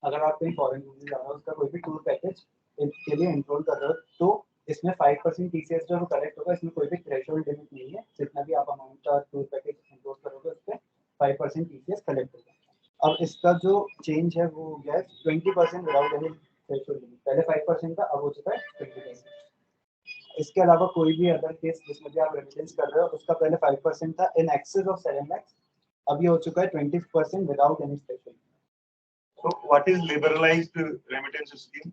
अगर आप कहीं फॉरेन घूमने जा रहे हो उसका कोई भी टूर पैकेज के लिए एनरोल कर रहे हो तो इसमें 5% टीसीएस जो है वो करेक्ट होगा, इसमें कोई भी थ्रेशोल्ड लिमिट नहीं है, जितना भी आप अमाउंट का टूर पैकेज एनरोल करोगे उस पर 5% टीसीएस कलेक्ट होगा। अब इसका जो चेंज है वो हो गया है 20% विदाउट एनी थ्रेशोल्ड लिमिट, पहले 5% था अब हो चुका है 20%। इसके अलावा कोई भी अदर केस जिसमें भी आप रेमिटेंस कर रहे हो उसका पहले 5% था इन एक्सेस ऑफ 7 लाख, अब ये हो चुका है 20% without any threshold. So what is liberalized remittance scheme?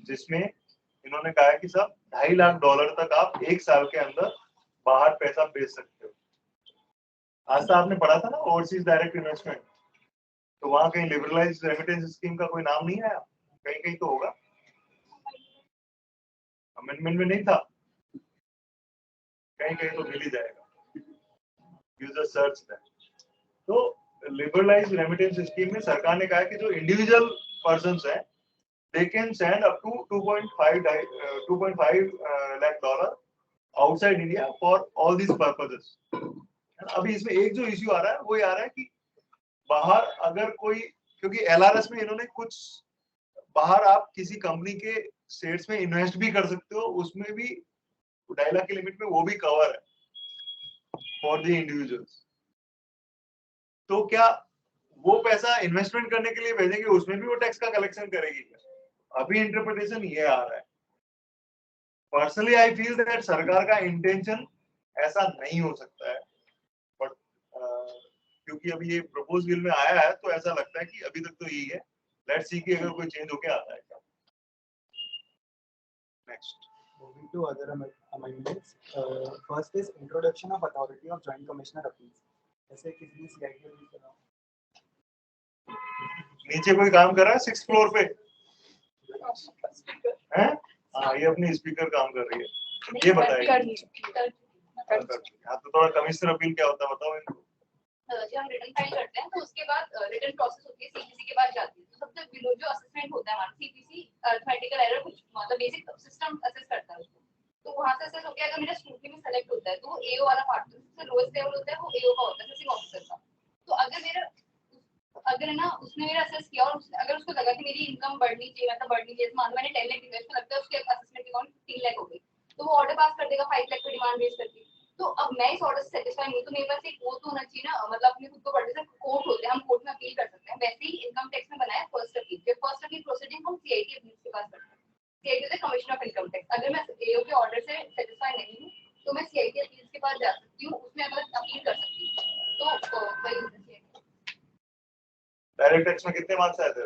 जिसमें इन्होंने कहा है कि सब $2.5 लाख तक आप 1 साल के अंदर बाहर पैसा भेज सकते हो। आज तो आपने पढ़ा था ना ओवरसीज डायरेक्ट इन्वेस्टमेंट, तो वहां कहीं लिबरलाइज्ड रेमिटेंस स्कीम का कोई नाम नहीं आया, कहीं कहीं तो होगा, अमेंडमेंट में नहीं था, कहीं कहीं तो मिल ही जाएगा, यूजर सर्च दैट। तो लिबरलाइज्ड रेमिटेंस स्कीम में सरकार ने कहा है कि जो इंडिविजुअल पर्सन्स हैं they can send up to 2.5 lakh dollar outside India for all these purposes। अभी इसमें एक जो इश्यू आ रहा है वो ये आ रहा है कि बाहर अगर कोई, क्योंकि LRS में इन्होंने कुछ बाहर आप किसी कंपनी के शेयर्स में इन्वेस्ट भी कर सकते हो, उसमें भी 2.5 लाख की लिमिट में वो भी कवर है फॉर द इंडिविजुअल्स। तो क्या वो पैसा इन्वेस्टमेंट करने के लिए भेजेंगे, उसमें भी वो टैक्स का कलेक्शन करेगी क्या? अभी इंटरप्रिटेशन ये आ रहा है। पर्सनली आई फील दैट सरकार का इंटेंशन ऐसा नहीं हो सकता है, बट क्योंकि अभी ये प्रपोज बिल में आया है तो ऐसा लगता है कि अभी तक तो यही है। लेट्स सी कि अगर कोई चेंज होके आता है क्या। Next, Moving to other amendments, first is introduction of authority of Joint Commissioner appeals. ऐसे किसी ने CIT में करा, नीचे कोई काम कर रहा है 6th फ्लोर पे हैं? हाँ, ये अपनी स्पीकर काम कर रही है, ये बताइए। हाँ, तो थोड़ा कमिश्नर अपील क्या होता है बताओ इनको। जब हम रिटर्न फाइल करते हैं तो उसके बाद रिटर्न प्रोसेस होती है, सीपीसी के बाद जाती है। तो सबसे बिलो जो असेसमेंट होता है हमारा सीपीसी अरिथमेटिकल एरर कुछ मतलब बेसिक सिस्टम असेस करता है उसको। तो वहां से असेस होकर अगर मेरा स्क्रूटनी में सेलेक्ट होता है तो वो एओ वाला पार्ट सबसे लोएस्ट लेवल होता है, वो एओ का होता है, असेसिंग ऑफिसर का। तो अगर ना उसने मेरा असेस किया और अगर उसको लगा कि मेरी इनकम बढ़नी चाहिए, मतलब बढ़नी चाहिए, मान मैंने 10 लाख इन्वेस्ट लगता है उसके असेसमेंट के अकाउंट 3 लाख हो गई, तो वो ऑर्डर पास कर देगा 5 लाख का डिमांड रेज करके। तो अब मैं इस ऑर्डर से सेटिस्फाई नहीं, तो मेरे पास एक वो तो होना चाहिए ना, मतलब अपने खुद को पढ़ने से कोर्ट होते हैं, हम कोर्ट में अपील कर सकते हैं। वैसे ही इनकम टैक्स में बनाया फर्स्ट अपील, जो फर्स्ट अपील प्रोसीडिंग हम सीआईटी अपील के पास करते हैं। CIT is the commissioner of income tax. अगर मैं एओ के ऑर्डर से सेटिस्फाई नहीं हूं तो मैं सीआईटी अपील के पास जा सकती हूं, उसमें मतलब अपील कर सकती हूं। तो वही डायरेक्ट टैक्स में कितने मार्क्स आए थे?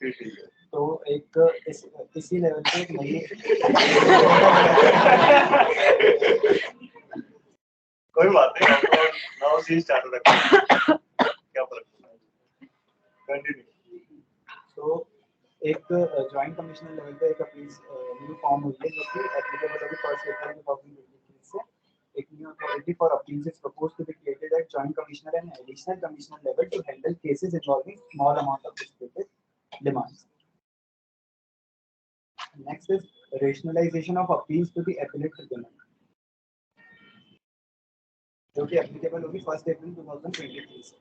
ठीक है, तो एक इसी लेवल पे एक नई कोई बात नहीं, नाउ सी स्टार्ट रखते हैं, क्या फर्क पड़ता है। कंटिन्यू। तो एक जॉइंट कमिश्नर लेवल पे एक अपील न्यू फॉर्म हुई है जो कि एप्लीकेबल होगी 1 अप्रैल 2023 से। एक new authority for appeals is proposed to be created at joint commissioner and additional commissioner level to handle cases involving small amount of disputed demands. Next is rationalization of appeals to the appellate tribunal, जो कि applicable होगी 1 अप्रैल 2023 से।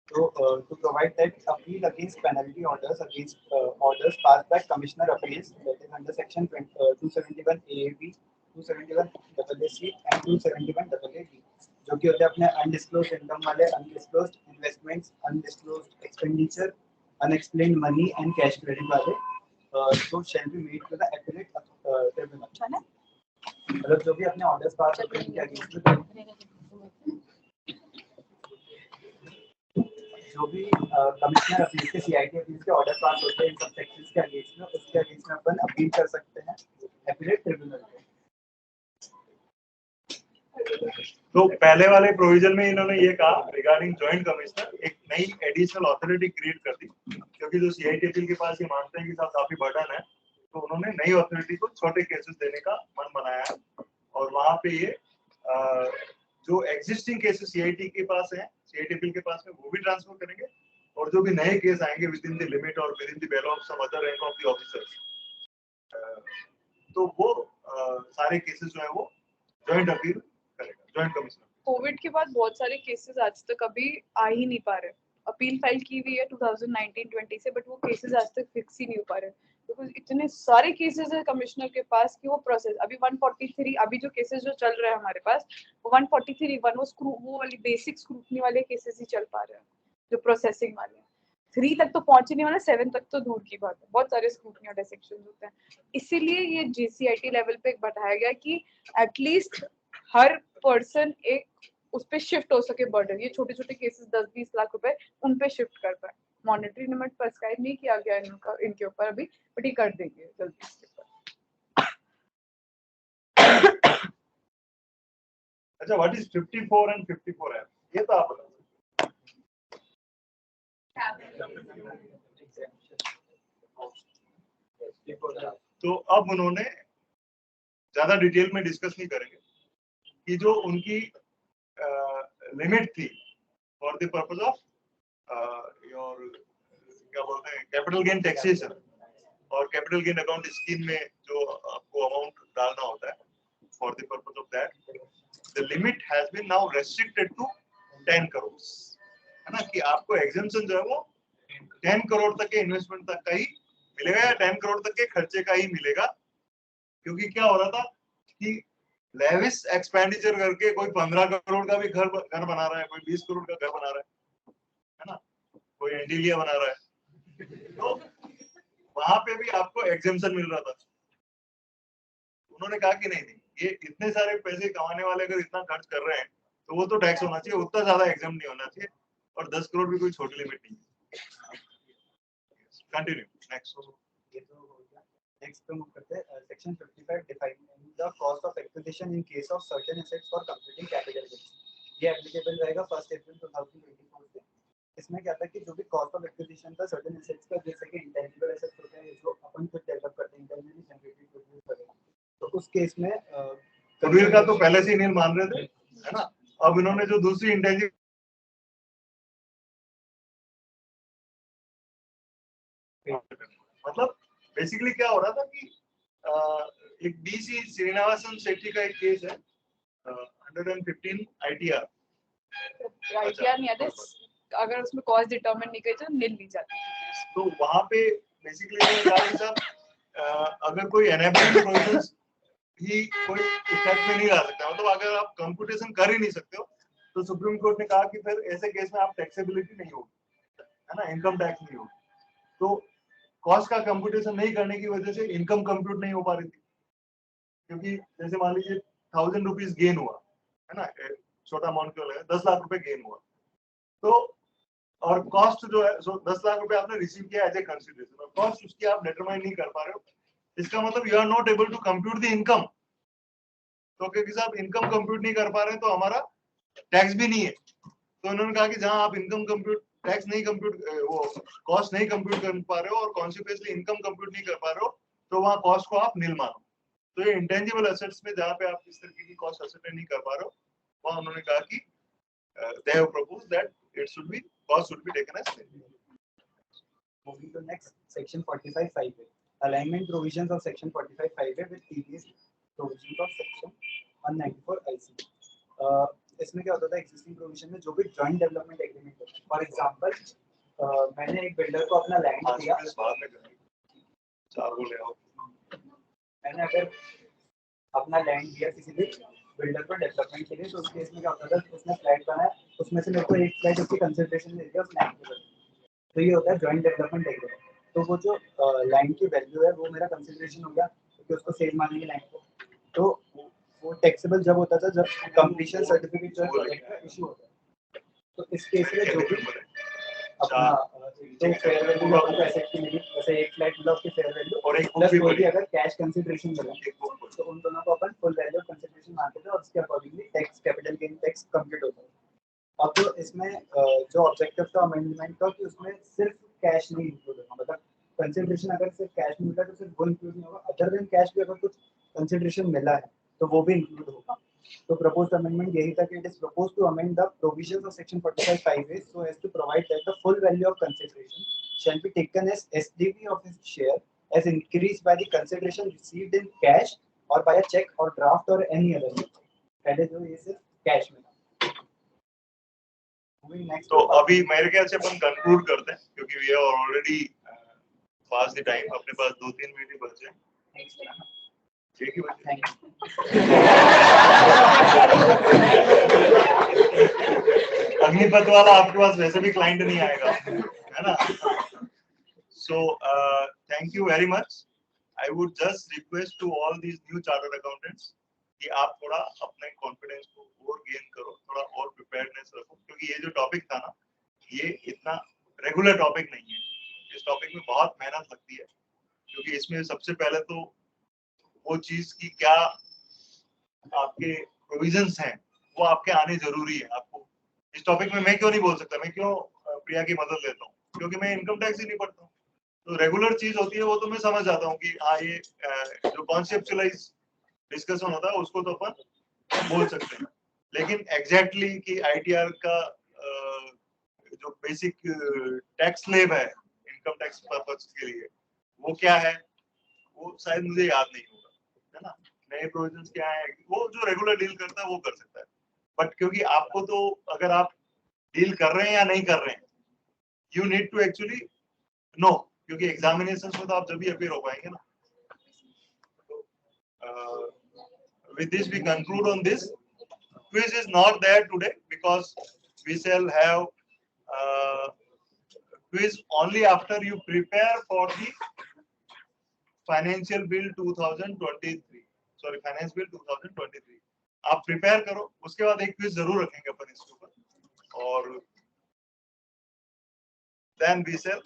So to provide that appeal against penalty orders against orders passed by commissioner appeals, that is under section 271 AAB, 271 AAC and 271 AAD, जो कि होते हैं अपने undisclosed income वाले, undisclosed investments, undisclosed expenditure, unexplained money and cash credit वाले, so shall be made to the appellate tribunal। मतलब जो भी अपने ऑर्डर्स पास होते हैं उनके अगेंस्ट जो भी कमिश्नर अपील के सीआईटी अपील के ऑर्डर पास होते हैं इन सब सेक्शंस के अगेंस्ट में, उसके अगेंस्ट में अपन अपील कर सकते हैं एपीलेट ट्रिब्यूनल में। तो पहले वाले प्रोविजन में इन्होंने ये कहा रिगार्डिंग जॉइंट कमिश्नर एक नई एडिशनल अथॉरिटी क्रिएट कर दी, क्योंकि जो सीआईटी अपील के पास ये मानते हैं कि साहब काफी बर्डन है, तो उन्होंने नई अथॉरिटी को छोटे केसेस देने का मन बनाया है। और वहां पे ये जो एग्जिस्टिंग केसेस सीआईटी के पास है, सीआईटी अपील के पास में, वो भी ट्रांसफर करेंगे, और जो भी नए केस आएंगे विद इन द लिमिट और within the bell of some other rank of the officers, तो वो सारे केसेस जो है वो जॉइंट अपील करेगा जॉइंट कमिश्नर। कोविड के बाद बहुत सारे केसेस आज तक अभी आ ही नहीं पा रहे। अपील फाइल की हुई है 2019-20 से, बट वो केसेस आज तक फिक्स ही नहीं हो पा रहे, बिकॉज इतने सारे केसेस है कमिश्नर के पास कि वो प्रोसेस अभी 143 अभी जो केसेस जो चल रहे हैं हमारे पास वो 143 वो वाली बेसिक स्क्रूटनी वाले केसेस ही चल पा रहे हैं, जो प्रोसेसिंग वाले हैं। 3 तक तो पहुंचे नहीं वाला, 7 तक तो दूर की बात है, बहुत सारे स्क्रूटनी और डिसेक्शन होते हैं। इसीलिए ये जीसीआईटी लेवल पे बढ़ाया गया कि एटलीस्ट हर पर्सन एक उस पे शिफ्ट हो सके बर्डन, ये छोटे छोटे केसेस 10-20 लाख रुपए उन पे शिफ्ट कर पाए। मॉनेटरी लिमिट प्रिस्क्राइब नहीं किया गया इनके ऊपर अभी, बट ये कर देंगे जल्दी इसके ऊपर। अच्छा, व्हाट इज 54 एंड 54 एफ, ये तो आप बताओ। तो अब उन्होंने ज्यादा डिटेल में डिस्कस नहीं करेंगे कि जो उनकी लिमिट थी for the purpose of your क्या बोलते हैं कैपिटल गेन टैक्सेशन और कैपिटल गेन अकाउंट स्कीम में जो आपको अमाउंट डालना होता है for the purpose of that, the limit has been now restricted to 10 crore, है ना, कि आपको एग्जेम्पशन जो है वो 10 करोड़ तक के इन्वेस्टमेंट तक का ही मिलेगा या 10 करोड़ तक के खर्चे का ही मिलेगा। क्योंकि क्या हो रहा था कि लेविस एक्सपेंडिचर करके कोई 15 करोड़ का भी घर बना रहा है, कोई 20 करोड़ का घर बना रहा है ना, कोई एंटीलिया बना रहा है, तो वहां पे भी आपको एग्जेम्पशन मिल रहा था। उन्होंने कहा कि नहीं, ये इतने सारे पैसे कमाने वाले अगर इतना खर्च कर रहे हैं तो वो तो टैक्स होना चाहिए, उतना ज्यादा एग्जाम नहीं होना चाहिए, और 10 करोड़ भी कोई छोटी लिमिट नहीं है। Continue next. नेक्स्ट पे मूव करते हैं section 55 defining the cost of acquisition in case of certain assets for completing capital gains. ये एप्लीकेबल रहेगा 1 अप्रैल 2024 से। इसमें क्या था कि जो भी कॉस्ट ऑफ एक्विजिशन का सर्टेन एसेट्स का, जैसे कि इंटेंजिबल एसेट्स होते हैं जो अपन खुद डेवलप करते हैं, इंटरनली जनरेटेड प्रोड्यूस वगैरह, तो उस केस में गुडविल का तो पहले से ही नील मान रहे थे, है ना। अब इन्होंने जो दूसरी इंटेंजिबल मतलब बेसिकली क्या हो रहा था कि एक डीसी श्रीनिवासन शेट्टी का एक केस है 115 आईटीआर नहीं आते, अगर उसमें कॉस्ट डिटरमिन नहीं करी तो नील ली जाती है। तो वहां पे बेसिकली अगर कोई एनेबलिंग प्रोविजंस ही कोई इफेक्ट में नहीं ला सकता, मतलब अगर आप कंप्यूटेशन कर ही नहीं सकते हो तो सुप्रीम कोर्ट ने कहा कि फिर ऐसे केस में आप टैक्सेबिलिटी नहीं होगी, है ना, इनकम टैक्स नहीं होगी। तो कॉस्ट का कंप्यूटेशन नहीं करने की वजह से इनकम कंप्यूट नहीं हो पा रही थी, क्योंकि जैसे मान लीजिए 1000 रुपीज गेन हुआ, है ना, छोटा अमाउंट क्यों लगा, 10 लाख रुपए गेन हुआ, तो और कॉस्ट जो है, सो 10 लाख रुपए आपने रिसीव किया एज ए कंसिडरेशन, और कॉस्ट उसकी आप डिटरमाइन नहीं कर पा रहे हो, इसका मतलब you are not able to compute the income. तो क्योंकि साहब इनकम कंप्यूट नहीं कर पा रहे हैं तो हमारा टैक्स भी नहीं है। तो उन्होंने कहा कि जहां आप इनकम कंप्यूट टैक्स नहीं कंप्यूट, वो कॉस्ट नहीं कंप्यूट कर पा रहे हो और कॉन्सिक्वेंसली इनकम कंप्यूट नहीं कर पा रहे हो, तो वहां कॉस्ट को आप नील मानो। तो ये इंटेंजिबल एसेट्स में जहां पे आप इस तरीके की कॉस्ट एसेट नहीं कर पा रहे हो, वहां उन्होंने कहा कि they have proposed that it should be cost should be taken as nil. Moving to next, section 45(5)(a), alignment provisions of section 45(5)(a) with previous provisions of section 194 IC। इसमें क्या होता था, एग्जिस्टिंग प्रोविजन में जो भी joint development agreement होता है, for example मैंने एक बिल्डर को अपना लैंड दिया, मैंने अगर अपना लैंड दिया किसी भी बिल्डर को डेवलपमेंट के लिए, तो उस केस में क्या होता था, उसने फ्लैट बनाया, उसमें से मेरे को एक फ्लैट उसकी कंसिडरेशन दे दिया उस लैंड के, तो ये होता है जॉइंट डेवलपमेंट एग्रीमेंट। तो वो जो लैंड की वैल्यू है वो मेरा कंसिडरेशन हो गया, क्योंकि उसको सेल मानेंगे लैंड को, तो वो टैक्सेबल जब होता था जब कंप्लीशन सर्टिफिकेट जो प्रोजेक्ट का इशू होता है। तो इस केस में जो भी अपना तो फेयर वैल्यू ऑफ एसेट की मिली, जैसे एक फ्लैट मिला उसकी फेयर वैल्यू और एक प्लस कोई भी अगर कैश कंसिडरेशन मिला तो उन दोनों को अपन फुल वैल्यू ऑफ कंसिडरेशन मानते थे और उसके accordingly tax, capital gain tax complete होता है। अब तो इसमें जो ऑब्जेक्टिव था अमेंडमेंट का कि उसमें सिर्फ कैश नहीं इंक्लूड होगा, मतलब कंसिडरेशन अगर सिर्फ कैश मिलता है तो सिर्फ वो इंक्लूड नहीं होगा, अदर देन कैश भी अगर कुछ कंसिडरेशन मिला है तो वो भी इंक्लूड होगा। तो proposed amendment यही था कि it is proposed to amend the provisions of section 45(5)(a) so as to provide that the full value of consideration shall be taken as SDV of his share as increased by the consideration received in cash or by a check or draft or any other method। पहले जो ये सिर्फ cash में था। Moving next तो अभी मेरे ख्याल से अपन कंक्लूड करते हैं, क्योंकि we are already pass the time, अपने पास 2-3 मिनट ही बचे हैं। ठीक है भाई, अग्निपथ वाला आपके पास वैसे भी क्लाइंट नहीं आएगा, है ना। So thank you very much. I would just request to all these new chartered accountants कि आप थोड़ा अपने कॉन्फिडेंस को और गेन करो, थोड़ा और प्रिपेयर्डनेस रखो, क्योंकि ये जो टॉपिक था ना, ये इतना रेगुलर टॉपिक नहीं है। इस टॉपिक में बहुत मेहनत लगती है, क्योंकि इसमें सबसे पहले तो वो चीज की क्या आपके प्रोविजंस हैं वो आपके आने जरूरी है। आपको इस टॉपिक में मैं क्यों नहीं बोल सकता, मैं क्यों प्रिया की मदद लेता हूँ, क्योंकि मैं इनकम टैक्स ही नहीं पढ़ता हूँ। तो रेगुलर चीज होती है वो तो मैं समझ जाता हूँ कि हाँ ये जो कॉन्सेप्चुअलाइज डिस्कशन होता है उसको तो अपन बोल सकते हैं, लेकिन एग्जैक्टली कि आईटीआर का जो बेसिक टैक्स स्लैब है इनकम टैक्स पर्पस के लिए वो क्या है वो शायद मुझे याद नहीं होगा, है ना। नए प्रोविजंस क्या है वो जो रेगुलर डील करता है वो कर सकता है, बट क्योंकि आपको तो अगर आप डील कर रहे हैं या नहीं कर रहे हैं you need to actually know, क्योंकि एग्जामिनेशन में तो आप जब भी अपेयर हो पाएंगे ना। With this we conclude on this. Quiz is not there today because we shall have quiz only after you prepare for the financial bill 2023. Sorry, finance bill 2023. आप प्रिपेयर करो, उसके बाद एक क्विज जरूर रखेंगे अपन इसके ऊपर, और then we shall